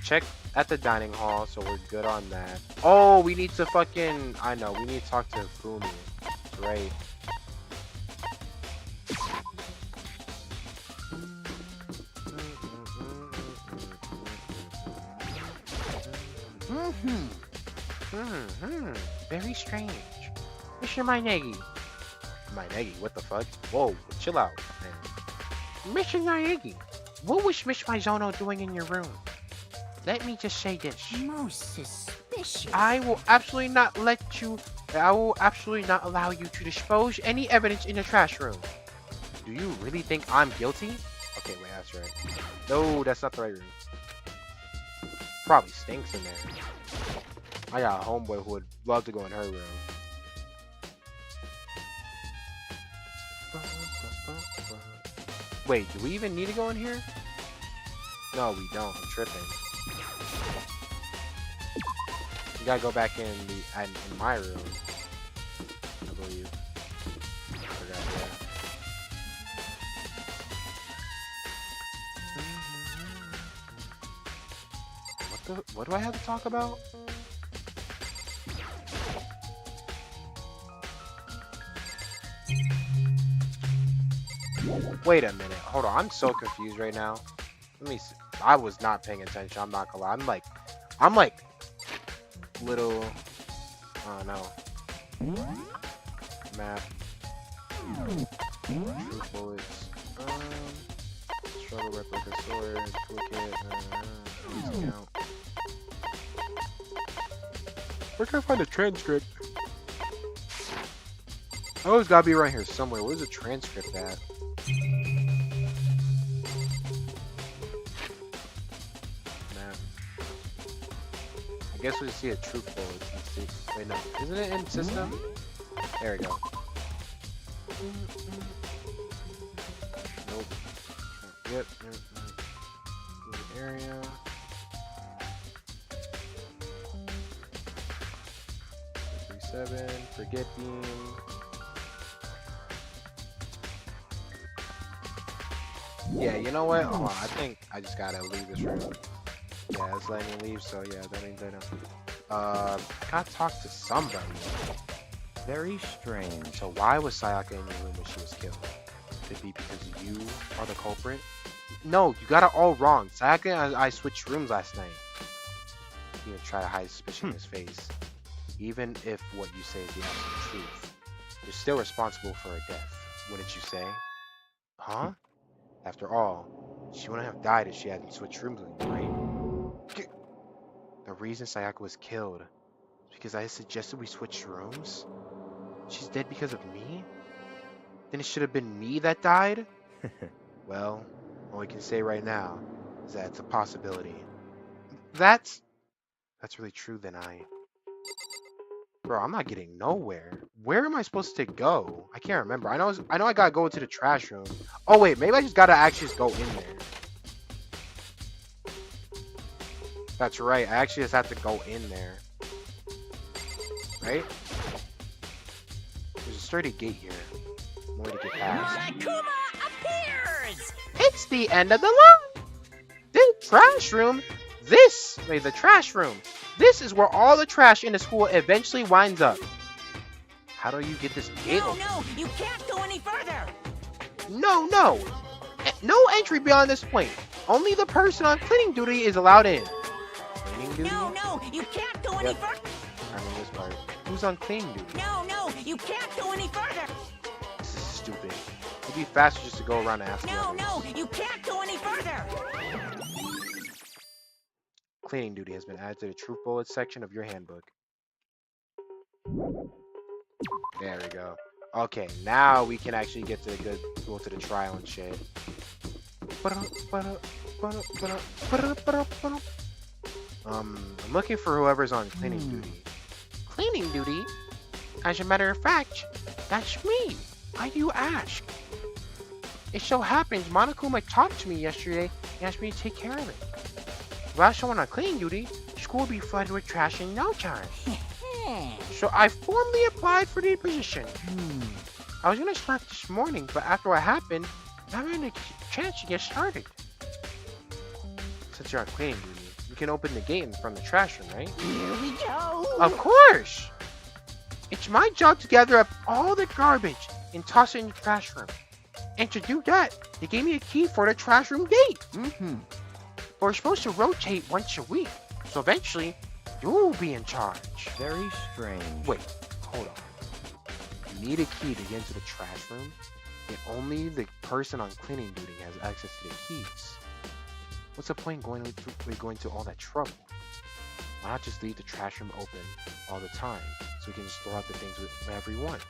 Check at the dining hall, so we're good on that. Oh, we need to fucking... I know, we need to talk to Fumi. That's right. Very strange. Mr. Mainegi. Mainegi, what the fuck? Whoa, chill out, man. Mr. Mainegi, what was Miss Mizono doing in your room? Let me just say this. Most suspicious. I will absolutely not allow you to dispose any evidence in the trash room. Do you really think I'm guilty? Okay, wait, that's right. No, that's not the right room. Probably stinks in there. I got a homeboy who would love to go in her room. Wait, do we even need to go in here? No, we don't. I'm tripping. You gotta go back in my room, I believe. I forgot that. What do I have to talk about? Wait a minute. Hold on. I'm so confused right now. Let me see. I was not paying attention. I'm not gonna lie. I'm like little. Oh no. Map. True bullets. Struggle replica sword. Toolkit. Count. Where can I find a transcript? Oh, it's gotta be right here somewhere. Where's the transcript at? I guess we see a truth bullet. Let's see. Wait, no. Isn't it in system? There we go. Nope. Yep. Area. Forget beam. Yeah, you know what? Hold on, I think I just gotta leave this room. Yeah, it's letting me leave, so yeah, that means I don't. Gotta talk to somebody. Very strange. So why was Sayaka in your room when she was killed? Could it be because you are the culprit? No, you got it all wrong. Sayaka and I switched rooms last night. He would try to hide suspicion in his face. Even if what you say is the absolute truth, you're still responsible for her death, wouldn't you say? Huh? After all, she wouldn't have died if she hadn't switched rooms with you, right? The reason Sayaka was killed is because I suggested we switch rooms? She's dead because of me? Then it should have been me that died? Well, all we can say right now is that it's a possibility. That's really true, then Bro, I'm not getting nowhere. Where am I supposed to go? I can't remember. I know I gotta go into the trash room. Oh wait, maybe I just gotta actually just go in there. That's right. I actually just have to go in there. Right? There's a sturdy gate here. No way to get past. Monokuma appears! It's the end of the line. The trash room. The trash room. This is where all the trash in the school eventually winds up. How do you get this gate open? No, you can't go any further! No. No entry beyond this point. Only the person on cleaning duty is allowed in. Cleaning duty? No, you can't go any further! I mean this part. Who's on cleaning duty? No, you can't go any further! This is stupid. It'd be faster just to go around and ask the others. No, you can't go any further! Cleaning duty has been added to the truth bullets section of your handbook. There we go. Okay, now we can actually get to go to the trial and shit. I'm looking for whoever's on cleaning duty. Cleaning duty? As a matter of fact, that's me. Why do you ask? It so happens Monokuma talked to me yesterday and asked me to take care of it. Without someone on cleaning duty, school will be flooded with trash in no time. So I formally applied for the position. I was gonna start this morning, but after what happened, I haven't had a chance to get started. Since you're on cleaning duty, you can open the gate from the trash room, right? Here we go. Of course! It's my job to gather up all the garbage and toss it in the trash room. And to do that, they gave me a key for the trash room gate. But we're supposed to rotate once a week, so eventually, you'll be in charge. Very strange. Wait, hold on. You need a key to get into the trash room, and only the person on cleaning duty has access to the keys. What's the point going to all that trouble? Why not just leave the trash room open all the time, so we can just throw out the things whenever we want?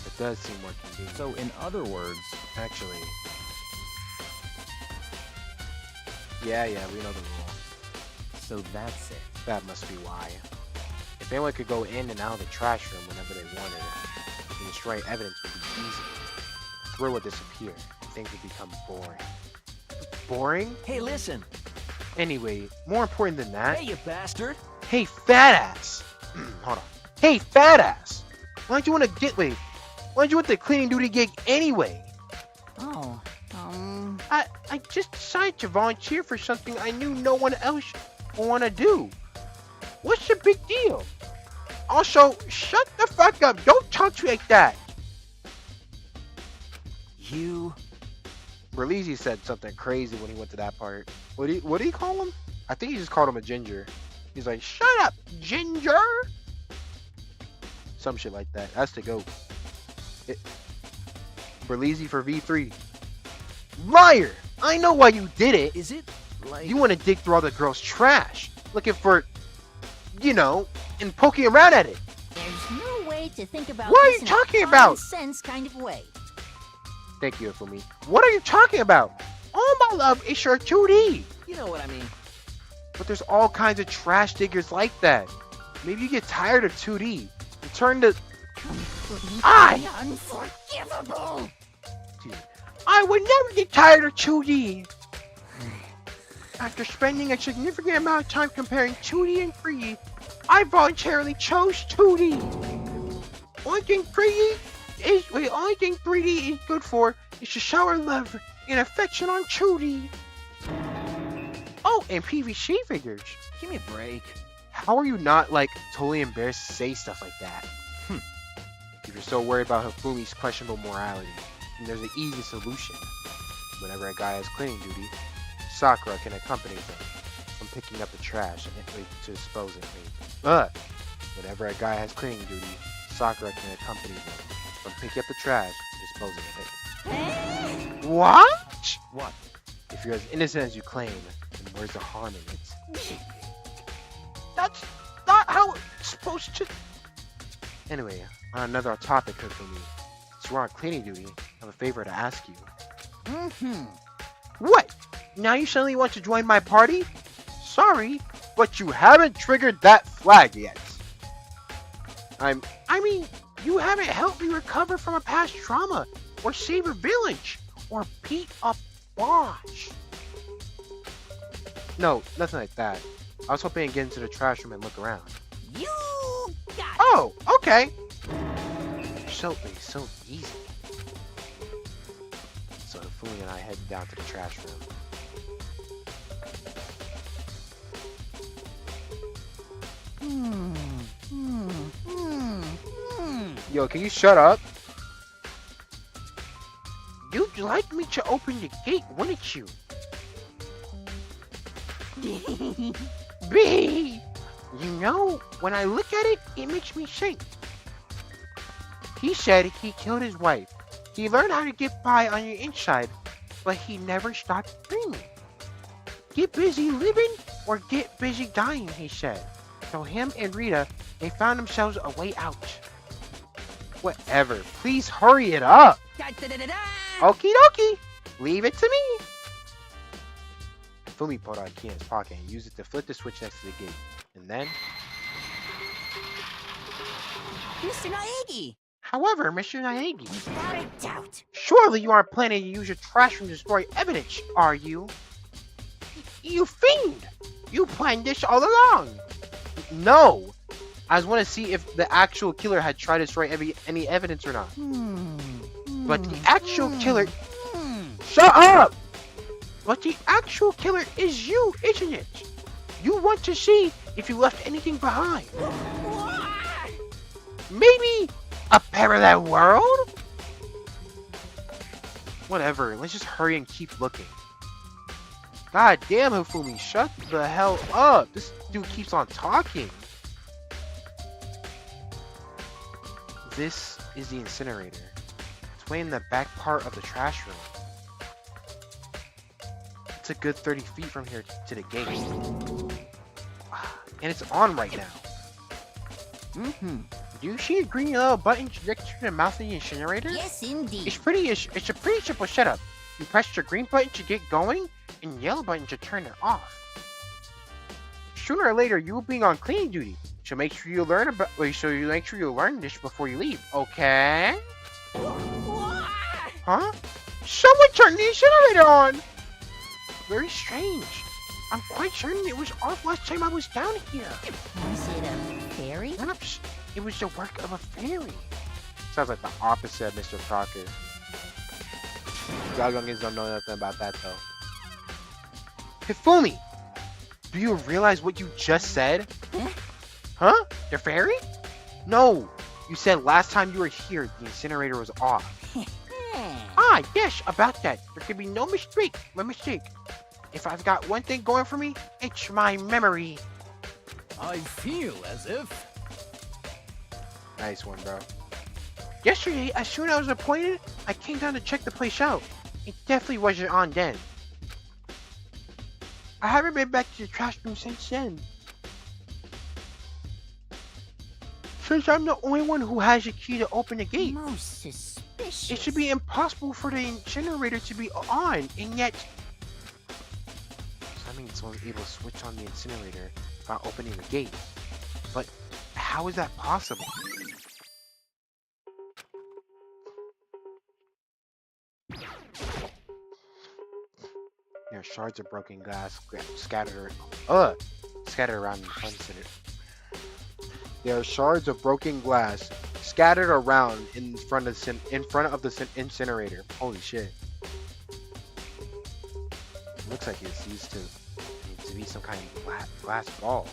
It does seem more convenient. So in other words, Actually, yeah, we know the rule. so that's it. That must be why. If anyone could go in and out of the trash room whenever they wanted, and destroy evidence would be easy. Thrill would disappear, and things would become boring. Boring? Hey, listen. Anyway, more important than that, Hey, you bastard. hey fat ass! Hold on. Hey fat ass! Why'd you want to get, wait, why'd you want the cleaning duty gig anyway? Oh, I just decided to volunteer for something I knew no one else would want to do. What's the big deal? Also, shut the fuck up. Don't talk to me like that. You... Berlizzi said something crazy when he went to that part. What do you call him? I think he just called him a ginger. He's like, shut up, ginger. Some shit like that. That's the goat. Berlizzi for V3. Liar! I know why you did it. Is it like... You want to dig through all the girls' trash, looking for, you know, and poking around at it. there's no way to think about What are this you in a talking common about? sense kind of way. Thank you, Ifumi. What are you talking about? All my love is your 2D. You know what I mean. But there's all kinds of trash diggers like that. Maybe you get tired of 2D and turn to... Unforgivable! Dude, I would never get tired of 2D. After spending a significant amount of time comparing 2D and 3D, I voluntarily chose 2D. Only thing 3D is good for is to shower love and affection on 2D. Oh, and PVC figures. Give me a break. How are you not, like, totally embarrassed to say stuff like that? If you're so worried about Hifumi's questionable morality, then there's an easy solution. Whenever a guy has cleaning duty, Sakura can accompany them from picking up the trash and to dispose of it. Whenever a guy has cleaning duty, Sakura can accompany them from picking up the trash and disposing of it. What? What? If you're as innocent as you claim, then where's the harm in it? That's not how it's supposed to... Anyway, on another topic, Hifumi. Since we're on cleaning duty, I have a favor to ask you. What? Now you suddenly want to join my party? Sorry, but you haven't triggered that flag yet. I mean, you haven't helped me recover from a past trauma, or save a village, or beat a boss. No, nothing like that. I was hoping to get into the trash room and look around. You got it! Oh, okay. So easy. So Hifumi and I head down to the trash room. Yo, can you shut up? You'd like me to open the gate, wouldn't you? B! You know, when I look at it, it makes me think. He said he killed his wife. He learned how to get by on the inside, but he never stopped dreaming. Get busy living or get busy dying, he said. So him and Rita, they found themselves a way out. Whatever, please hurry it up. Okie dokie, leave it to me. Fumi pulled out a key in his pocket and used it to flip the switch next to the gate. And then... Mr. Naegi! However, Mr. Naegi, Without a doubt. surely you aren't planning to use your trash room to destroy evidence, are you? You fiend! You planned this all along! No! I just want to see if the actual killer had tried to destroy any evidence or not. But the actual killer... Shut up! But the actual killer is you, isn't it? You want to see if you left anything behind. Maybe a parallel world? Whatever, let's just hurry and keep looking. God damn, Hifumi, shut the hell up. This dude keeps on talking. This is the incinerator. It's way in the back part of the trash room. It's a good 30 feet from here to the gate. And it's on right now. Do you see a green yellow button next to the mouth of the incinerator? Yes, indeed. It's a pretty simple setup. You press the green button to get going, and the yellow button to turn it off. Sooner or later, you will be on cleaning duty, so make sure you learn this before you leave. Okay? Huh? Someone turned the incinerator on. Very strange. I'm quite certain it was off last time I was down here. Was it a fairy? Perhaps it was the work of a fairy. Sounds like the opposite of Mr. Crocker. Y'all youngins don't know nothing about that though. Hifumi! Do you realize what you just said? Huh? The fairy? No! You said last time you were here, the incinerator was off. Ah, yes, about that. There can be no mistake. If I've got one thing going for me, it's my memory. I feel as if... Nice one, bro. Yesterday, as soon as I was appointed, I came down to check the place out. It definitely wasn't on then. I haven't been back to the trash room since then. Since I'm the only one who has a key to open the gate. Most suspicious. It should be impossible for the incinerator to be on, and yet... So that means someone's able to switch on the incinerator without opening the gate. But how is that possible? There are shards of broken glass scattered around the incinerator. There are shards of broken glass scattered around in front of the incinerator. Holy shit! It looks like it's used to be some kind of glass ball.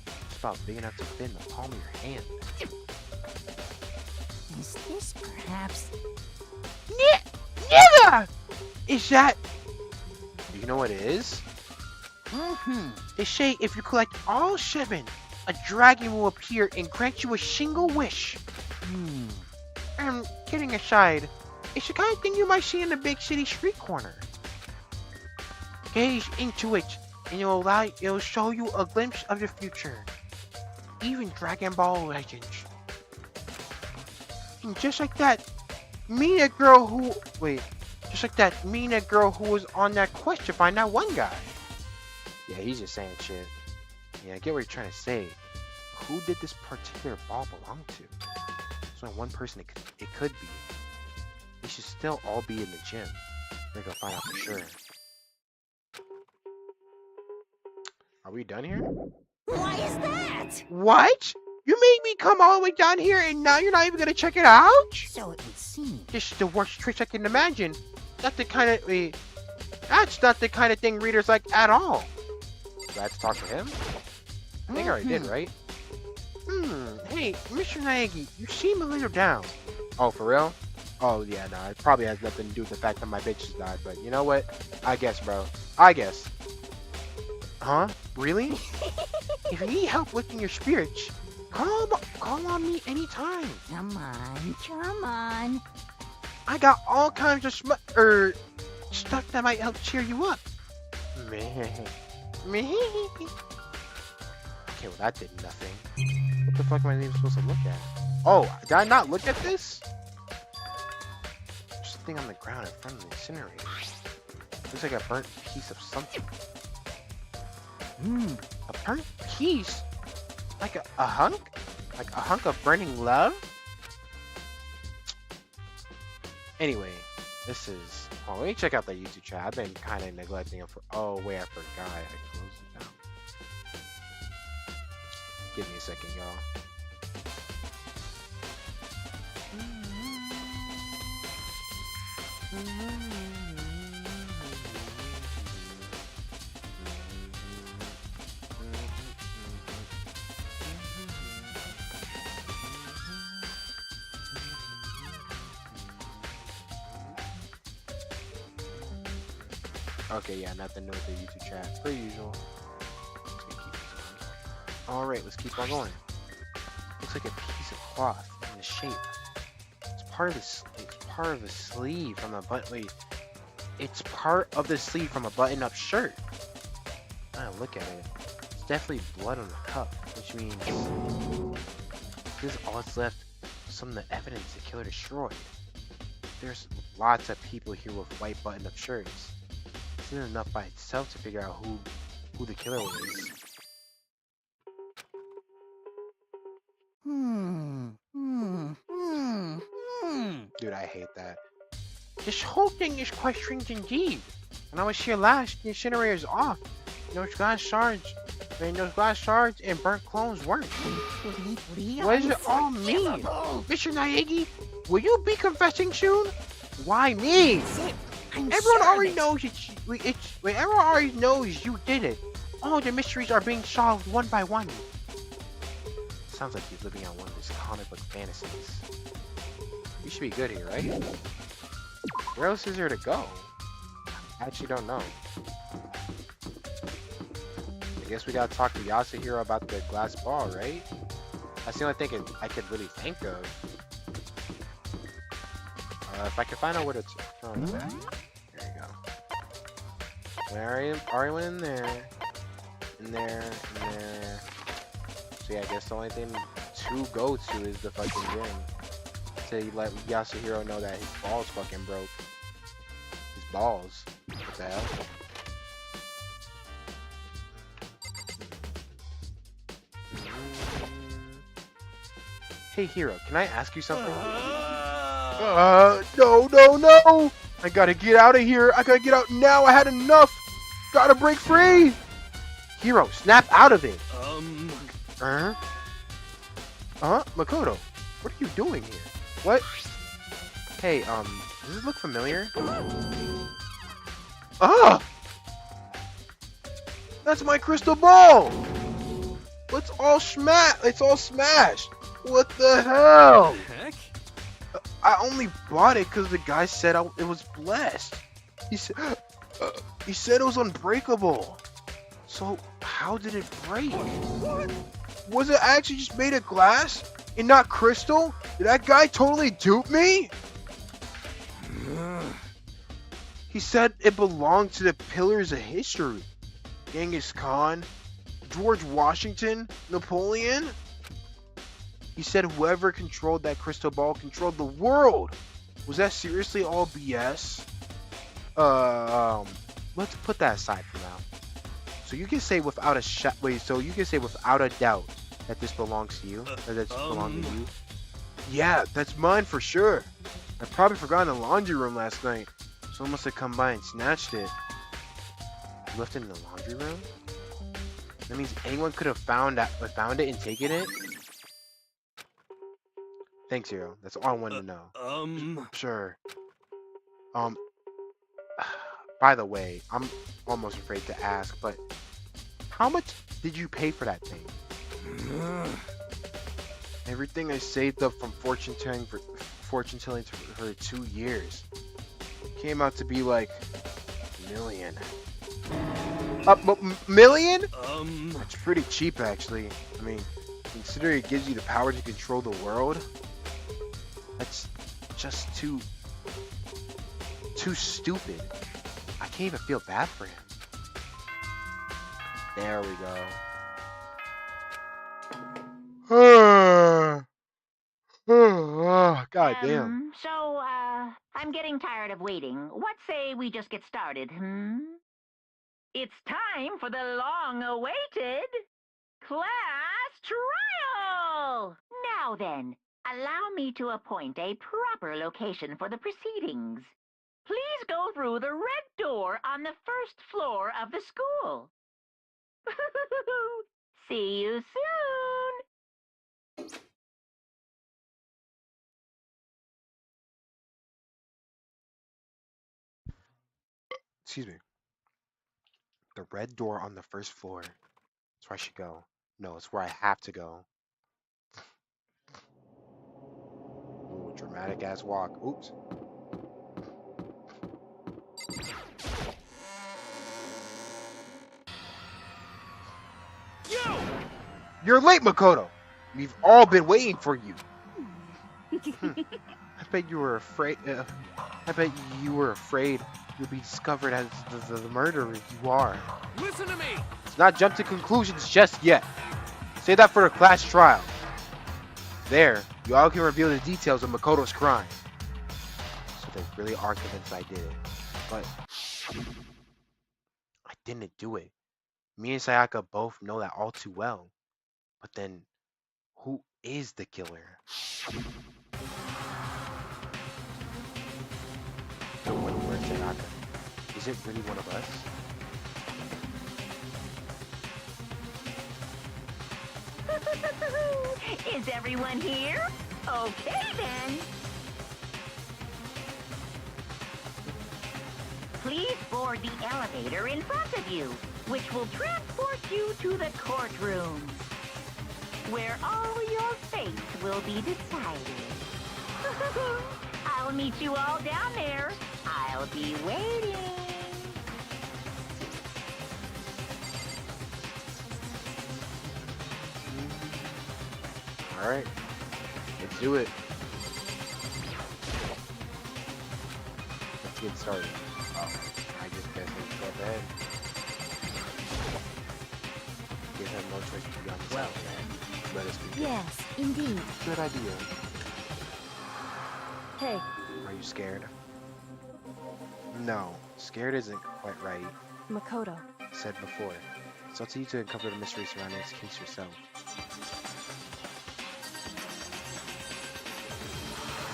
It's about big enough to fit in the palm of your hand. Is this perhaps... Nigga! Is that... Do you know what it is? They say if you collect all 7, a dragon will appear and grant you a single wish. Kidding aside, it's the kind of thing you might see in a big city street corner. Gaze into it, and it'll show you a glimpse of the future. Even Dragon Ball Legends. And just like that, meet a girl who was on that quest to find that one guy. Yeah, he's just saying shit. Yeah, I get what you're trying to say. Who did this particular ball belong to? There's only one person it could be. They should still all be in the gym. We're gonna find out for sure. Are we done here? Why is that? What? You made me come all the way down here and now you're not even gonna check it out? So it would seem. This is the worst trick I can imagine. That's not the kind of thing readers like at all. Do I have to talk to him? I think I already did, right? Hey, Mr. Naegi, you seem a little down. Oh, for real? Oh, yeah, no, it probably has nothing to do with the fact that my bitch just died, but you know what? I guess, bro. I guess. Huh? Really? If you need help lifting your spirits, call on me anytime. Come on. I got all kinds of stuff that might help cheer you up. Meh. Okay, well that did nothing. What the fuck am I even supposed to look at? Oh, did I not look at this? There's something on the ground in front of the incinerator. Looks like a burnt piece of something. A burnt piece? Like a hunk? Like a hunk of burning love? Anyway, this is. Oh, let me check out that YouTube chat. I've been kind of neglecting it for. Oh wait, I forgot. I closed it down. Give me a second, y'all. Okay, yeah, nothing new with the YouTube chat, per usual. Alright, let's keep on going. Looks like a piece of cloth in the shape. It's part of this. It's part of the sleeve from a button. Wait, it's part of the sleeve from a button-up shirt. Ah, look at it. It's definitely blood on the cuff, which means this is all that's left. Some of the evidence the killer destroyed. There's lots of people here with white button-up shirts. This isn't enough by itself to figure out who the killer was. Dude, I hate that. This whole thing is quite strange indeed. When I was here last, the incinerator's off. Those glass shards and burnt clones weren't. What does it all mean? Mr. Naegi, will you be confessing soon? Why me? Everyone already knows everyone already knows you did it. All the mysteries are being solved one by one. Sounds like he's living out one of his comic book fantasies. You should be good here, right? Where else is there to go? I actually don't know. I guess we gotta talk to Yasuhiro about the glass ball, right? That's the only thing I could really think of. If I can find out what it's... Oh, there you go. Where are you in there? In there. So yeah, I guess the only thing to go to is the fucking gym. To let Yasuhiro know that his balls fucking broke. His balls. What the hell? Hey Hiro, can I ask you something? No! I gotta get out of here. I gotta get out now. I had enough. Gotta break free. Hiro, snap out of it. Makoto, what are you doing here? What? Hey, does this look familiar? That's my crystal ball. It's all smashed. What the hell? Heck? I only bought it because the guy said it was blessed. He said it was unbreakable. So how did it break? What? Was it actually just made of glass and not crystal? Did that guy totally dupe me? He said it belonged to the pillars of history. Genghis Khan, George Washington, Napoleon. He said whoever controlled that crystal ball controlled the world. Was that seriously all BS? Let's put that aside for now. So you can say without a doubt that this belongs to you, or that this belongs to you. Yeah, that's mine for sure. I probably forgot in the laundry room last night. Someone must have come by and snatched it. You left it in the laundry room? That means anyone could have found it and taken it? Thanks, Hiro. That's all I wanted to know. Sure. By the way, I'm almost afraid to ask, but how much did you pay for that thing? Everything I saved up from fortune telling for 2 years came out to be like $1 million. Million? That's pretty cheap, actually. I mean, considering it gives you the power to control the world, that's just too stupid. I can't even feel bad for him. There we go. God damn. So, I'm getting tired of waiting. What say we just get started, It's time for the long-awaited class trial! Now then, Allow me to appoint a proper location for the proceedings. Please go through the red door on the first floor of the school. See you soon! Excuse me. The red door on the first floor. That's where I should go. No, it's where I have to go. Ooh, dramatic ass walk. Oops. You're late, Makoto. We've all been waiting for you. I bet you were afraid. I bet you were afraid you'll be discovered as the murderer you are. Listen to me! Let's not jump to conclusions just yet. Save that for the class trial. There, you all can reveal the details of Makoto's crime. So they really are convinced I did it. But I didn't do it. Me and Sayaka both know that all too well. But then, who is the killer? No one where's Sayaka? Is it really one of us? Is everyone here? Okay then. Please board the elevator in front of you, which will transport you to the courtroom, where all your fates will be decided. I'll meet you all down there. I'll be waiting. Alright, let's do it. Let's get started. Oh, I just guess let's go ahead. Give him no choice to be on the side. Let us begin. Yes, indeed. Good idea. Hey, Are you scared? No, scared isn't quite right. Makoto. Said before. It's up to you to uncover the mystery surrounding this case yourself.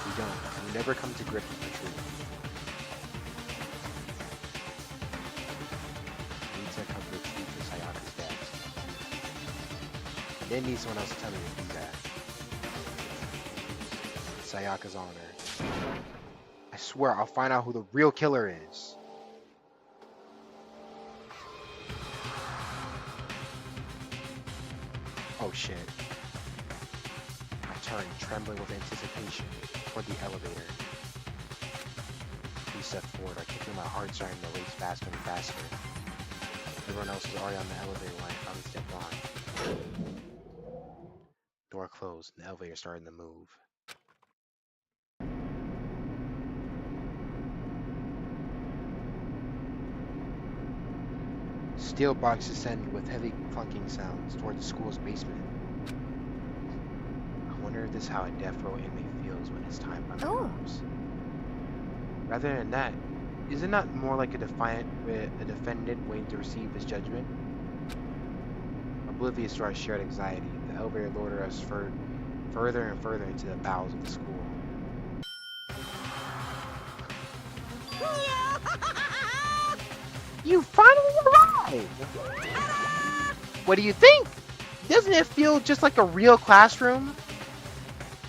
If you don't, you never come to grips with the truth. You need to uncover the truth for Sayaka's death. Then need someone else to tell me to do that. Sayaka's honor. I swear I'll find out who the real killer is. Oh shit. I turned, trembling with anticipation, toward the elevator. He stepped forward, I kicked in my heart, starting to race faster and faster. Everyone else was already on the elevator when I finally stepped on. Door closed, and the elevator started to move. Steel box descended with heavy clunking sounds toward the school's basement. I wonder if this is how a death row inmate feels when his time comes. Rather than that, is it not more like a defendant waiting to receive his judgment? Oblivious to our shared anxiety, the elevator lowered us further and further into the bowels of the school. You finally arrived! What do you think? Doesn't it feel just like a real classroom?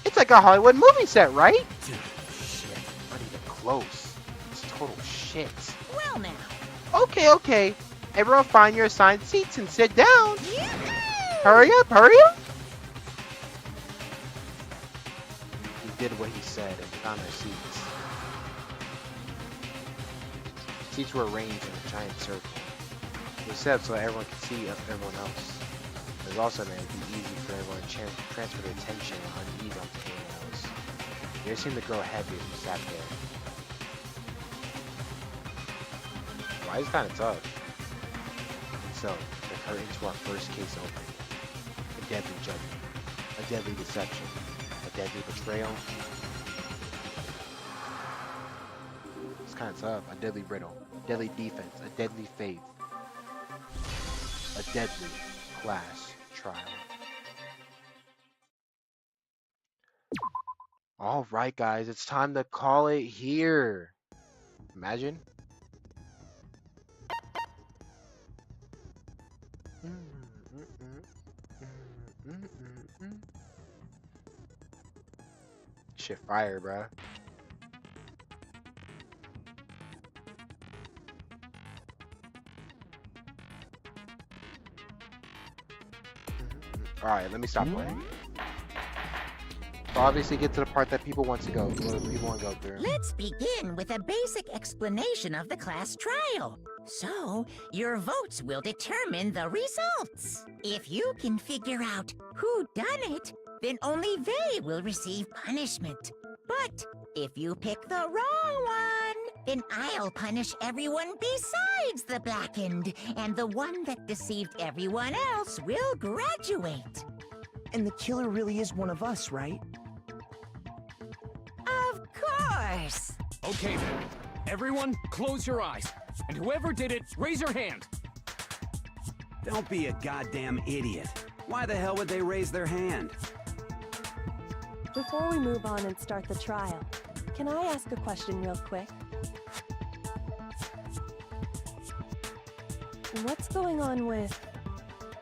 It's like a Hollywood movie set, right? Dude, shit. Not even close. It's total shit. Well now. Okay. Everyone find your assigned seats and sit down. Hurry up! We did what he said and found our seats. Seats were arranged in a giant circle. It was set up so everyone could see everyone else. It was also meant to be easy for everyone to transfer their attention and unease onto anyone else. The air seemed to grow heavy as we sat there. Why is kind of tough? And so, the curtains to our first case opened. A deadly judgment. A deadly deception. A deadly betrayal. It's kind of tough. A deadly riddle. Deadly defense. A deadly faith. A deadly class trial. All right, guys, it's time to call it here. Imagine. Shit fire, bruh. Alright, let me stop playing. So obviously get to the part that people want to go through. Let's begin with a basic explanation of the class trial. So, your votes will determine the results. If you can figure out who done it, then only they will receive punishment. But if you pick the wrong one, then I'll punish everyone besides the blackened, and the one that deceived everyone else will graduate. And the killer really is one of us, right? Of course! Okay then. Everyone, close your eyes. And whoever did it, raise your hand. Don't be a goddamn idiot. Why the hell would they raise their hand? Before we move on and start the trial, can I ask a question real quick? What's going on with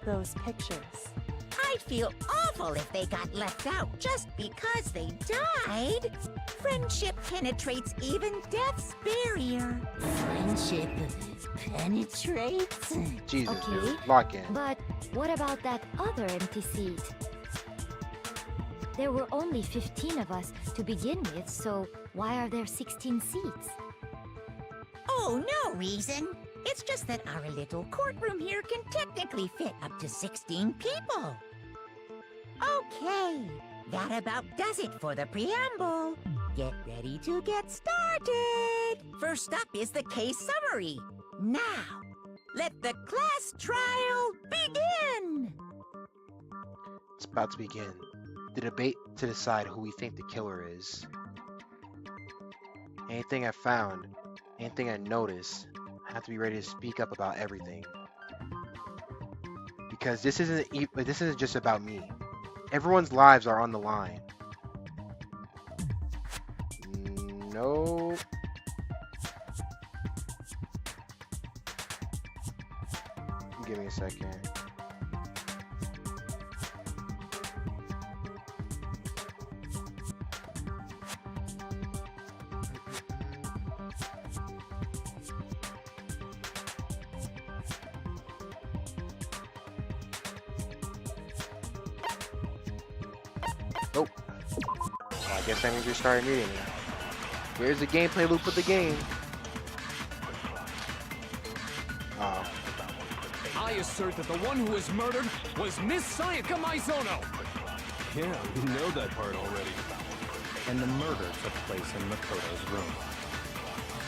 those pictures? I'd feel awful if they got left out just because they died. Friendship penetrates even death's barrier. Friendship penetrates? Jesus, Okay, dude. Lock in. but what about that other empty seat? There were only 15 of us to begin with, so why are there 16 seats? Oh, no reason. It's just that our little courtroom here can technically fit up to 16 people. Okay, that about does it for the preamble. Get ready to get started. First up is the case summary. Now, let the class trial begin. It's about to begin. The debate to decide who we think the killer is. Anything I found, anything I noticed, I have to be ready to speak up about everything. Because this isn't just about me. Everyone's lives are on the line. No. Give me a second. Oh. Well, I guess I need to start immediately. Here's the gameplay loop of the game. Oh. I assert that the one who was murdered was Miss Sayaka Maizono. Yeah, we know that part already. And the murder took place in Makoto's room.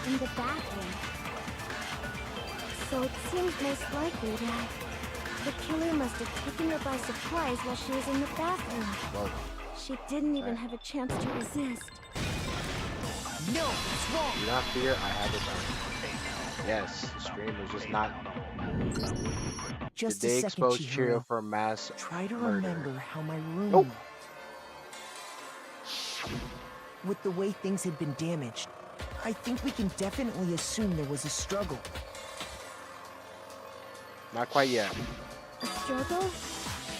In the bathroom. So it seems most likely that the killer must have taken her by surprise while she was in the bathroom. Whoa. She didn't even have a chance to resist. No, it's wrong. Do not fear, I have it done. Yes, the stream was just not. Just Did they a second, expose Cheerio Chihiro. for mass Try to murder? remember how my room Nope. with the way things had been damaged. I think we can definitely assume there was a struggle. Not quite yet. A struggle?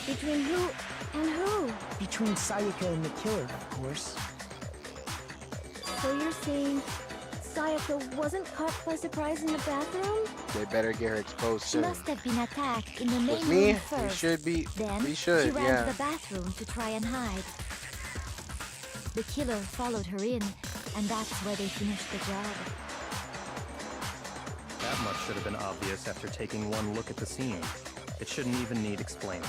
Between who and who? Between Sayaka and the killer, of course. So you're saying Sayaka wasn't caught by surprise in the bathroom? They better get her exposed She soon. must have been attacked in the main With me, room we first. should be. Then We should, she ran yeah. to the bathroom to try and hide. The killer followed her in, and that's where they finished the job. That much should have been obvious after taking one look at the scene. It shouldn't even need explaining.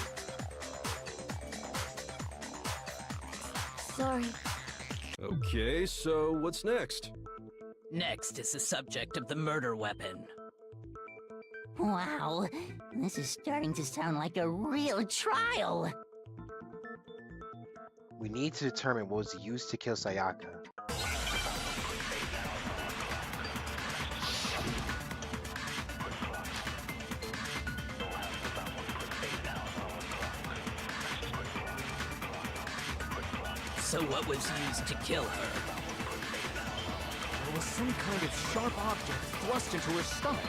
Sorry. Okay, so what's next? Next is the subject of the murder weapon. Wow, this is starting to sound like a real trial. We need to determine what was used to kill Sayaka. So what was used to kill her? There was some kind of sharp object thrust into her stomach.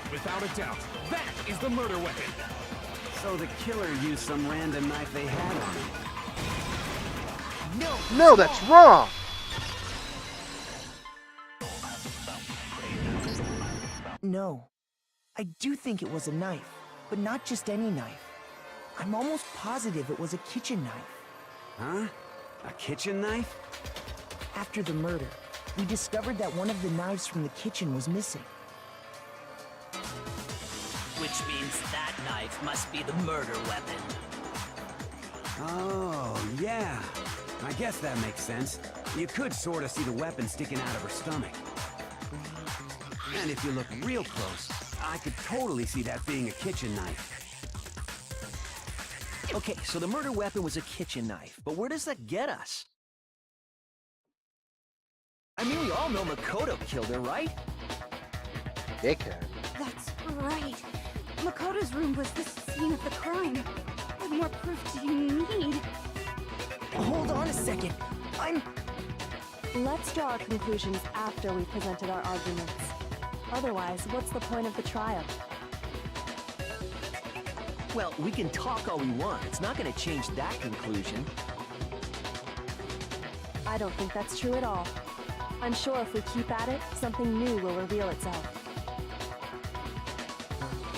Without a doubt, that is the murder weapon. So the killer used some random knife they had on him. No, that's wrong. No. I do think it was a knife, but not just any knife. I'm almost positive it was a kitchen knife. Huh? A kitchen knife? After the murder, we discovered that one of the knives from the kitchen was missing. Which means that knife must be the murder weapon. Oh, yeah. I guess that makes sense. You could sort of see the weapon sticking out of her stomach. And if you look real close, I could totally see that being a kitchen knife. Okay, so the murder weapon was a kitchen knife, but where does that get us? I mean, we all know Makoto killed her, right? Dickhead. That's right. Makoto's room was the scene of the crime. What more proof do you need? Hold on a second. Let's draw our conclusions after we've presented our arguments. Otherwise, what's the point of the trial? Well, we can talk all we want. It's not going to change that conclusion. I don't think that's true at all. I'm sure if we keep at it, something new will reveal itself.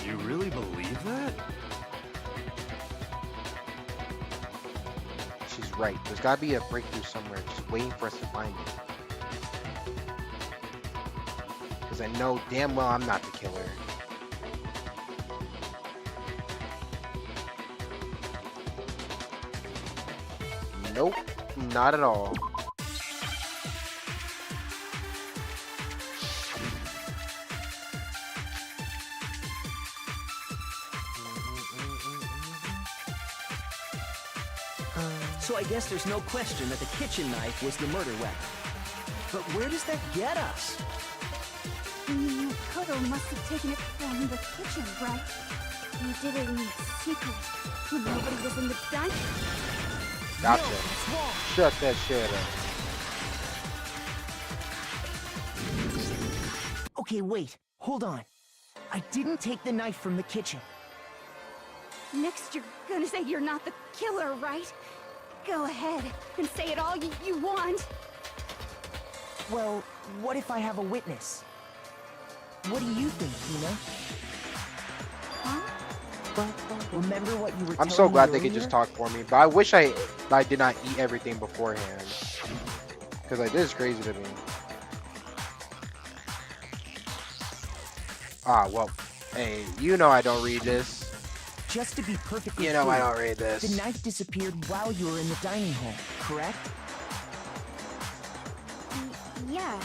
You really believe that? She's right. There's gotta be a breakthrough somewhere, just waiting for us to find it. Because I know damn well I'm not the killer. Nope, not at all. So I guess there's no question that the kitchen knife was the murder weapon. But where does that get us? Makoto must have taken it from the kitchen, right? He did it in secret, when nobody was in the dining room. Gotcha. No, shut that shit up. Okay, wait. Hold on. I didn't take the knife from the kitchen. Next, you're gonna say you're not the killer, right? Go ahead and say it all you want. Well, what if I have a witness? What do you think, Hina? Huh? Remember what you were I'm telling so glad me they could just earlier? talk for me, but I wish I did not eat everything beforehand. Because like, this is crazy to me. Ah, well, hey, you know I don't read this. Just to be perfectly You know clear, I don't read this. the knife disappeared while you were in the dining hall, correct? Yeah,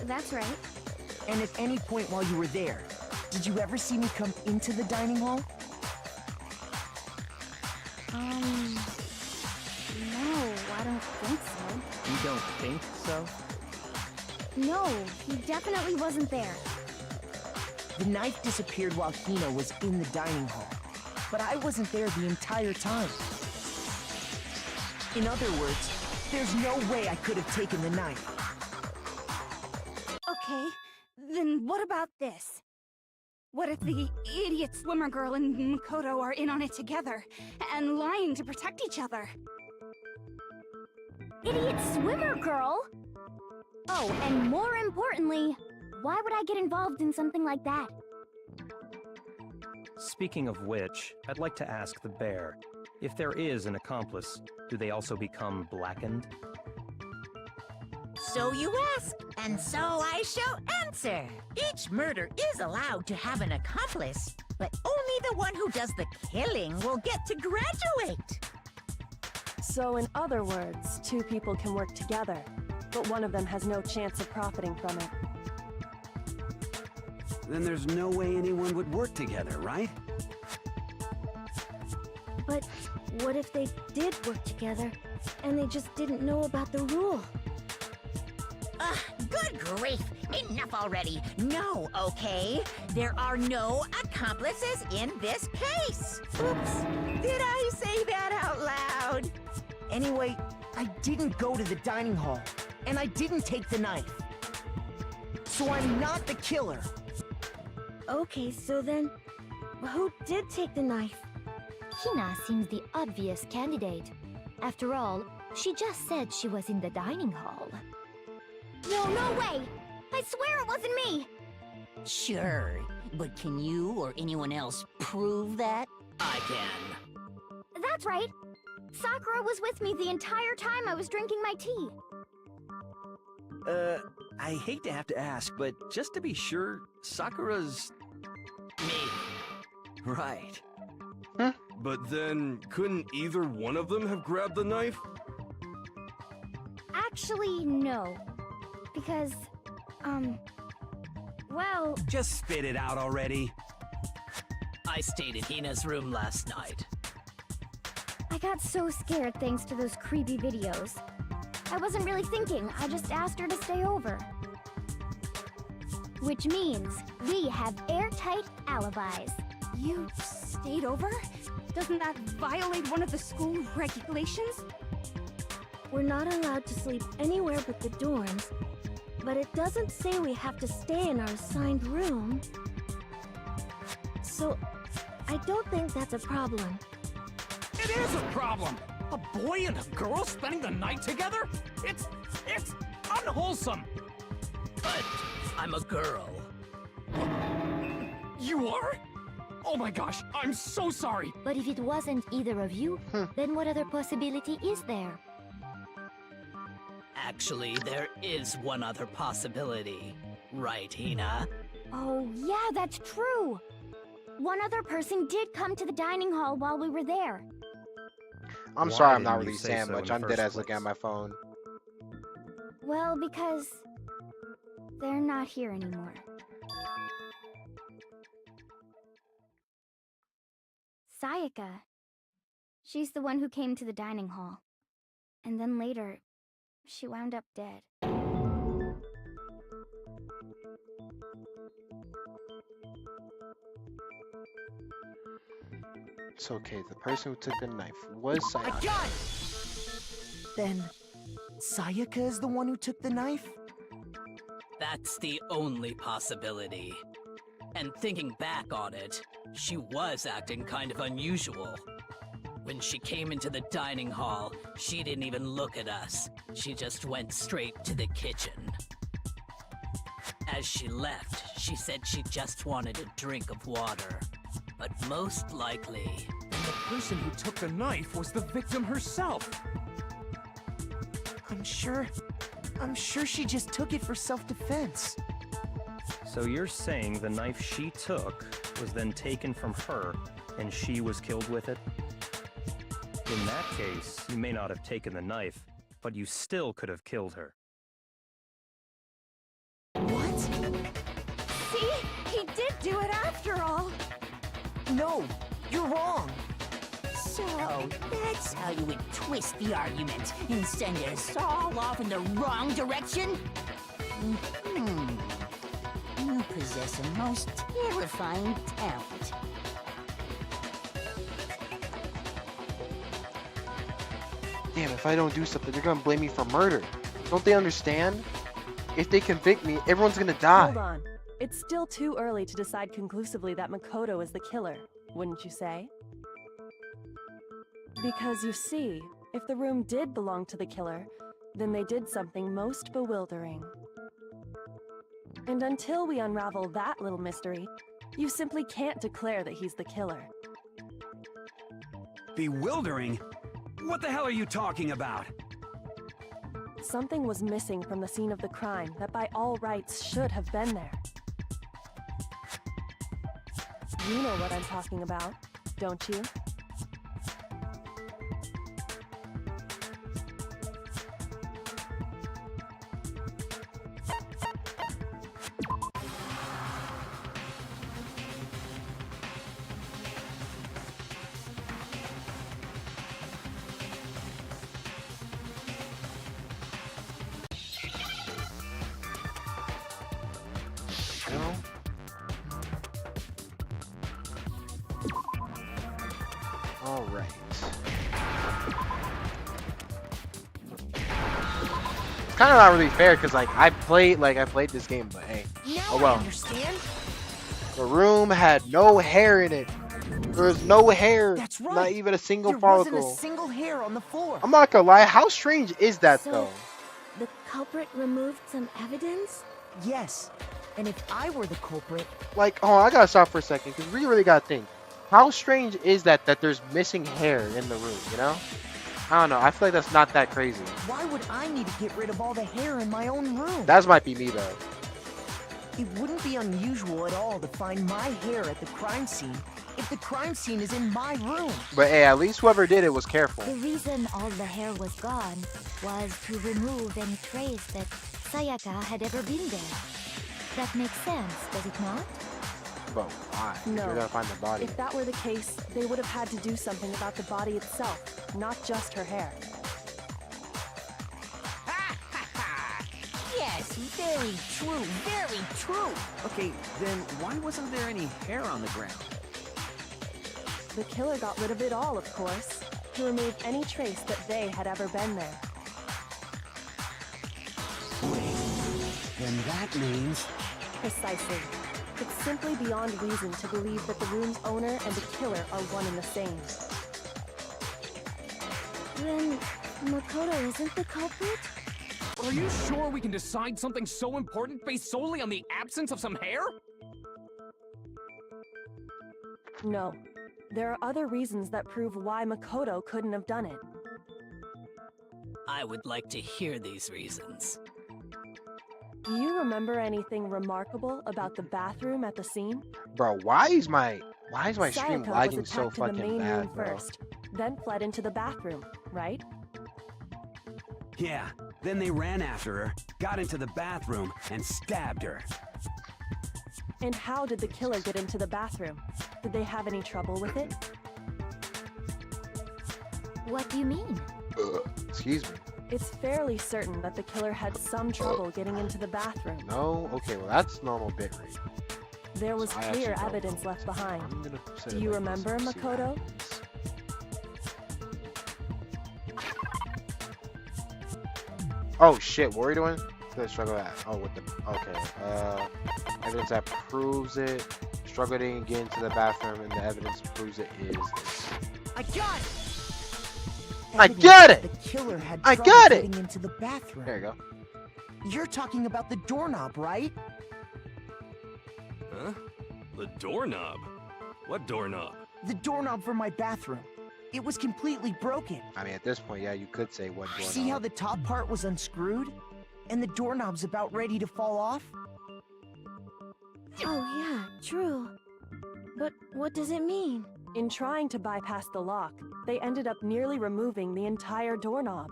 that's right. And at any point while you were there, did you ever see me come into the dining hall? No, I don't think so. You don't think so? No, he definitely wasn't there. The knife disappeared while Hina was in the dining hall, but I wasn't there the entire time. In other words, there's no way I could have taken the knife. Okay, then what about this? What if the idiot swimmer girl and Makoto are in on it together, and lying to protect each other? Idiot swimmer girl? Oh, and more importantly, why would I get involved in something like that? Speaking of which, I'd like to ask the bear, if there is an accomplice, do they also become blackened? So you ask, and so I shall answer. Each murder is allowed to have an accomplice, but only the one who does the killing will get to graduate. So in other words, two people can work together, but one of them has no chance of profiting from it. Then there's no way anyone would work together, right? But what if they did work together, and they just didn't know about the rule? Ugh, good grief! Enough already! No, okay? There are no accomplices in this case! Oops! Did I say that out loud? Anyway, I didn't go to the dining hall, and I didn't take the knife. So I'm not the killer. Okay, so then, who did take the knife? Hina seems the obvious candidate. After all, she just said she was in the dining hall. No way! I swear it wasn't me! Sure, but can you or anyone else prove that? I can. That's right. Sakura was with me the entire time I was drinking my tea. I hate to have to ask, but just to be sure, Sakura's... Me. Right. But then, couldn't either one of them have grabbed the knife? Actually, no. Because, well... Just spit it out already. I stayed in Hina's room last night. I got so scared thanks to those creepy videos. I wasn't really thinking, I just asked her to stay over. Which means we have airtight alibis. You stayed over? Doesn't that violate one of the school regulations? We're not allowed to sleep anywhere but the dorms, but it doesn't say we have to stay in our assigned room. So, I don't think that's a problem. It is a problem! A boy and a girl spending the night together? It's unwholesome! But I'm a girl. You are? Oh my gosh, I'm so sorry! But if it wasn't either of you, then what other possibility is there? Actually, there is one other possibility. Right, Hina? Oh, yeah, that's true! One other person did come to the dining hall while we were there. I'm Why sorry I'm didn't not you really say saying so much. in I'm the dead first ass looking at place? my phone. Well, because... they're not here anymore. Sayaka. She's the one who came to the dining hall. And then later, she wound up dead. It's okay. The person who took the knife was I Sayaka. got it! Then, Sayaka is the one who took the knife? That's the only possibility. And thinking back on it, she was acting kind of unusual. When she came into the dining hall, she didn't even look at us. She just went straight to the kitchen. As she left, she said she just wanted a drink of water. But most likely... And the person who took the knife was the victim herself! I'm sure she just took it for self-defense. So you're saying the knife she took was then taken from her, and she was killed with it? In that case, you may not have taken the knife, but you still could have killed her. What? See? He did do it after all! No, you're wrong. So, that's how you would twist the argument and send us all off in the wrong direction? You possess a most terrifying talent. Damn, if I don't do something, they're gonna blame me for murder. Don't they understand? If they convict me, everyone's gonna die. Hold on. It's still too early to decide conclusively that Makoto is the killer, wouldn't you say? Because you see, if the room did belong to the killer, then they did something most bewildering. And until we unravel that little mystery, you simply can't declare that he's the killer. Bewildering? What the hell are you talking about? Something was missing from the scene of the crime that by all rights should have been there. You know what I'm talking about, don't you? kind of not really fair because like I played this game, but hey, oh well. I understand. The room had no hair in it. There was no hair. That's right. Not even a single there follicle. Wasn't a single hair on the floor. I'm not gonna lie. How strange is that So, though? the culprit removed some evidence? Yes. And if I were the culprit, Like, oh, I gotta stop for a second because we really gotta think. How strange is that there's missing hair in the room? You know? I don't know. I feel like that's not that crazy. why would I need to get rid of all the hair in my own room? That might be me though. It wouldn't be unusual at all to find my hair at the crime scene if the crime scene is in my room. But hey, at least whoever did it was careful. The reason all the hair was gone was to remove any trace that Sayaka had ever been there. That makes sense, does it not? But why? No. You're gonna find the body. If that were the case, they would have had to do something about the body itself, not just her hair. Yes, very true, very true. Okay, then why wasn't there any hair on the ground? The killer got rid of it all, of course, to remove any trace that they had ever been there. Then that means... Precisely. It's simply beyond reason to believe that the room's owner and the killer are one and the same. Then Makoto isn't the culprit? Are you sure we can decide something so important based solely on the absence of some hair? No. There are other reasons that prove why Makoto couldn't have done it. I would like to hear these reasons. Do you remember anything remarkable about the bathroom at the scene? Bro, why is my stream Sayaka lagging was so attacked in the fucking main room bad, bro? first, then fled into the bathroom, right? Yeah, then they ran after her, got into the bathroom, and stabbed her. And how did the killer get into the bathroom? Did they have any trouble with it? What do you mean? Excuse me. It's fairly certain that the killer had some trouble getting into the bathroom. No? Okay, well that's normal bit rate. There was I clear actually don't. evidence left behind. I'm gonna set Do it you like this remember, and see what Makoto? happens. Oh shit, what are we doing? The struggle at. Oh, with the. Okay. Evidence that proves it. Struggling to get into the bathroom, and the evidence proves it is this. I got it. I got it! The killer had I trouble got it! getting into the bathroom. There you go. You're talking about the doorknob, right? Huh? The doorknob? What doorknob? The doorknob for my bathroom. It was completely broken. I mean, at this point, yeah, you could say what doorknob. See how the top part was unscrewed? And the doorknob's about ready to fall off? Oh yeah, true. But what does it mean? In trying to bypass the lock, they ended up nearly removing the entire doorknob.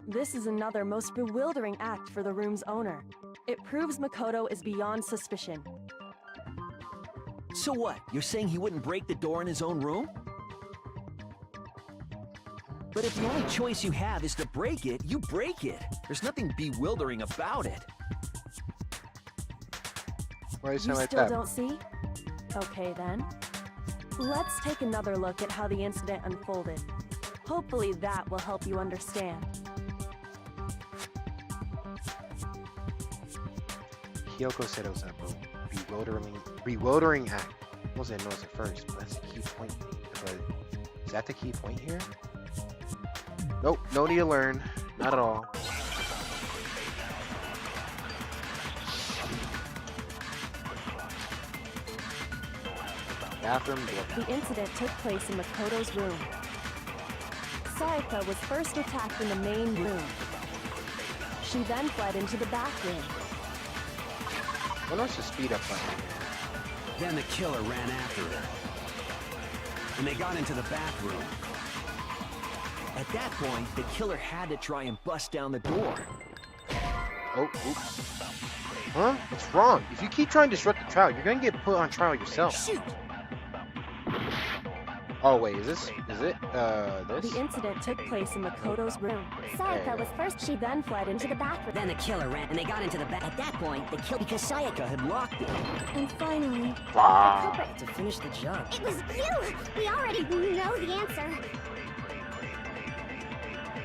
This is another most bewildering act for the room's owner. It proves Makoto is beyond suspicion. So what? You're saying he wouldn't break the door in his own room? But if the only choice you have is to break it, you break it. There's nothing bewildering about it. Why you You sound like still that? don't see? Okay then. Let's take another look at how the incident unfolded. Hopefully that will help you understand. Kyoko said it was a bewildering act. I wasn't notice at first, but that's the key point. But is that the key point here? Nope, no need to learn. Not at all. Bathroom door. The incident took place in Makoto's room. Sayaka was first attacked in the main room. She then fled into the bathroom. What else is speed up button? Then the killer ran after her. And they got into the bathroom. At that point, the killer had to try and bust down the door. Oh, oops. Huh? What's wrong? If you keep trying to disrupt the trial, you're gonna get put on trial yourself. Shoot! Oh wait, is it this? The incident took place in Makoto's room. Sayaka was first. She then fled into the bathroom. Then the killer ran, and they got into the back. At that point, they killed because Sayaka had locked it. And finally, Wow. the culprit. to finish the job. It was you! We already know the answer.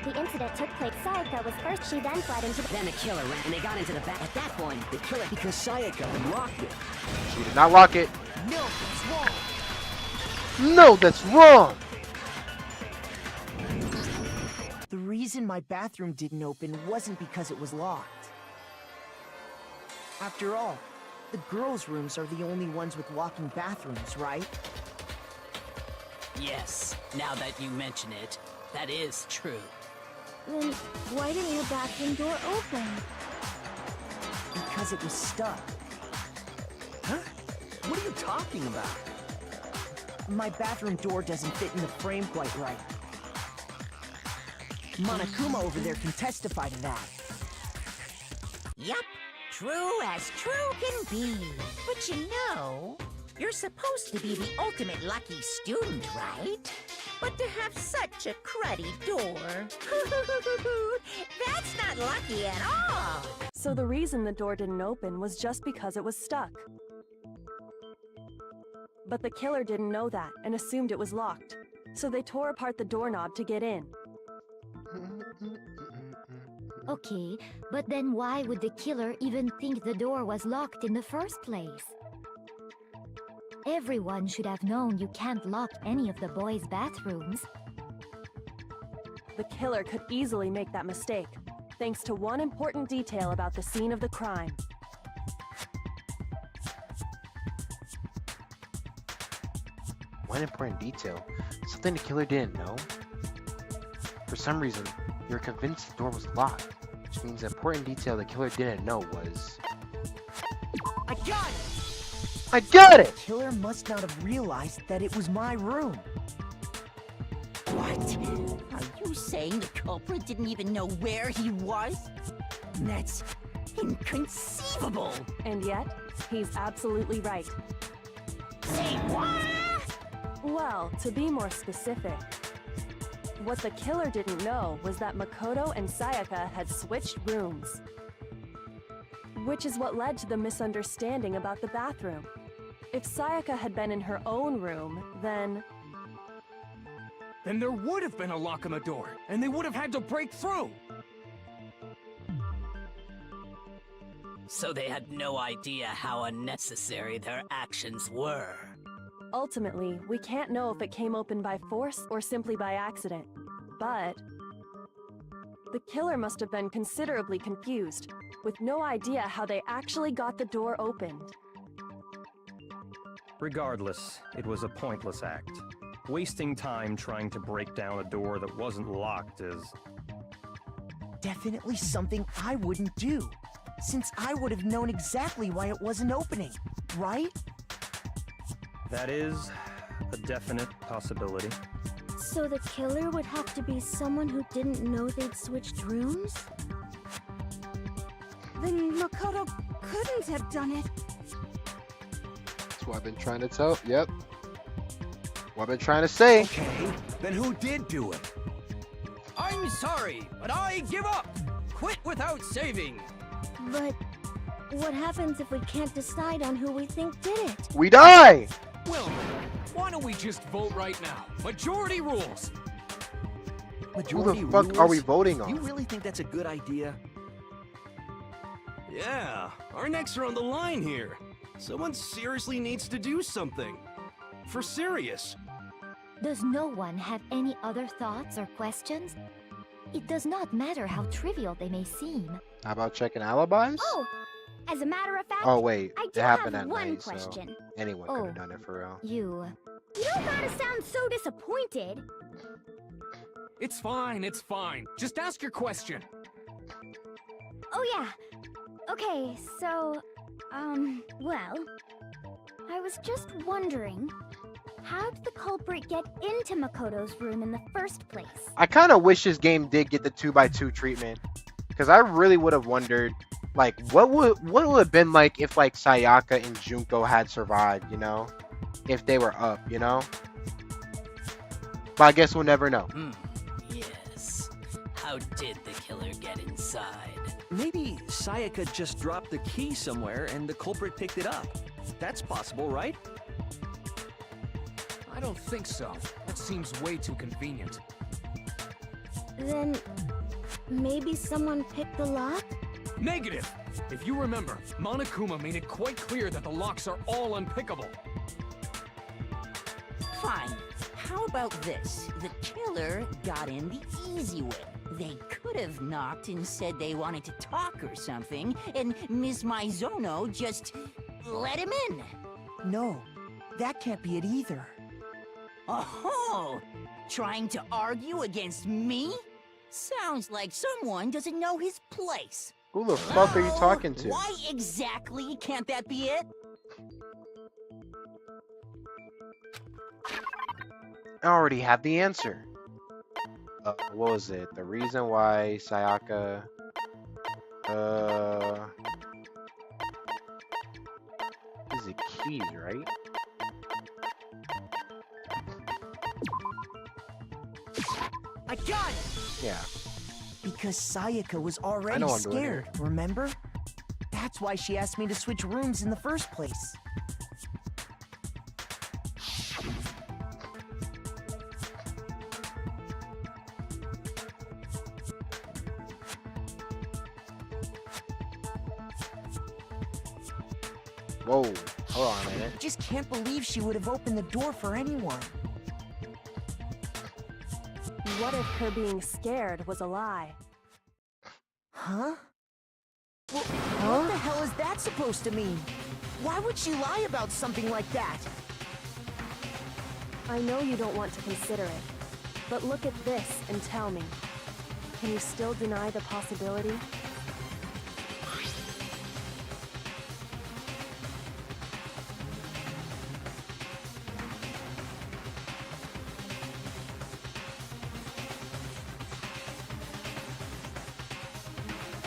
The incident took place. Sayaka was first. She then fled into Then the killer ran, and they got into the back. At that point, the killer... Because Sayaka locked it. She did not lock it. No, that's wrong. No, that's wrong. The reason my bathroom didn't open wasn't because it was locked. After all, the girls' rooms are the only ones with walking bathrooms, right? Yes, now that you mention it, that is true. Then why didn't your bathroom door open? Because it was stuck. Huh? What are you talking about? My bathroom door doesn't fit in the frame quite right. Monokuma over there can testify to that. Yup, true as true can be. But you know, you're supposed to be the ultimate lucky student, right? But to have such a cruddy door, that's not lucky at all. So the reason the door didn't open was just because it was stuck. But the killer didn't know that and assumed it was locked. So they tore apart the doorknob to get in. Okay, but then why would the killer even think the door was locked in the first place? Everyone should have known you can't lock any of the boys' bathrooms. The killer could easily make that mistake, thanks to one important detail about the scene of the crime. One important detail. Something the killer didn't know. For some reason, you were convinced the door was locked, which means the important detail the killer didn't know was... I got it! I got it! The killer must not have realized that it was my room. What? Are you saying the culprit didn't even know where he was? That's inconceivable. And yet, he's absolutely right. Say what? Well, to be more specific, what the killer didn't know was that Makoto and Sayaka had switched rooms. Which is what led to the misunderstanding about the bathroom. If Sayaka had been in her own room, then Then there would have been a lock on the door, and they would have had to break through! So they had no idea how unnecessary their actions were. ultimately, we can't know if it came open by force or simply by accident. But the killer must have been considerably confused, with no idea how they actually got the door opened. Regardless, it was a pointless act. Wasting time trying to break down a door that wasn't locked is... definitely something I wouldn't do, since I would have known exactly why it wasn't opening, right? That is a definite possibility. So the killer would have to be someone who didn't know they'd switched rooms? Then Makoto couldn't have done it. That's what I've been trying to tell. Yep. What I've been trying to say. Okay, then who did do it? I'm sorry, but I give up. Quit without saving. But what happens if we can't decide on who we think did it? We die! Well, why don't we just vote right now? Majority rules. Majority Who the fuck rules? are we voting on? You really think that's a good idea? Yeah, our necks are on the line here. Someone seriously needs to do something. For serious. Does no one have any other thoughts or questions? It does not matter how trivial they may seem. How about checking alibis? Oh, as a matter of fact, Oh wait, I it do happened have at one night, question. so anyone could have done it for real. You don't gotta sound so disappointed. It's fine, it's fine. Just ask your question. Oh yeah. Okay, so, well, I was just wondering, how did the culprit get into Makoto's room in the first place? I kind of wish this game did get the 2x2 treatment, because I really would have wondered, like, what would have been like if like Sayaka and Junko had survived, you know, if they were up, you know. But I guess we'll never know. Yes. How did the killer get inside? Maybe Sayaka just dropped the key somewhere and the culprit picked it up. That's possible, right? I don't think so. That seems way too convenient. Then maybe someone picked the lock? Negative! If you remember, Monokuma made it quite clear that the locks are all unpickable. Fine. How about this? The killer got in the easy way. They could have knocked and said they wanted to talk or something, and Miss Maizono just let him in. No, that can't be it either. Oh, trying to argue against me? Sounds like someone doesn't know his place. Who the fuck are you talking to? Why exactly can't that be it? I already have the answer. What was it? The reason why Sayaka... This is keys, right? I got it! Yeah. Because Sayaka was already know I'm doing scared, remember? That's why she asked me to switch rooms in the first place. Whoa, hold on a minute. Just can't believe she would have opened the door for anyone. What if her being scared was a lie? Huh? What the hell is that supposed to mean? Why would she lie about something like that? I know you don't want to consider it, but look at this and tell me. Can you still deny the possibility?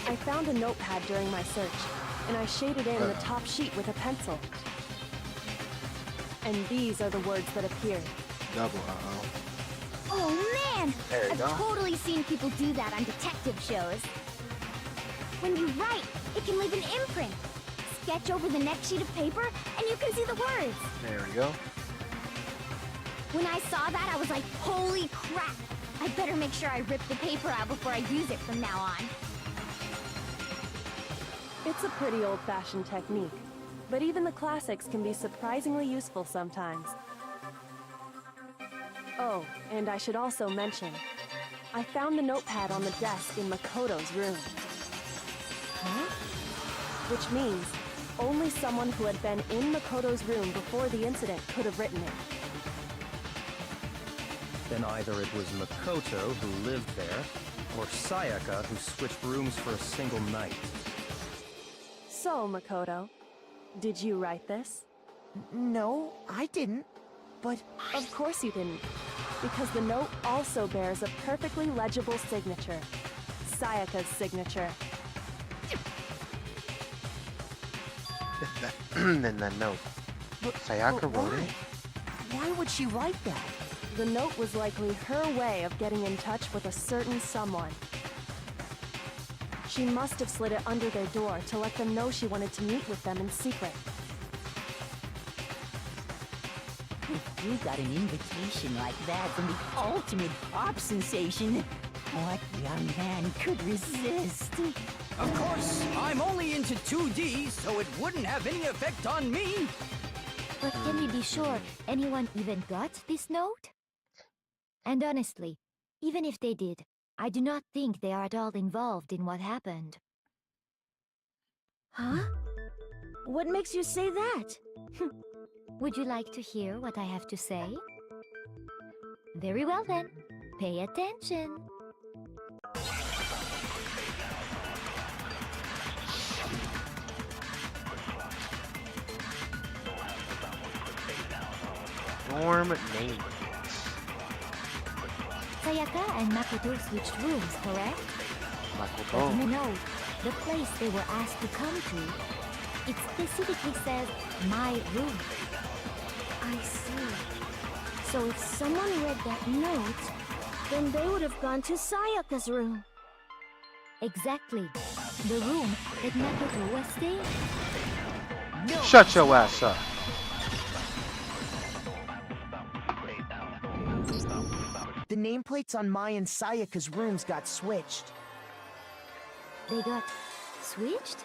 I found a notepad during my search, and I shaded in the top sheet with a pencil. And these are the words that appeared. Double uh-oh. Oh man! There you I've go. totally seen people do that on detective shows. When you write, it can leave an imprint. Sketch over the next sheet of paper, and you can see the words. There we go. When I saw that, I was like, holy crap! I better make sure I rip the paper out before I use it from now on. It's a pretty old-fashioned technique, but even the classics can be surprisingly useful sometimes. Oh, and I should also mention, I found the notepad on the desk in Makoto's room. Huh? Which means only someone who had been in Makoto's room before the incident could have written it. Then either it was Makoto who lived there, or Sayaka who switched rooms for a single night. So, Makoto, did you write this? No, I didn't. But... Of course you didn't, because the note also bears a perfectly legible signature. Sayaka's signature. Then that note. Sayaka wrote it? Why would she write that? The note was likely her way of getting in touch with a certain someone. She must have slid it under their door to let them know she wanted to meet with them in secret. If you got an invitation like that from the ultimate pop sensation, what young man could resist? Of course, I'm only into 2D, so it wouldn't have any effect on me. But can we be sure anyone even got this note? And honestly, even if they did, I do not think they are at all involved in what happened. Huh? What makes you say that? Would you like to hear what I have to say? Very well then, pay attention. Norm name. Sayaka and Makoto switched rooms, correct? But in the note, the place they were asked to come to, it specifically says, my room. I see. So if someone read that note, then they would have gone to Sayaka's room. Exactly. The room that Makoto was staying. No. Shut your ass up. The nameplates on Mai and Sayaka's rooms got switched. They got switched?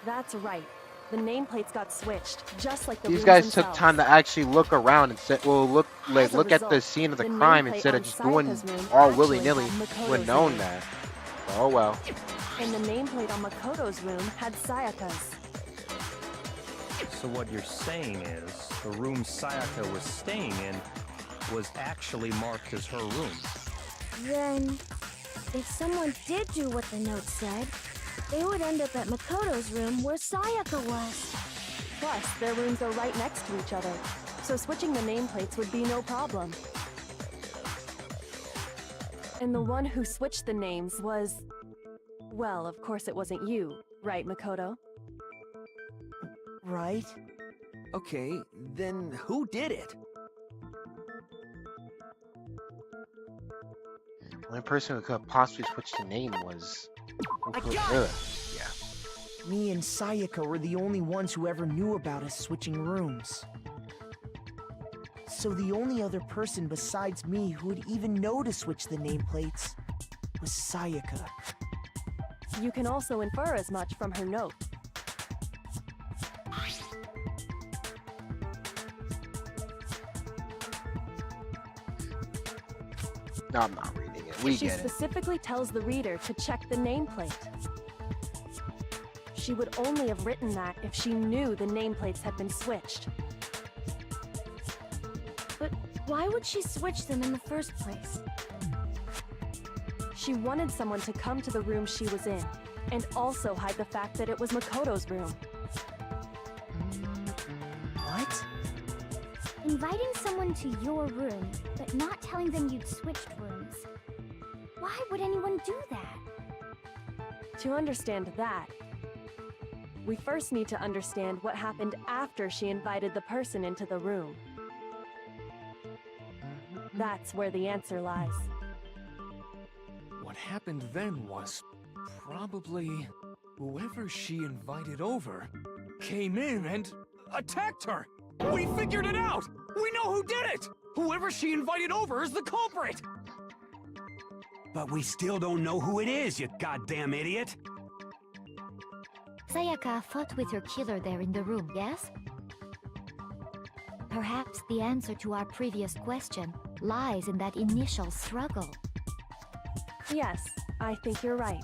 That's right. The nameplates got switched, just like the These rooms guys themselves. took time to actually look around and said, well, look As a at the result, scene of the the crime nameplate instead of on just doing Sayaka's room all actually willy-nilly. had Would Makoto's have known name. that. Oh well. And the nameplate on Makoto's room had Sayaka's. So what you're saying is the room Sayaka was staying in was actually marked as her room. Then, if someone did do what the note said, they would end up at Makoto's room where Sayaka was. Plus, their rooms are right next to each other, so switching the nameplates would be no problem. And the one who switched the names was... Well, of course it wasn't you, right, Makoto? Right? Okay, then who did it? The only person who could possibly switch the name was. I got it! Yeah. Me and Sayaka were the only ones who ever knew about us switching rooms. So the only other person besides me who would even know to switch the nameplates was Sayaka. You can also infer as much from her note. No, I'm not reading it. We She get it. specifically tells the reader to check the nameplate. She would only have written that if she knew the nameplates had been switched. But why would she switch them in the first place? She wanted someone to come to the room she was in, and also hide the fact that it was Makoto's room. What? Inviting someone to your room, but not telling them you'd switched rooms. Why would anyone do that? To understand that, we first need to understand what happened after she invited the person into the room. That's where the answer lies. What happened then was probably whoever she invited over came in and attacked her. We figured it out! We know who did it! Whoever she invited over is the culprit! But we still don't know who it is, you goddamn idiot! Sayaka fought with her killer there in the room, yes? Perhaps the answer to our previous question lies in that initial struggle. Yes, I think you're right.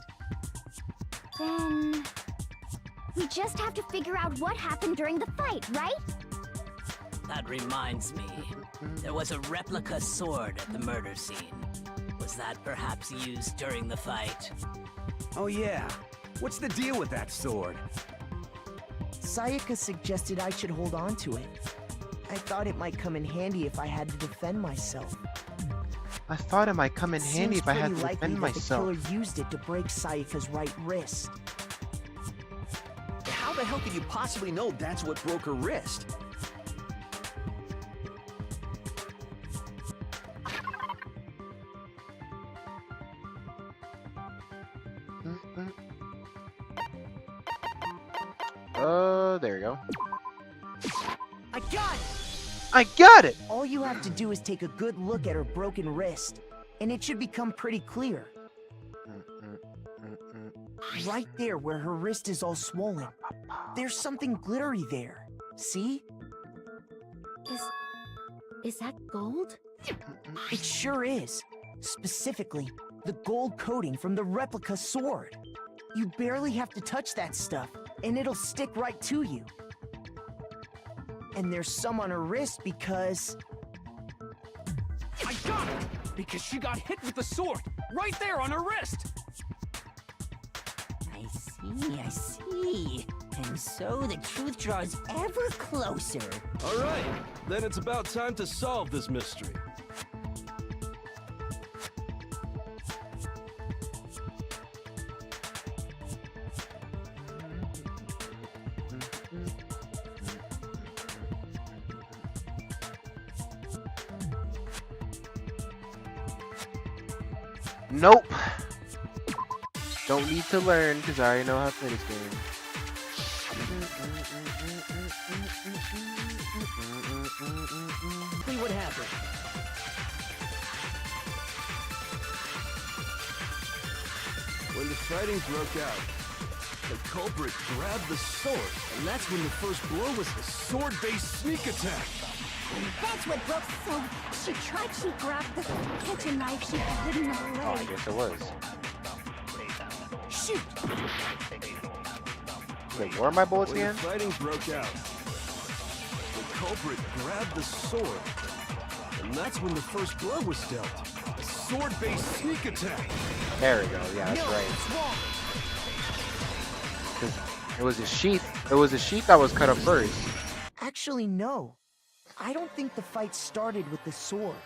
Then... we just have to figure out what happened during the fight, right? That reminds me. There was a replica sword at the murder scene. Was that perhaps used during the fight? Oh yeah. What's the deal with that sword? Sayaka suggested I should hold on to it. I thought it might come in handy if I had to defend myself. I thought it might come in handy if I had to Seems pretty defend likely that myself. the killer used it to break Sayaka's right wrist. How the hell could you possibly know that's what broke her wrist? There you go. I got it! I got it! All you have to do is take a good look at her broken wrist, and it should become pretty clear. Right there where her wrist is all swollen. There's something glittery there. See? Is that gold? It sure is. Specifically, the gold coating from the replica sword. You barely have to touch that stuff, and it'll stick right to you. And there's some on her wrist because... I got it! Because she got hit with the sword, right there on her wrist! I see. And so the truth draws ever closer. All right, then it's about time to solve this mystery. Nope. Don't need to learn because I already know how to play this game. See what happened. When the fighting broke out, the culprit grabbed the sword, and that's when the first blow was the sword-based sneak attack. That's what broke. So she grabbed the kitchen knife she had hidden in her Oh, I leg. guess it was. Shoot! Wait, where are my bullets When the again? fighting broke out, the culprit grabbed the sword, and that's when the first blow was dealt. A sword-based sneak attack. There we go. Yeah, that's right. Because it was a sheath. It was a sheath that was cut up first. Actually, no. I don't think the fight started with the sword.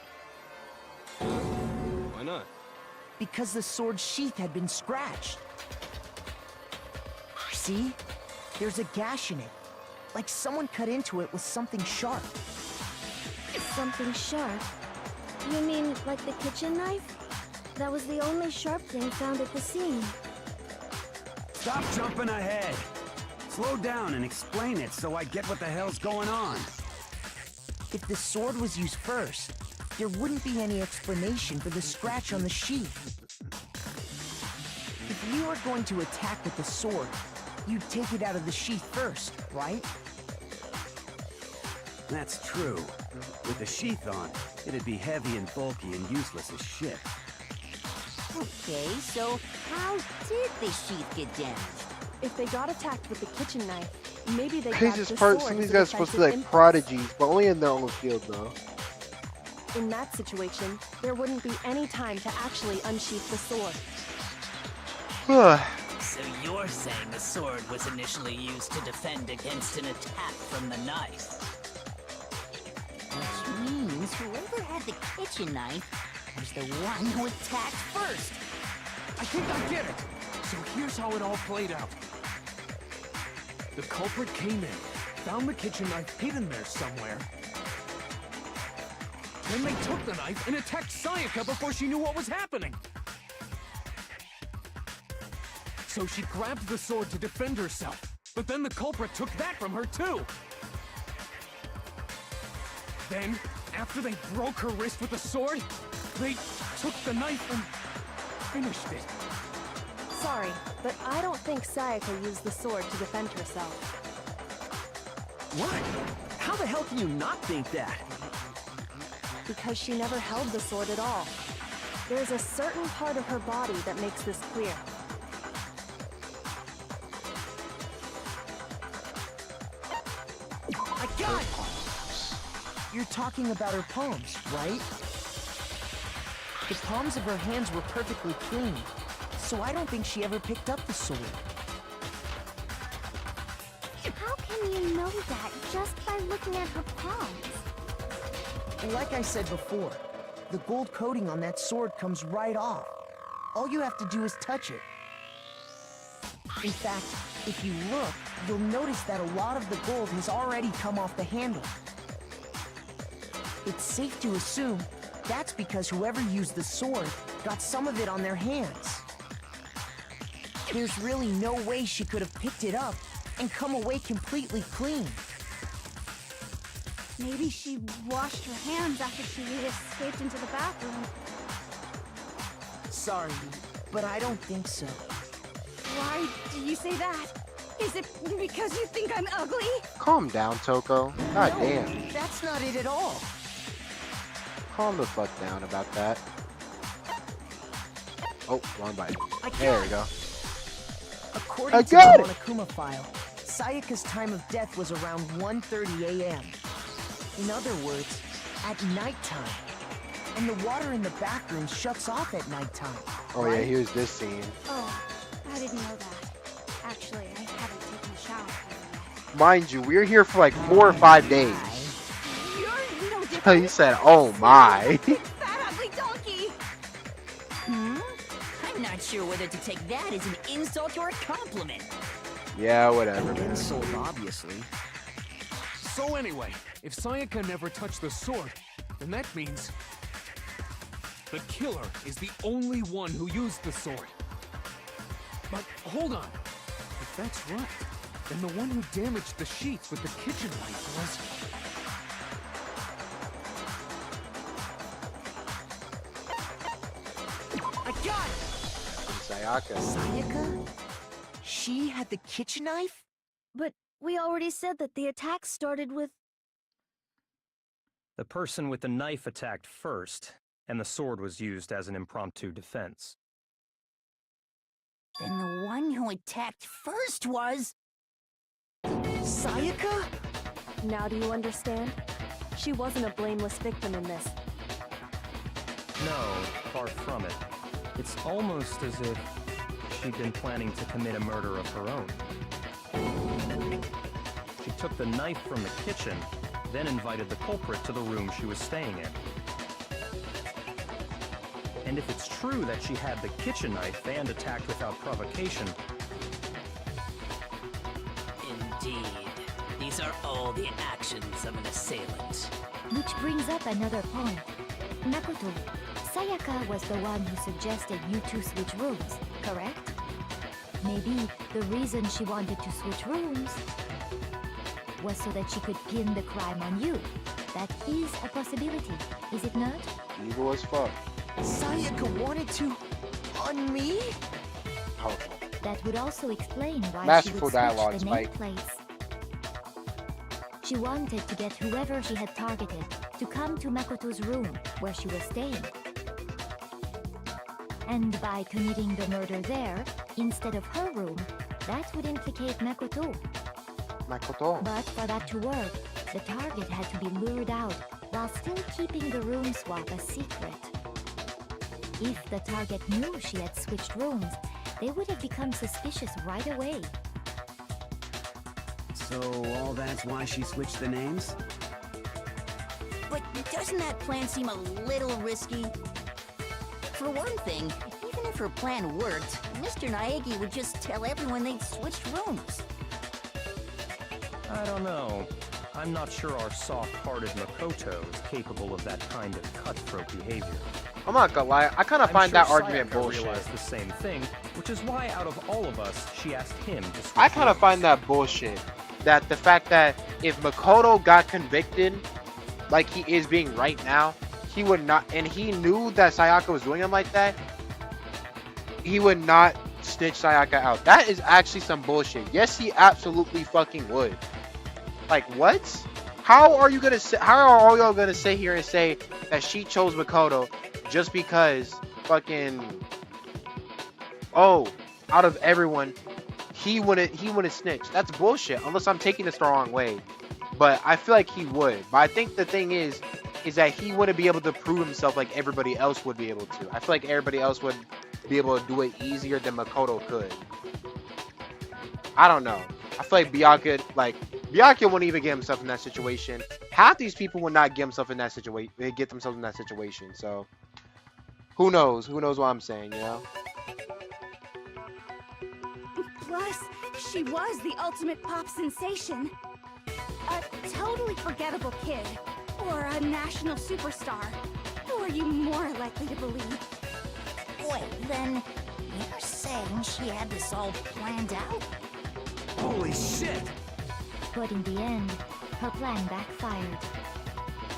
Why not? Because the sword sheath had been scratched. See? There's a gash in it. Like someone cut into it with something sharp. Something sharp? You mean like the kitchen knife? That was the only sharp thing found at the scene. Stop jumping ahead. Slow down and explain it so I get what the hell's going on. If the sword was used first, there wouldn't be any explanation for the scratch on the sheath. If you were going to attack with the sword, you'd take it out of the sheath first, right? That's true. With the sheath on, it'd be heavy and bulky and useless as shit. Okay, so how did the sheath get damaged? If they got attacked with the kitchen knife, maybe they This grabbed is the part. sword Some of these as a guys are supposed to be like defensive prodigies, but only in their own field, though. impulse. In that situation, there wouldn't be any time to actually unsheath the sword. So you're saying the sword was initially used to defend against an attack from the knife? Which means whoever had the kitchen knife was the one who attacked first. I think I get it. So here's how it all played out. The culprit came in, found the kitchen knife hidden there somewhere. Then they took the knife and attacked Sayaka before she knew what was happening. So she grabbed the sword to defend herself, but then the culprit took that from her too. Then, after they broke her wrist with the sword, they took the knife and finished it. Sorry, but I don't think Sayaka used the sword to defend herself. What? How the hell can you not think that? Because she never held the sword at all. There's a certain part of her body that makes this clear. I got it! You're talking about her palms, right? The palms of her hands were perfectly clean, so I don't think she ever picked up the sword. How can you know that just by looking at her palms? Like I said before, the gold coating on that sword comes right off. All you have to do is touch it. In fact, if you look, you'll notice that a lot of the gold has already come off the handle. It's safe to assume that's because whoever used the sword got some of it on their hands. There's really no way she could have picked it up and come away completely clean. Maybe she washed her hands after she escaped into the bathroom. Sorry, but I don't think so. Why do you say that? Is it because you think I'm ugly? Calm down, Toko. God damn. That's not it at all. Calm the fuck down about that. Oh, wrong button. I There got we go. According I to got the it! Monokuma file, Sayaka's time of death was around 1:30 a.m. In other words, at nighttime. And the water in the bathroom shuts off at nighttime. Oh yeah, here's this scene. Oh, I didn't know that. Actually, I haven't taken a shower yet. Mind you, we're here for like 4 or 5 days. You're no different. So you said, oh my. Fat ugly donkey! I'm not sure whether to take that as an insult or a compliment. Yeah, whatever, man. Insult, obviously. So anyway, if Sayaka never touched the sword, then that means the killer is the only one who used the sword. But hold on. If that's right, then the one who damaged the sheath with the kitchen knife was... I got it! Sayaka. Sayaka? She had the kitchen knife? But we already said that the attack started with... The person with the knife attacked first, and the sword was used as an impromptu defense. Then the one who attacked first was... Sayaka? Now do you understand? She wasn't a blameless victim in this. No, far from it. It's almost as if she'd been planning to commit a murder of her own. She took the knife from the kitchen, then invited the culprit to the room she was staying in. And if it's true that she had the kitchen knife and attacked without provocation... Indeed. These are all the actions of an assailant. Which brings up another point. Makoto, Sayaka was the one who suggested you two switch rooms, correct? Maybe the reason she wanted to switch rooms was so that she could pin the crime on you. That is a possibility, is it not? Evil as fuck. Sayaka wanted to... on me? Powerful. That would also explain why Masterful she would dialogue, switch the name Spike. plates. She wanted to get whoever she had targeted to come to Makoto's room where she was staying. And by committing the murder there, instead of her room, that would implicate Makoto. Makoto. But for that to work, the target had to be lured out while still keeping the room swap a secret. If the target knew she had switched rooms, they would have become suspicious right away. So all that's why she switched the names? But doesn't that plan seem a little risky? For one thing, even if her plan worked, Mr. Naegi would just tell everyone they'd switched rooms. I don't know. I'm not sure our soft-hearted Makoto is capable of that kind of cutthroat behavior. I'm not gonna lie, I kind of find that argument Sayaka bullshit. realized the same thing, which is why out of all of us, she asked him to switch I kind of rooms. find that bullshit. That the fact that if Makoto got convicted, like he is being right now, he would not, and he knew that Sayaka was doing him like that, he would not snitch Sayaka out. That is actually some bullshit. Yes, he absolutely fucking would. Like, what? How are you gonna say, how are all y'all gonna sit here and say that she chose Makoto just because fucking, oh, out of everyone, he wouldn't snitch? That's bullshit, unless I'm taking this the wrong way. But I feel like he would. But I think the thing is that he wouldn't be able to prove himself like everybody else would be able to. I feel like everybody else would be able to do it easier than Makoto could. I don't know. I feel like Byakuya wouldn't even get himself in that situation. Half these people would not get themselves in that situation. They get themselves in that situation. So who knows? Who knows what I'm saying? You know. Plus, she was the ultimate pop sensation. A totally forgettable kid. Or a national superstar. Who are you more likely to believe? Wait, then you're saying she had this all planned out? Holy shit! But in the end, her plan backfired.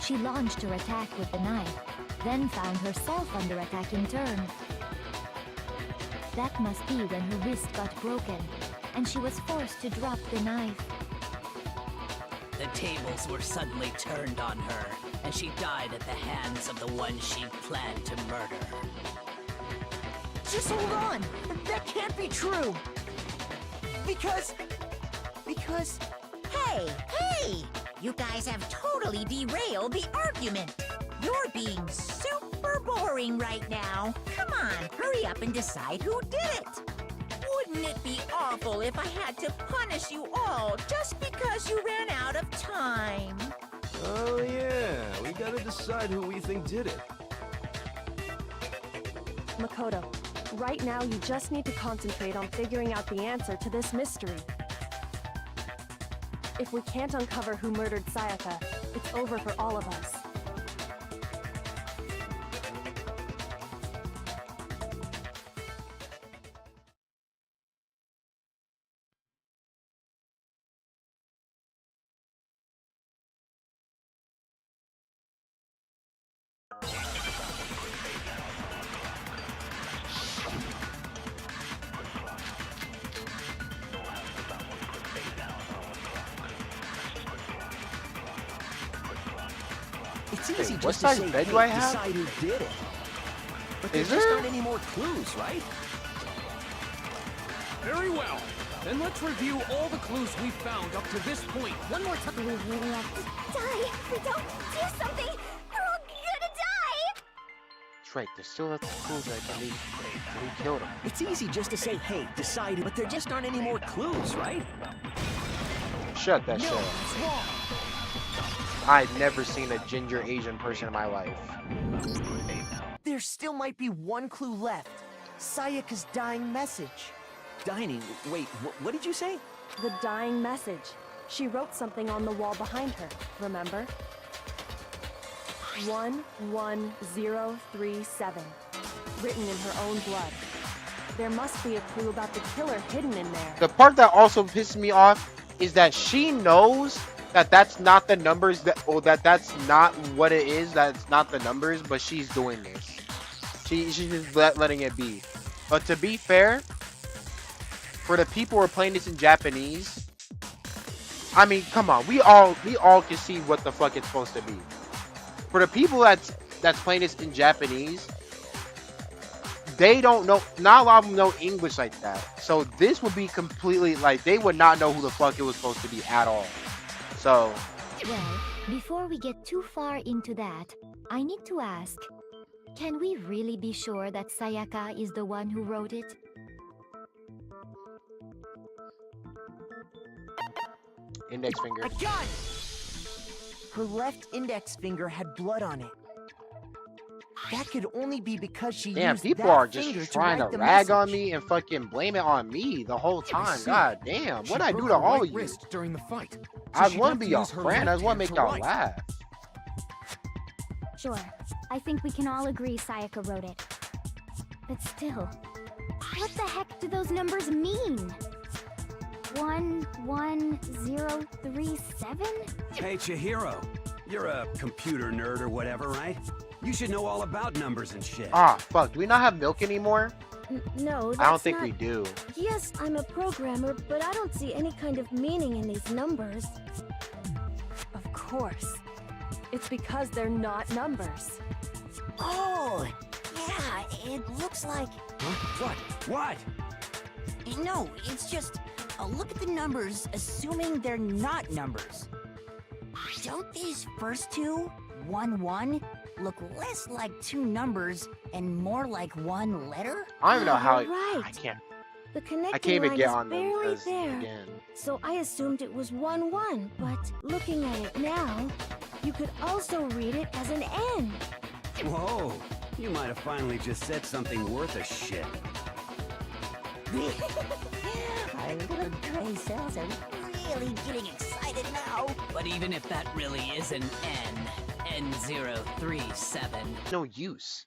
She launched her attack with the knife, then found herself under attack in turn. That must be when her wrist got broken, and she was forced to drop the knife. The tables were suddenly turned on her, and she died at the hands of the one she planned to murder. Just hold on! That can't be true! Because... Hey! You guys have totally derailed the argument. You're being super boring right now. Come on, hurry up and decide who did it. Wouldn't it be awful if I had to punish you all just because you ran out of time? Oh yeah, we gotta decide who we think did it. Makoto, right now you just need to concentrate on figuring out the answer to this mystery. If we can't uncover who murdered Sayaka, it's over for all of us. It's Wait, easy what just to size say, bed hey, do I have? decide who did it. But there Is just there? aren't any more clues, right? Very well. Then let's review all the clues we've found up to this point. One more time. Die! If we don't do something, we're all gonna die! That's right. There's still lots of clues I believe who killed him. It's easy just to say, hey, decide, but there just aren't any more clues, right? Shut that No, shit up. it's wrong. I'd never seen a ginger Asian person in my life. There still might be one clue left. Sayaka's dying message. Dining? Wait, what did you say? The dying message. She wrote something on the wall behind her, remember? 11037. Written in her own blood. There must be a clue about the killer hidden in there. The part that also pisses me off is that she knows that that's not the numbers that's not what it is. That's not the numbers, but she's doing this. She's just letting it be. But to be fair, for the people who are playing this in Japanese, I mean, come on, we all can see what the fuck it's supposed to be. For the people that's playing this in Japanese, they don't know. Not a lot of them know English like that. So this would be completely like they would not know who the fuck it was supposed to be at all. So, Well, before we get too far into that, I need to ask, can we really be sure that Sayaka is the one who wrote it? index finger. I got it! Her left index finger had blood on it. That could only be because she Damn, used people that are finger just to trying write to the rag on message. me and fucking blame it on me the whole time. see. God damn, She what I broke do to her all right of you? wrist during the fight. I she'd want have to be to your use her friend. I left want to hand make to y'all write. laugh. Sure, I think we can all agree Sayaka wrote it. But still, what the heck do those numbers mean? 11037? Hey, Chihiro. You're a computer nerd or whatever, right? You should know all about numbers and shit. Ah, fuck. Do we not have milk anymore? No, that's I don't think not... we do. Yes, I'm a programmer, but I don't see any kind of meaning in these numbers. Of course. It's because they're not numbers. Oh, yeah, it looks like... Huh? What? No, it's just... look at the numbers, assuming they're not numbers. Don't these first two, 1-1, look less like two numbers and more like one letter? I don't even know how. You're right. I can't. The connecting I can't even line get is on them barely because there. again. So I assumed it was 1-1, but looking at it now, you could also read it as an N. Whoa. You might have finally just said something worth a shit. Our little gray cells are really getting excited now. But even if that really is an N037. No use.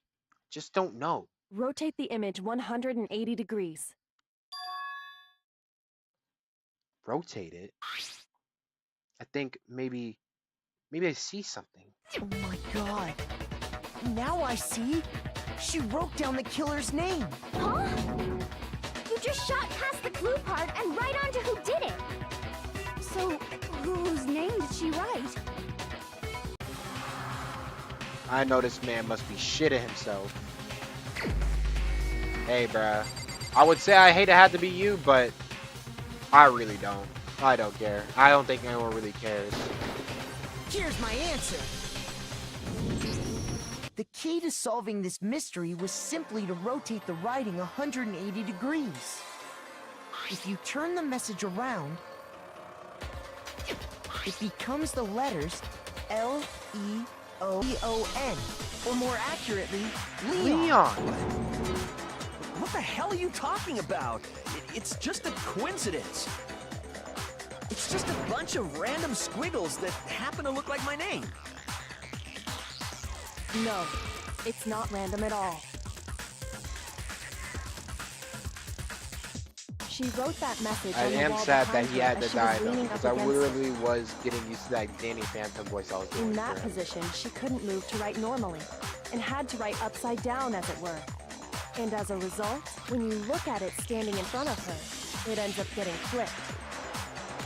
Just don't know. Rotate the image 180 degrees. Rotate it. I think maybe I see something. Oh my god. Now I see. She wrote down the killer's name. Huh? You just shot past the clue part and right onto who did it. So, whose name did she write? I know this man must be shitting himself. Hey, bruh. I would say I hate to have to be you, but I really don't. I don't care. I don't think anyone really cares. Here's my answer. The key to solving this mystery was simply to rotate the writing 180 degrees. If you turn the message around, it becomes the letters L-E-O-N, or more accurately, Leon. What the hell are you talking about? It's just a coincidence. It's just a bunch of random squiggles that happen to look like my name. No, it's not random at all. She wrote that message I on the am wall sad that behind he her had as to she was die though, leaning because up I against it. literally was getting used to that Danny Phantom voice I was doing. In that for him. position, she couldn't move to write normally, and had to write upside down, as it were. And as a result, when you look at it standing in front of her, it ends up getting flipped.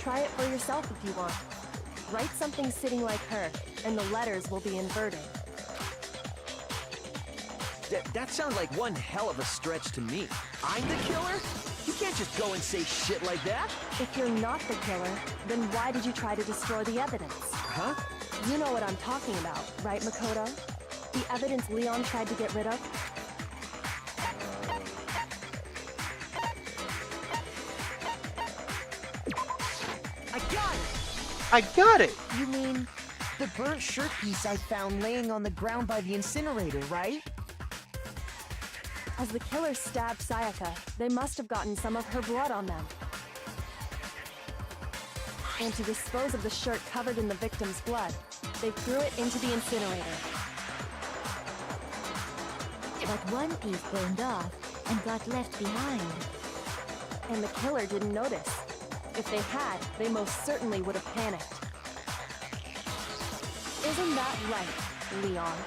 Try it for yourself if you want. Write something sitting like her, and the letters will be inverted. That sounds like one hell of a stretch to me. I'm the killer? You can't just go and say shit like that. If you're not the killer, then why did you try to destroy the evidence? Huh? You know what I'm talking about, right, Makoto? The evidence Leon tried to get rid of? I got it! I got it! You mean the burnt shirt piece I found laying on the ground by the incinerator, right? As the killer stabbed Sayaka, they must have gotten some of her blood on them. And to dispose of the shirt covered in the victim's blood, they threw it into the incinerator. But one piece burned off and got left behind. And the killer didn't notice. If they had, they most certainly would have panicked. Isn't that right, Leon?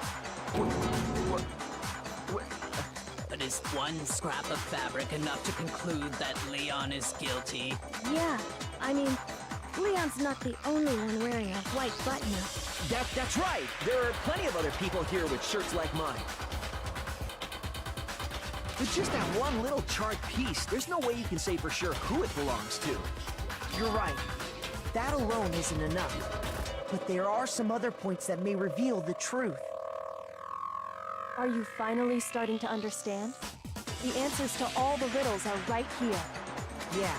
But is one scrap of fabric enough to conclude that Leon is guilty? Yeah, I mean, Leon's not the only one wearing a white button-up. That's right! There are plenty of other people here with shirts like mine. With just that one little charred piece, there's no way you can say for sure who it belongs to. You're right. That alone isn't enough. But there are some other points that may reveal the truth. Are you finally starting to understand? The answers to all the riddles are right here. Yeah,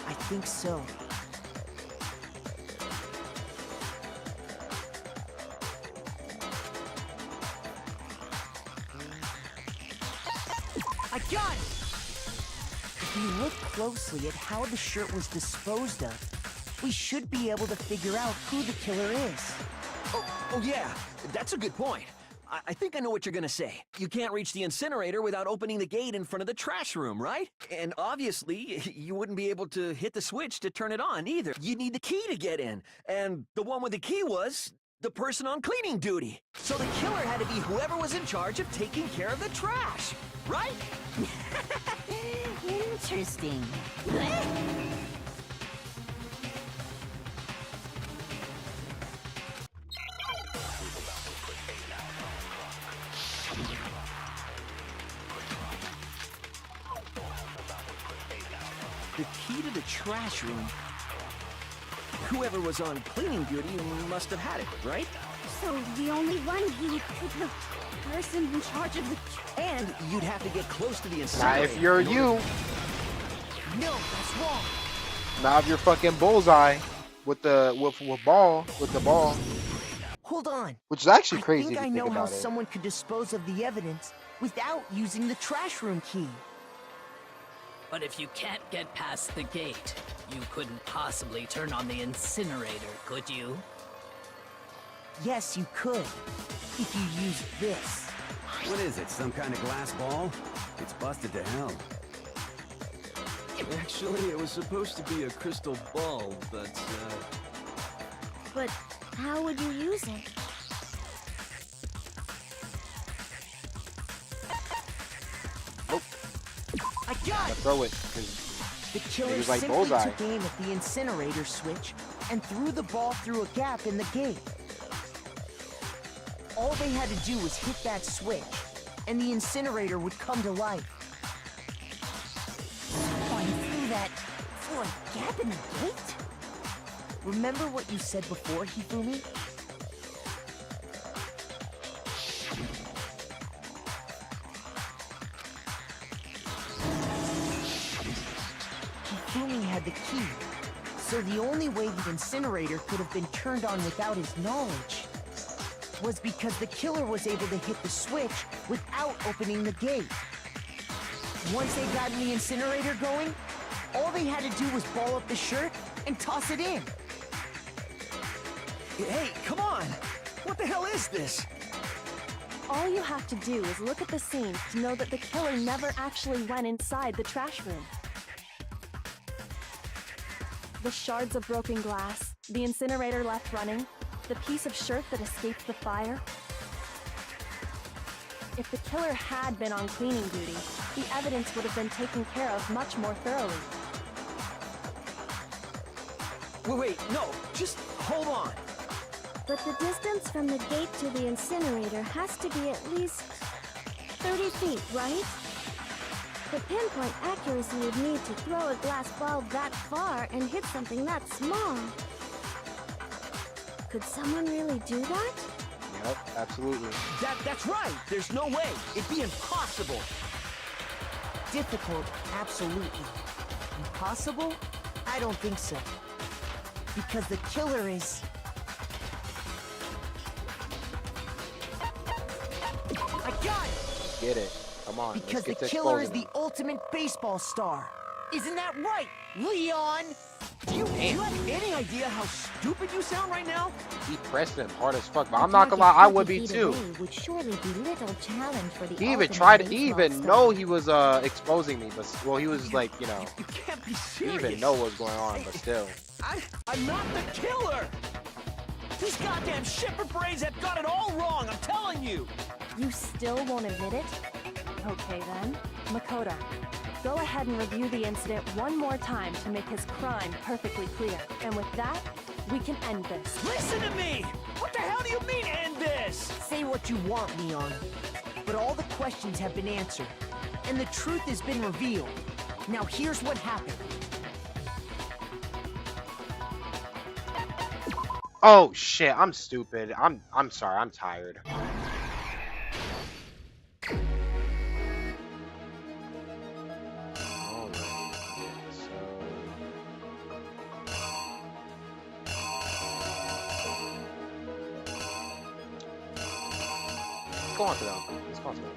I think so. I got it! If we look closely at how the shirt was disposed of, we should be able to figure out who the killer is. Oh yeah, that's a good point. I think I know what you're gonna say. You can't reach the incinerator without opening the gate in front of the trash room, right? And obviously, you wouldn't be able to hit the switch to turn it on either. You'd need the key to get in. And the one with the key was the person on cleaning duty. So the killer had to be whoever was in charge of taking care of the trash, right? Interesting. The key to the trash room. Whoever was on cleaning duty must have had it, right? So the only one who could the person in charge of the... And you'd have to get close to the Now, incinerator. if you're you, No, that's wrong. now if you're fucking bullseye with the ball, Hold on. which is actually I crazy think if I you know think how about it. someone could dispose of the evidence without using the trash room key. But if you can't get past the gate, you couldn't possibly turn on the incinerator, could you? Yes, you could. If you used this. What is it, some kind of glass ball? It's busted to hell. Actually, it was supposed to be a crystal ball, but, But how would you use it? I got it! Throw it, 'cause The killer was like simply bullseye. took aim at the incinerator switch and threw the ball through a gap in the gate. All they had to do was hit that switch, and the incinerator would come to life. Going through that through a gap in the gate? Remember what you said before, Hifumi? Hifumi had the key, so the only way the incinerator could have been turned on without his knowledge was because the killer was able to hit the switch without opening the gate. Once they got the incinerator going, all they had to do was ball up the shirt and toss it in. Hey, come on! What the hell is this? All you have to do is look at the scene to know that the killer never actually went inside the trash room. The shards of broken glass, the incinerator left running, the piece of shirt that escaped the fire. If the killer had been on cleaning duty, the evidence would have been taken care of much more thoroughly. Wait, no, just hold on. But the distance from the gate to the incinerator has to be at least 30 feet, right? The pinpoint accuracy you'd need to throw a glass ball that far and hit something that small. Could someone really do that? Yep, absolutely. That's right. There's no way. It'd be impossible. Difficult, absolutely. Impossible? I don't think so. Because the killer is... I got it! Get it. Come on. Because the let's get to killer is exposing the ultimate baseball star. Isn't that right, Leon? Do you have any idea how stupid you sound right now? He pressed him hard as fuck, but I'm not gonna lie, I would be too. Would surely be little challenge for the He even ultimate tried to, baseball he even star. know he was exposing me, but well, he was like, you know, You can't be he serious. even know what's going on, but still. I'm not the killer! These goddamn shipper brains have got it all wrong, I'm telling you! You still won't admit it? Okay then. Makoto, go ahead and review the incident one more time to make his crime perfectly clear. And with that, we can end this. Listen to me! What the hell do you mean, end this? Say what you want, Leon. But all the questions have been answered. And the truth has been revealed. Now here's what happened. Oh shit, I'm stupid. I'm sorry, I'm tired. Let's go on to that. Let's go on to that.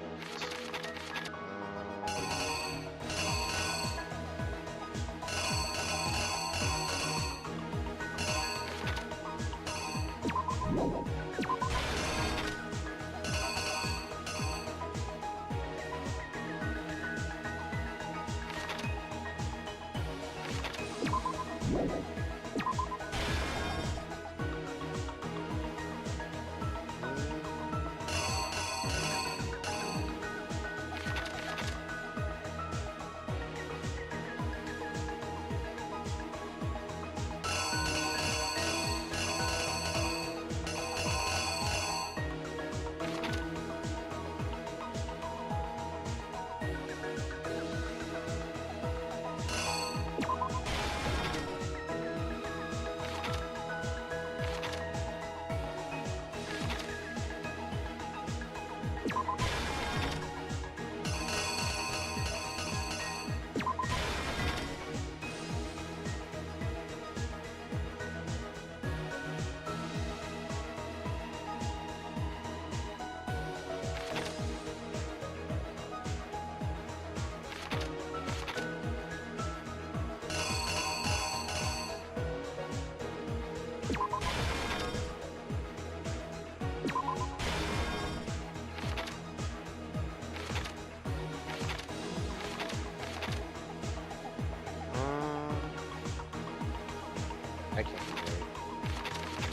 I can't do it.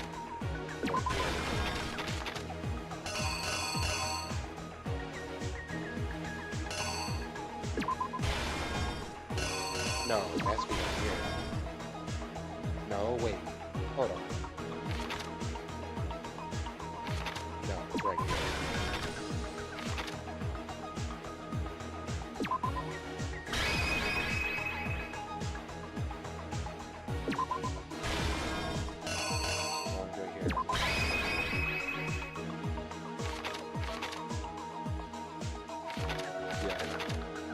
No, it has to be right here. No, wait. Hold on. No, it's right here.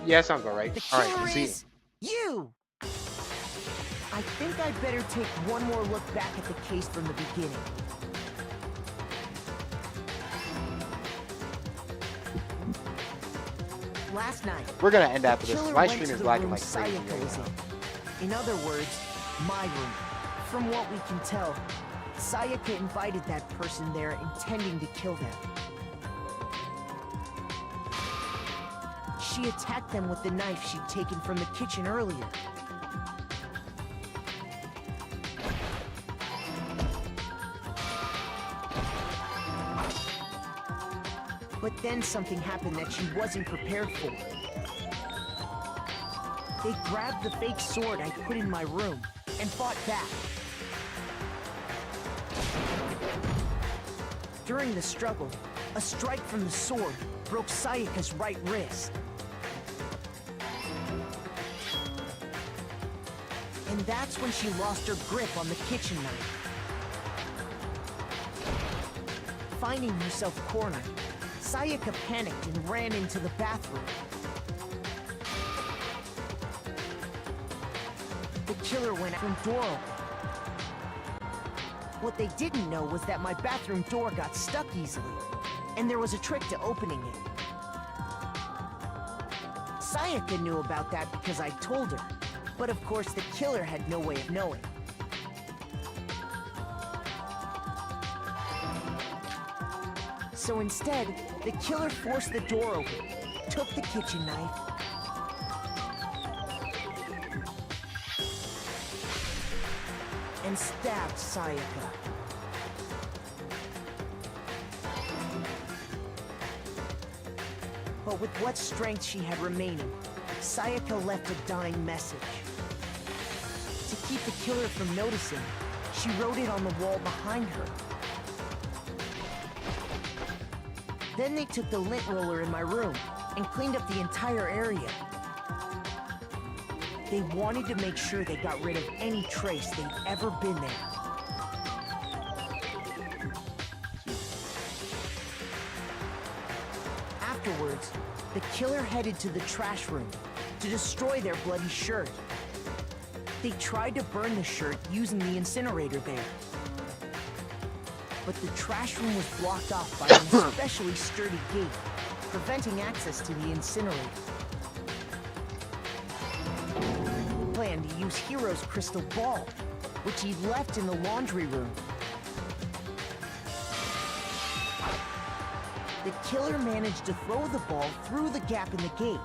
Yeah, sounds about right. The Alright, killer see. is you! I think I'd better take one more look back at the case from the beginning. Last night, We're gonna end after the this. killer My went stream to is the lagging room like crazy Sayaka right was now. in. In other words, my room. From what we can tell, Sayaka invited that person there intending to kill them. She attacked them with the knife she'd taken from the kitchen earlier. But then something happened that she wasn't prepared for. They grabbed the fake sword I put in my room and fought back. During the struggle, a strike from the sword broke Sayaka's right wrist. And that's when she lost her grip on the kitchen knife. Finding herself cornered, Sayaka panicked and ran into the bathroom. The killer went from door open. What they didn't know was that my bathroom door got stuck easily, and there was a trick to opening it. Sayaka knew about that because I told her, but of course the killer had no way of knowing. So instead, the killer forced the door open, took the kitchen knife, and stabbed Sayaka. But with what strength she had remaining, Sayaka left a dying message. To keep the killer from noticing, she wrote it on the wall behind her. Then they took the lint roller in my room and cleaned up the entire area. They wanted to make sure they got rid of any trace they'd ever been there. Afterwards, the killer headed to the trash room to destroy their bloody shirt. They tried to burn the shirt using the incinerator there. But the trash room was blocked off by an especially sturdy gate, preventing access to the incinerator. He planned to use Hiro's crystal ball, which he'd left in the laundry room. The killer managed to throw the ball through the gap in the gate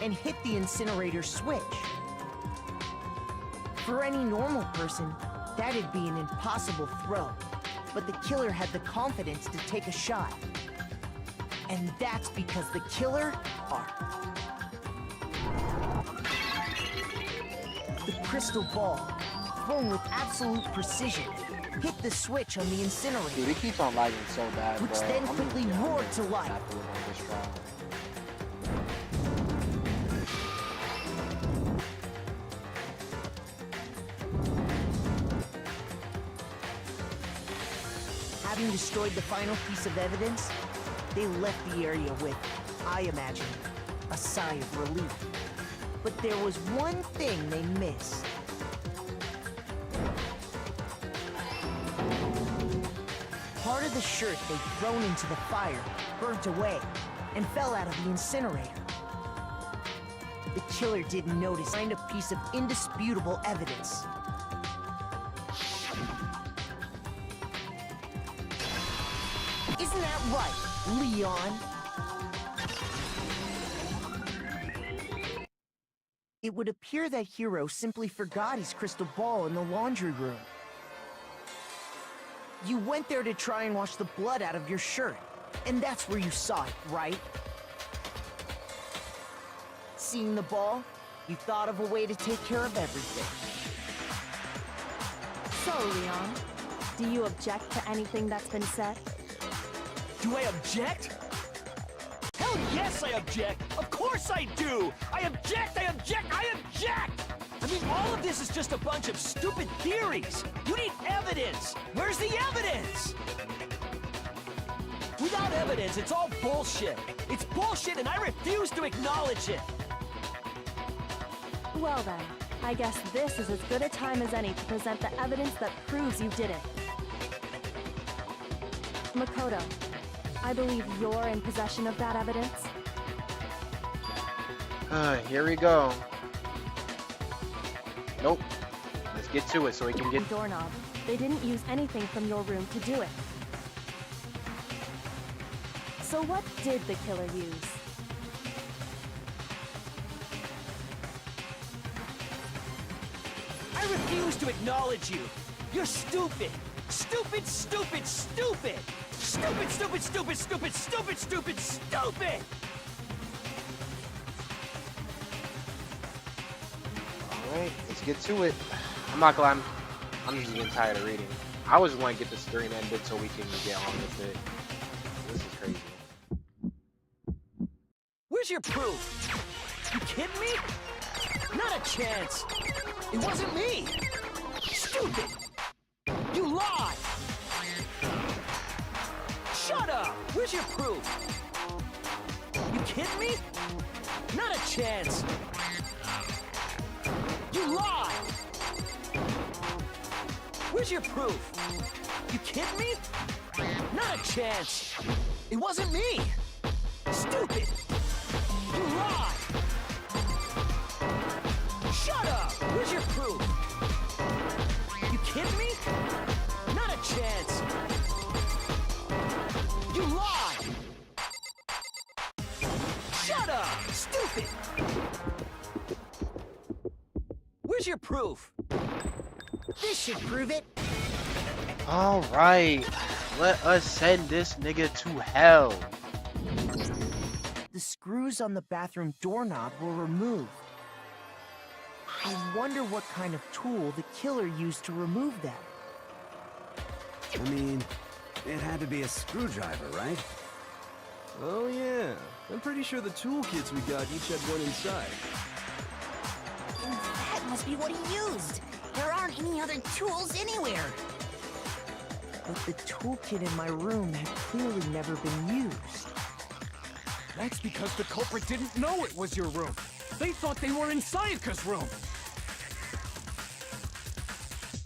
and hit the incinerator switch. For any normal person, that'd be an impossible throw, but the killer had the confidence to take a shot. And that's because the killer are. The crystal ball, thrown with absolute precision, hit the switch on the incinerator. Dude, it keeps on lagging so bad, which bro. then quickly roared to life. Having destroyed the final piece of evidence, they left the area with, I imagine, a sigh of relief. But there was one thing they missed. Part of the shirt they'd thrown into the fire burnt away and fell out of the incinerator. The killer didn't notice. Find a piece of indisputable evidence. Isn't that right, Leon? It would appear that Hiro simply forgot his crystal ball in the laundry room. You went there to try and wash the blood out of your shirt, and that's where you saw it, right? Seeing the ball, you thought of a way to take care of everything. So, Leon, do you object to anything that's been said? Do I object? Hell yes, I object! Of course I do! I object! I object! I object! I mean, all of this is just a bunch of stupid theories! You need evidence! Where's the evidence? Without evidence, it's all bullshit! It's bullshit and I refuse to acknowledge it! Well then, I guess this is as good a time as any to present the evidence that proves you did it. Makoto, I believe you're in possession of that evidence. Here we go. Nope. Let's get to it so we can get... Doorknob. They didn't use anything from your room to do it. So what did the killer use? I refuse to acknowledge you! You're stupid! Stupid, stupid, stupid! Stupid, stupid, stupid, stupid, stupid, stupid, stupid! Alright, let's get to it. I'm not gonna lie, I'm just getting tired of reading. I was want to get this stream ended so we can get on with it. This is crazy. Where's your proof? You kidding me? Not a chance. It wasn't me. Stupid. You lied. Shut up. Where's your proof? You kidding me? Not a chance. You lied. Where's your proof? You kidding me? Not a chance. It wasn't me. Stupid. You lied. Shut up. Where's your proof? You kidding me? Not a chance. You lied. Shut up. Stupid. Where's your proof? This should prove it. Alright. Let us send this nigga to hell. The screws on the bathroom doorknob were removed. I wonder what kind of tool the killer used to remove them. I mean, it had to be a screwdriver, right? Oh yeah, I'm pretty sure the toolkits we got each had one inside. That must be what he used. There aren't any other tools anywhere. But the toolkit in my room had clearly never been used. That's because the culprit didn't know it was your room. They thought they were in Sayaka's room.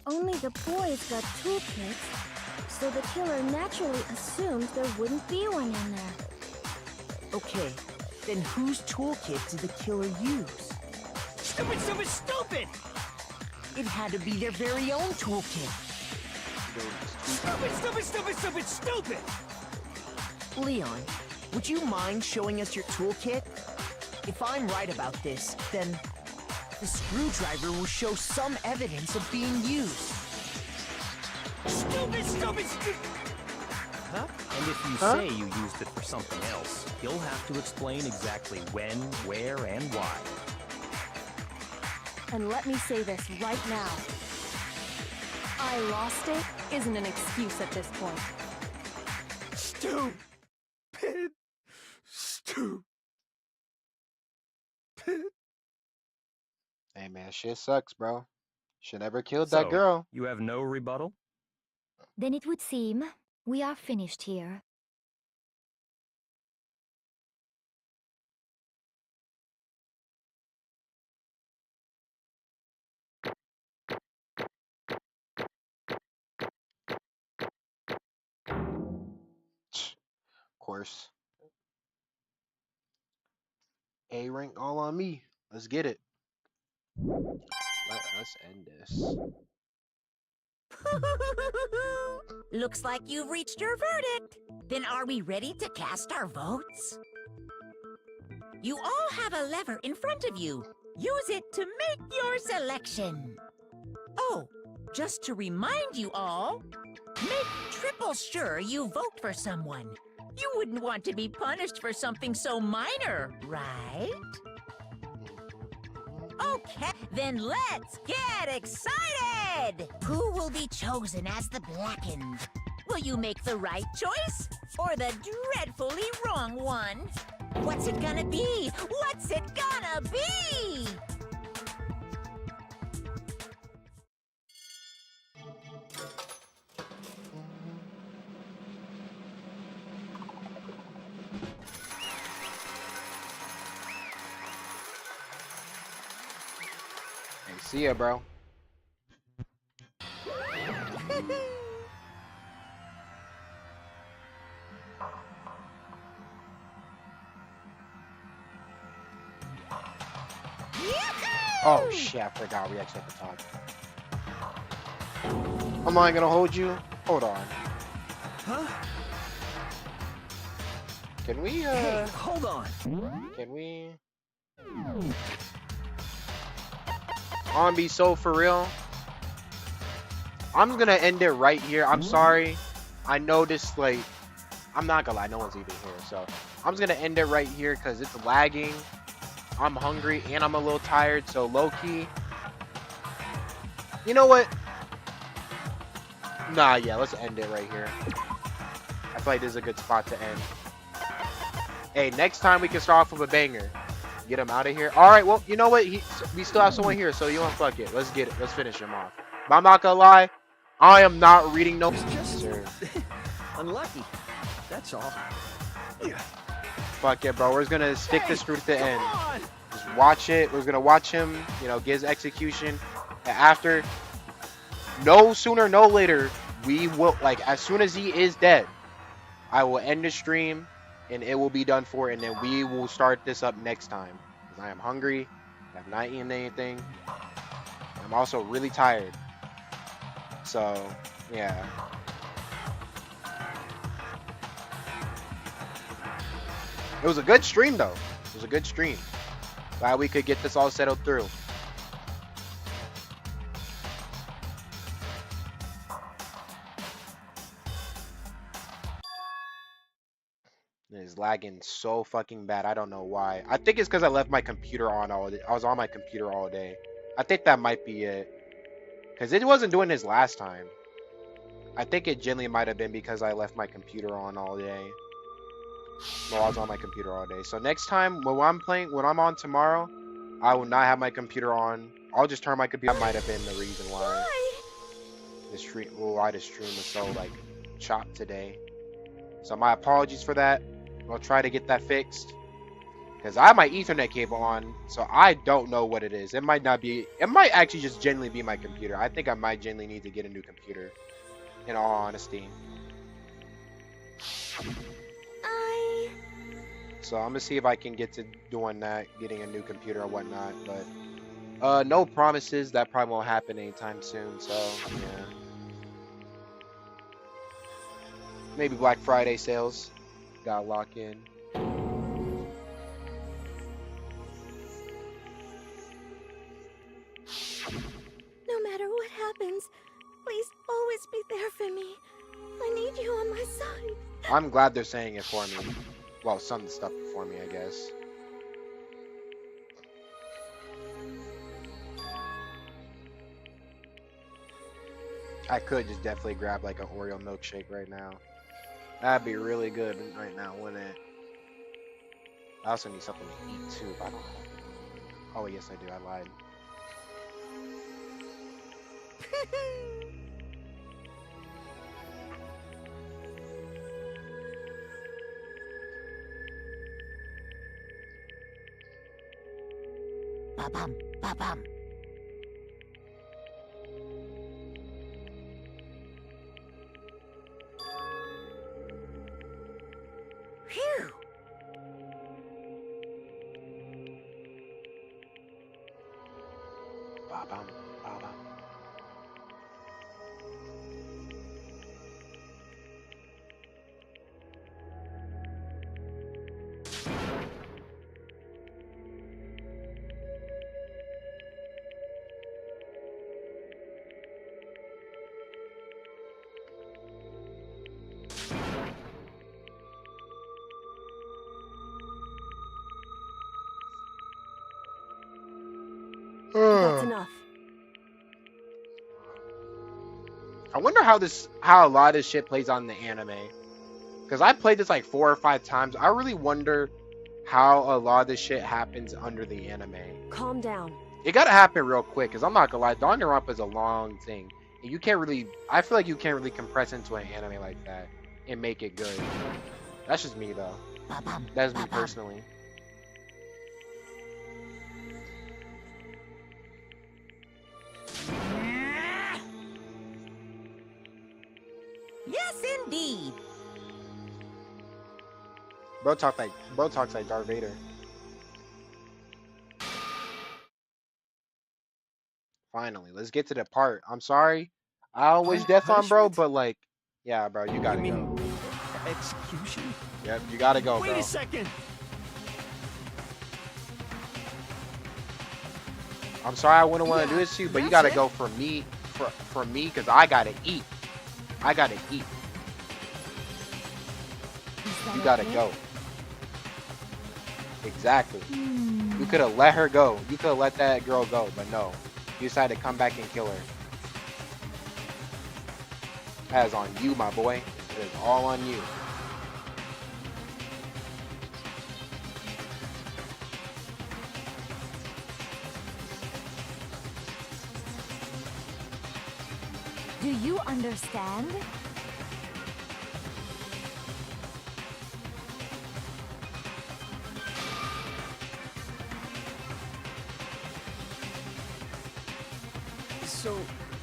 Only the boys got toolkits, so the killer naturally assumed there wouldn't be one in there. Okay, then whose toolkit did the killer use? Stupid, stupid, stupid! It had to be their very own toolkit. Stupid, stupid, stupid, stupid, stupid! Leon, would you mind showing us your toolkit? If I'm right about this, then the screwdriver will show some evidence of being used. Stupid, stupid, stupid! Huh? And if you say you used it for something else, you'll have to explain exactly when, where, and why. And let me say this right now. I lost it isn't an excuse at this point. Stupid. Stupid. Hey man, shit sucks, bro. Should never killed So, that girl. You have no rebuttal? Then it would seem we are finished here. Of course. A rank all on me. Let's get it. Let us end this. Looks like you've reached your verdict. Then are we ready to cast our votes? You all have a lever in front of you. Use it to make your selection. Oh, just to remind you all, make triple sure you vote for someone. You wouldn't want to be punished for something so minor, right? Okay, then let's get excited! Who will be chosen as the Blackened? Will you make the right choice or the dreadfully wrong one? What's it gonna be? What's it gonna be? Hey, see ya, bro. Oh shit, I forgot we actually have to talk. Am I gonna hold you? Hold on. Huh? Can we, Hey, hold on. Can we... I'm be so for real. I'm gonna end it right here. I'm sorry. I know this, like... I'm not gonna lie, no one's even here, so... I'm just gonna end it right here, because it's lagging. I'm hungry, and I'm a little tired, so low-key... You know what? Nah, yeah, let's end it right here. I feel like this is a good spot to end. Hey, next time we can start off with a banger. Get him out of here. All right, well, you know what? We still have someone here, so you want fuck it. Let's get it. Let's finish him off. But I'm not gonna lie, I am not reading no. Just unlucky. That's all. Fuck it, bro. We're just gonna stick this through to the end. Just watch it. We're gonna watch him, you know, get his execution. And after, no sooner, no later, we will, like, as soon as he is dead, I will end the stream and it will be done for, and then we will start this up next time. Because I am hungry. I have not eaten anything. I'm also really tired. So, yeah. It was a good stream, though. It was a good stream. Glad we could get this all settled through. It's lagging so fucking bad. I don't know why. I think it's because I left my computer on all day. I was on my computer all day. I think that might be it. Because it wasn't doing this last time. I think it genuinely might have been because I left my computer on all day. Well, I was on my computer all day. So next time when I'm on tomorrow, I will not have my computer on. I'll just turn my computer. That might have been the reason why the stream was so like chopped today. So my apologies for that. I'll try to get that fixed. Because I have my Ethernet cable on, so I don't know what it is. It might not be. It might actually just genuinely be my computer. I think I might genuinely need to get a new computer. In all honesty. So I'm gonna see if I can get to doing that, getting a new computer or whatnot. But no promises. That probably won't happen anytime soon. So yeah. Maybe Black Friday sales. Gotta lock in. No matter what happens, please always be there for me. I need you on my side. I'm glad they're saying it for me. Well, some of the stuff for me, I guess. I could just definitely grab like an Oreo milkshake right now. That'd be really good right now, wouldn't it? I also need something to eat too, but I don't. Oh yes, I do. I lied. Ba-bum, ba-bum. Phew! Ba-bum, ba-bum. That's enough. I wonder how a lot of this shit plays on the anime. Because I played this like 4 or 5 times. I really wonder how a lot of this shit happens under the anime. Calm down. It gotta happen real quick, because I'm not gonna lie, Danganronpa is a long thing. And you can't really, I feel like you can't really compress into an anime like that and make it good. That's just me though. That's me personally. Yes, indeed. Bro talks like Darth Vader. Finally, let's get to the part. I'm sorry. I always death on bro, but like, yeah, bro, you gotta go. Execution? Yep, you gotta go, bro. Wait a second. I'm sorry I wouldn't want to do this to you, but you gotta go for me, for me, because I gotta eat. I gotta eat. You gotta go. Exactly. You could have let her go. You could have let that girl go, but no. You decided to come back and kill her. That is on you, my boy. It is all on you. Do you understand? So,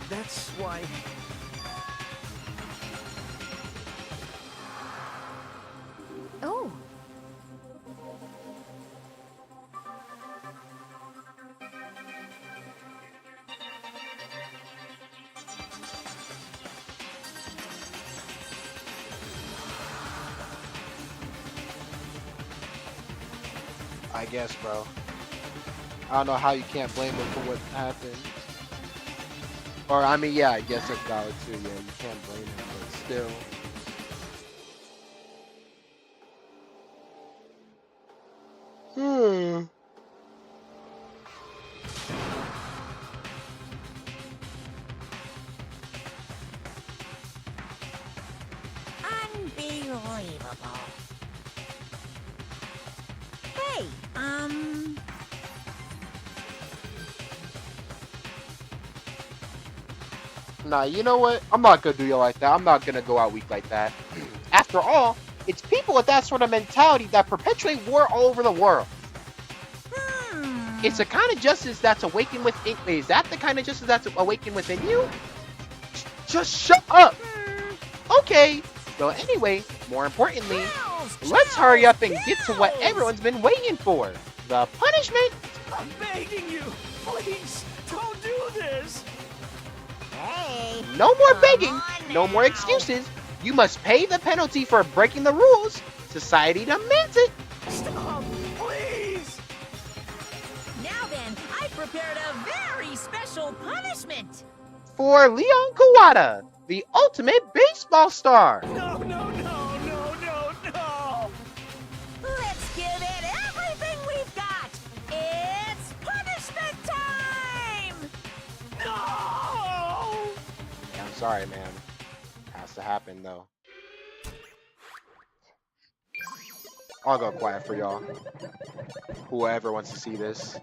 that's why... Oh. I guess, bro. I don't know how you can't blame him for what happened. Or, I mean, yeah, I guess that's valid too. Yeah, you can't blame him, but still. Unbelievable. Hey, Nah, you know what? I'm not gonna do you like that. I'm not gonna go out weak like that. After all, it's people with that sort of mentality that perpetuate war all over the world. It's the kind of justice that's awakened within. Is that the kind of justice that's awakened within you? Just shut up. Okay. So anyway, more importantly, let's hurry up and get to what everyone's been waiting for. The punishment. I'm begging you, please, don't do this. hey. No more begging. No more excuses. You must pay the penalty for breaking the rules. Society demands it. Stop, please. Now then, I prepared a very special punishment. For Leon Kawada, the ultimate baseball star. No, no, no, no, no, no. Let's give it everything we've got. It's punishment time. No. Yeah, I'm sorry, man. Has to happen, though. I'll go quiet for y'all. Whoever wants to see this.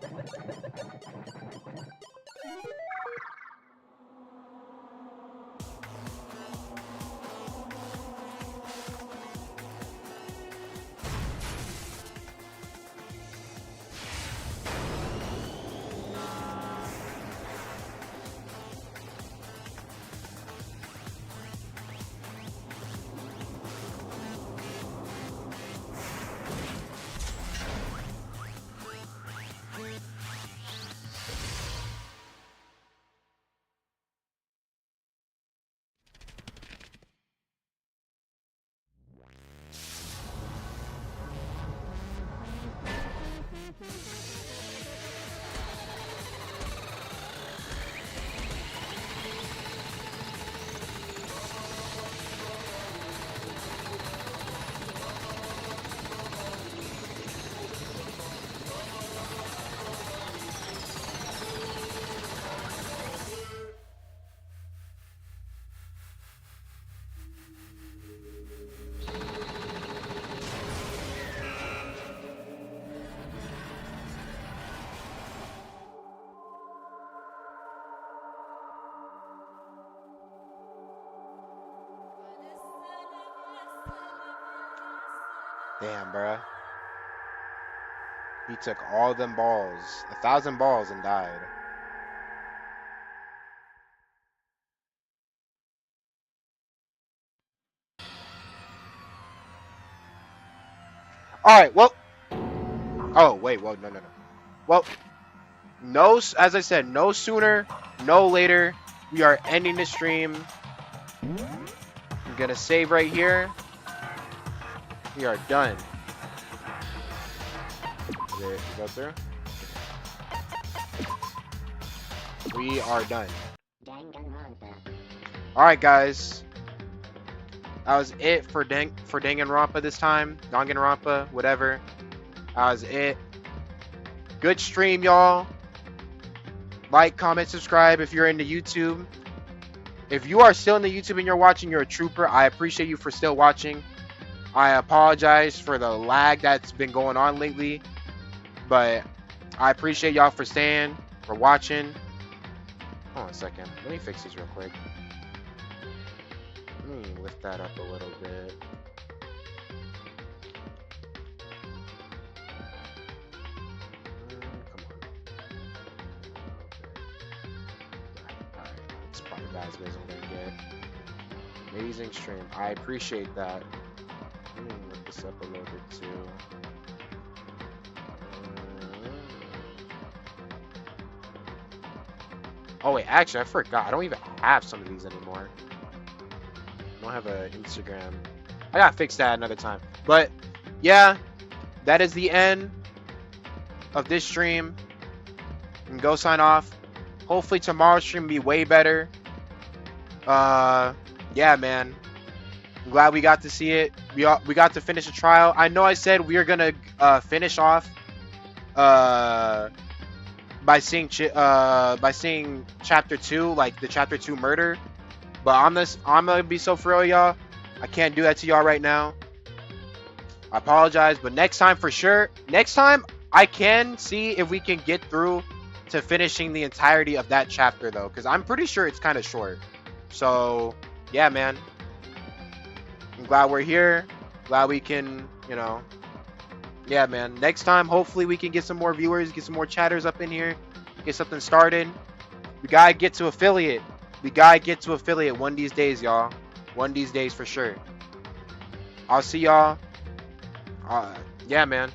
Damn, bruh. He took all them balls, 1,000 balls, and died. Alright, well. Oh, wait, well, no. Well, no, as I said, no sooner, no later. We are ending the stream. I'm gonna save right here. We are done. Did it go through? We are done. Alright, guys. That was it for Danganronpa this time. Danganronpa, whatever. That was it. Good stream, y'all. Like, comment, subscribe if you're into YouTube. If you are still in the YouTube and you're watching, you're a trooper. I appreciate you for still watching. I apologize for the lag that's been going on lately, but I appreciate y'all for staying, for watching. Hold on a second. Let me fix these real quick. Let me lift that up a little bit. Come on. Alright, that's probably about as good as I'm gonna get. Amazing stream. I appreciate that. Let me lift this up a little bit too. Oh wait, actually I forgot. I don't even have some of these anymore. I don't have an Instagram. I gotta fix that another time. But yeah, that is the end of this stream. And go sign off. Hopefully tomorrow's stream will be way better. Yeah, man. I'm glad we got to see it. We got to finish the trial. I know I said we are gonna finish off by seeing chapter 2, like the chapter 2 murder. But I'm gonna be so for real, y'all. I can't do that to y'all right now. I apologize, but next time for sure. Next time I can see if we can get through to finishing the entirety of that chapter though, because I'm pretty sure it's kind of short. So yeah, man. I'm glad we're here. Glad we can, you know. Yeah, man. Next time, hopefully we can get some more viewers, get some more chatters up in here, get something started. We gotta get to affiliate. We gotta get to affiliate one of these days, y'all. One of these days for sure. I'll see y'all. Yeah, man.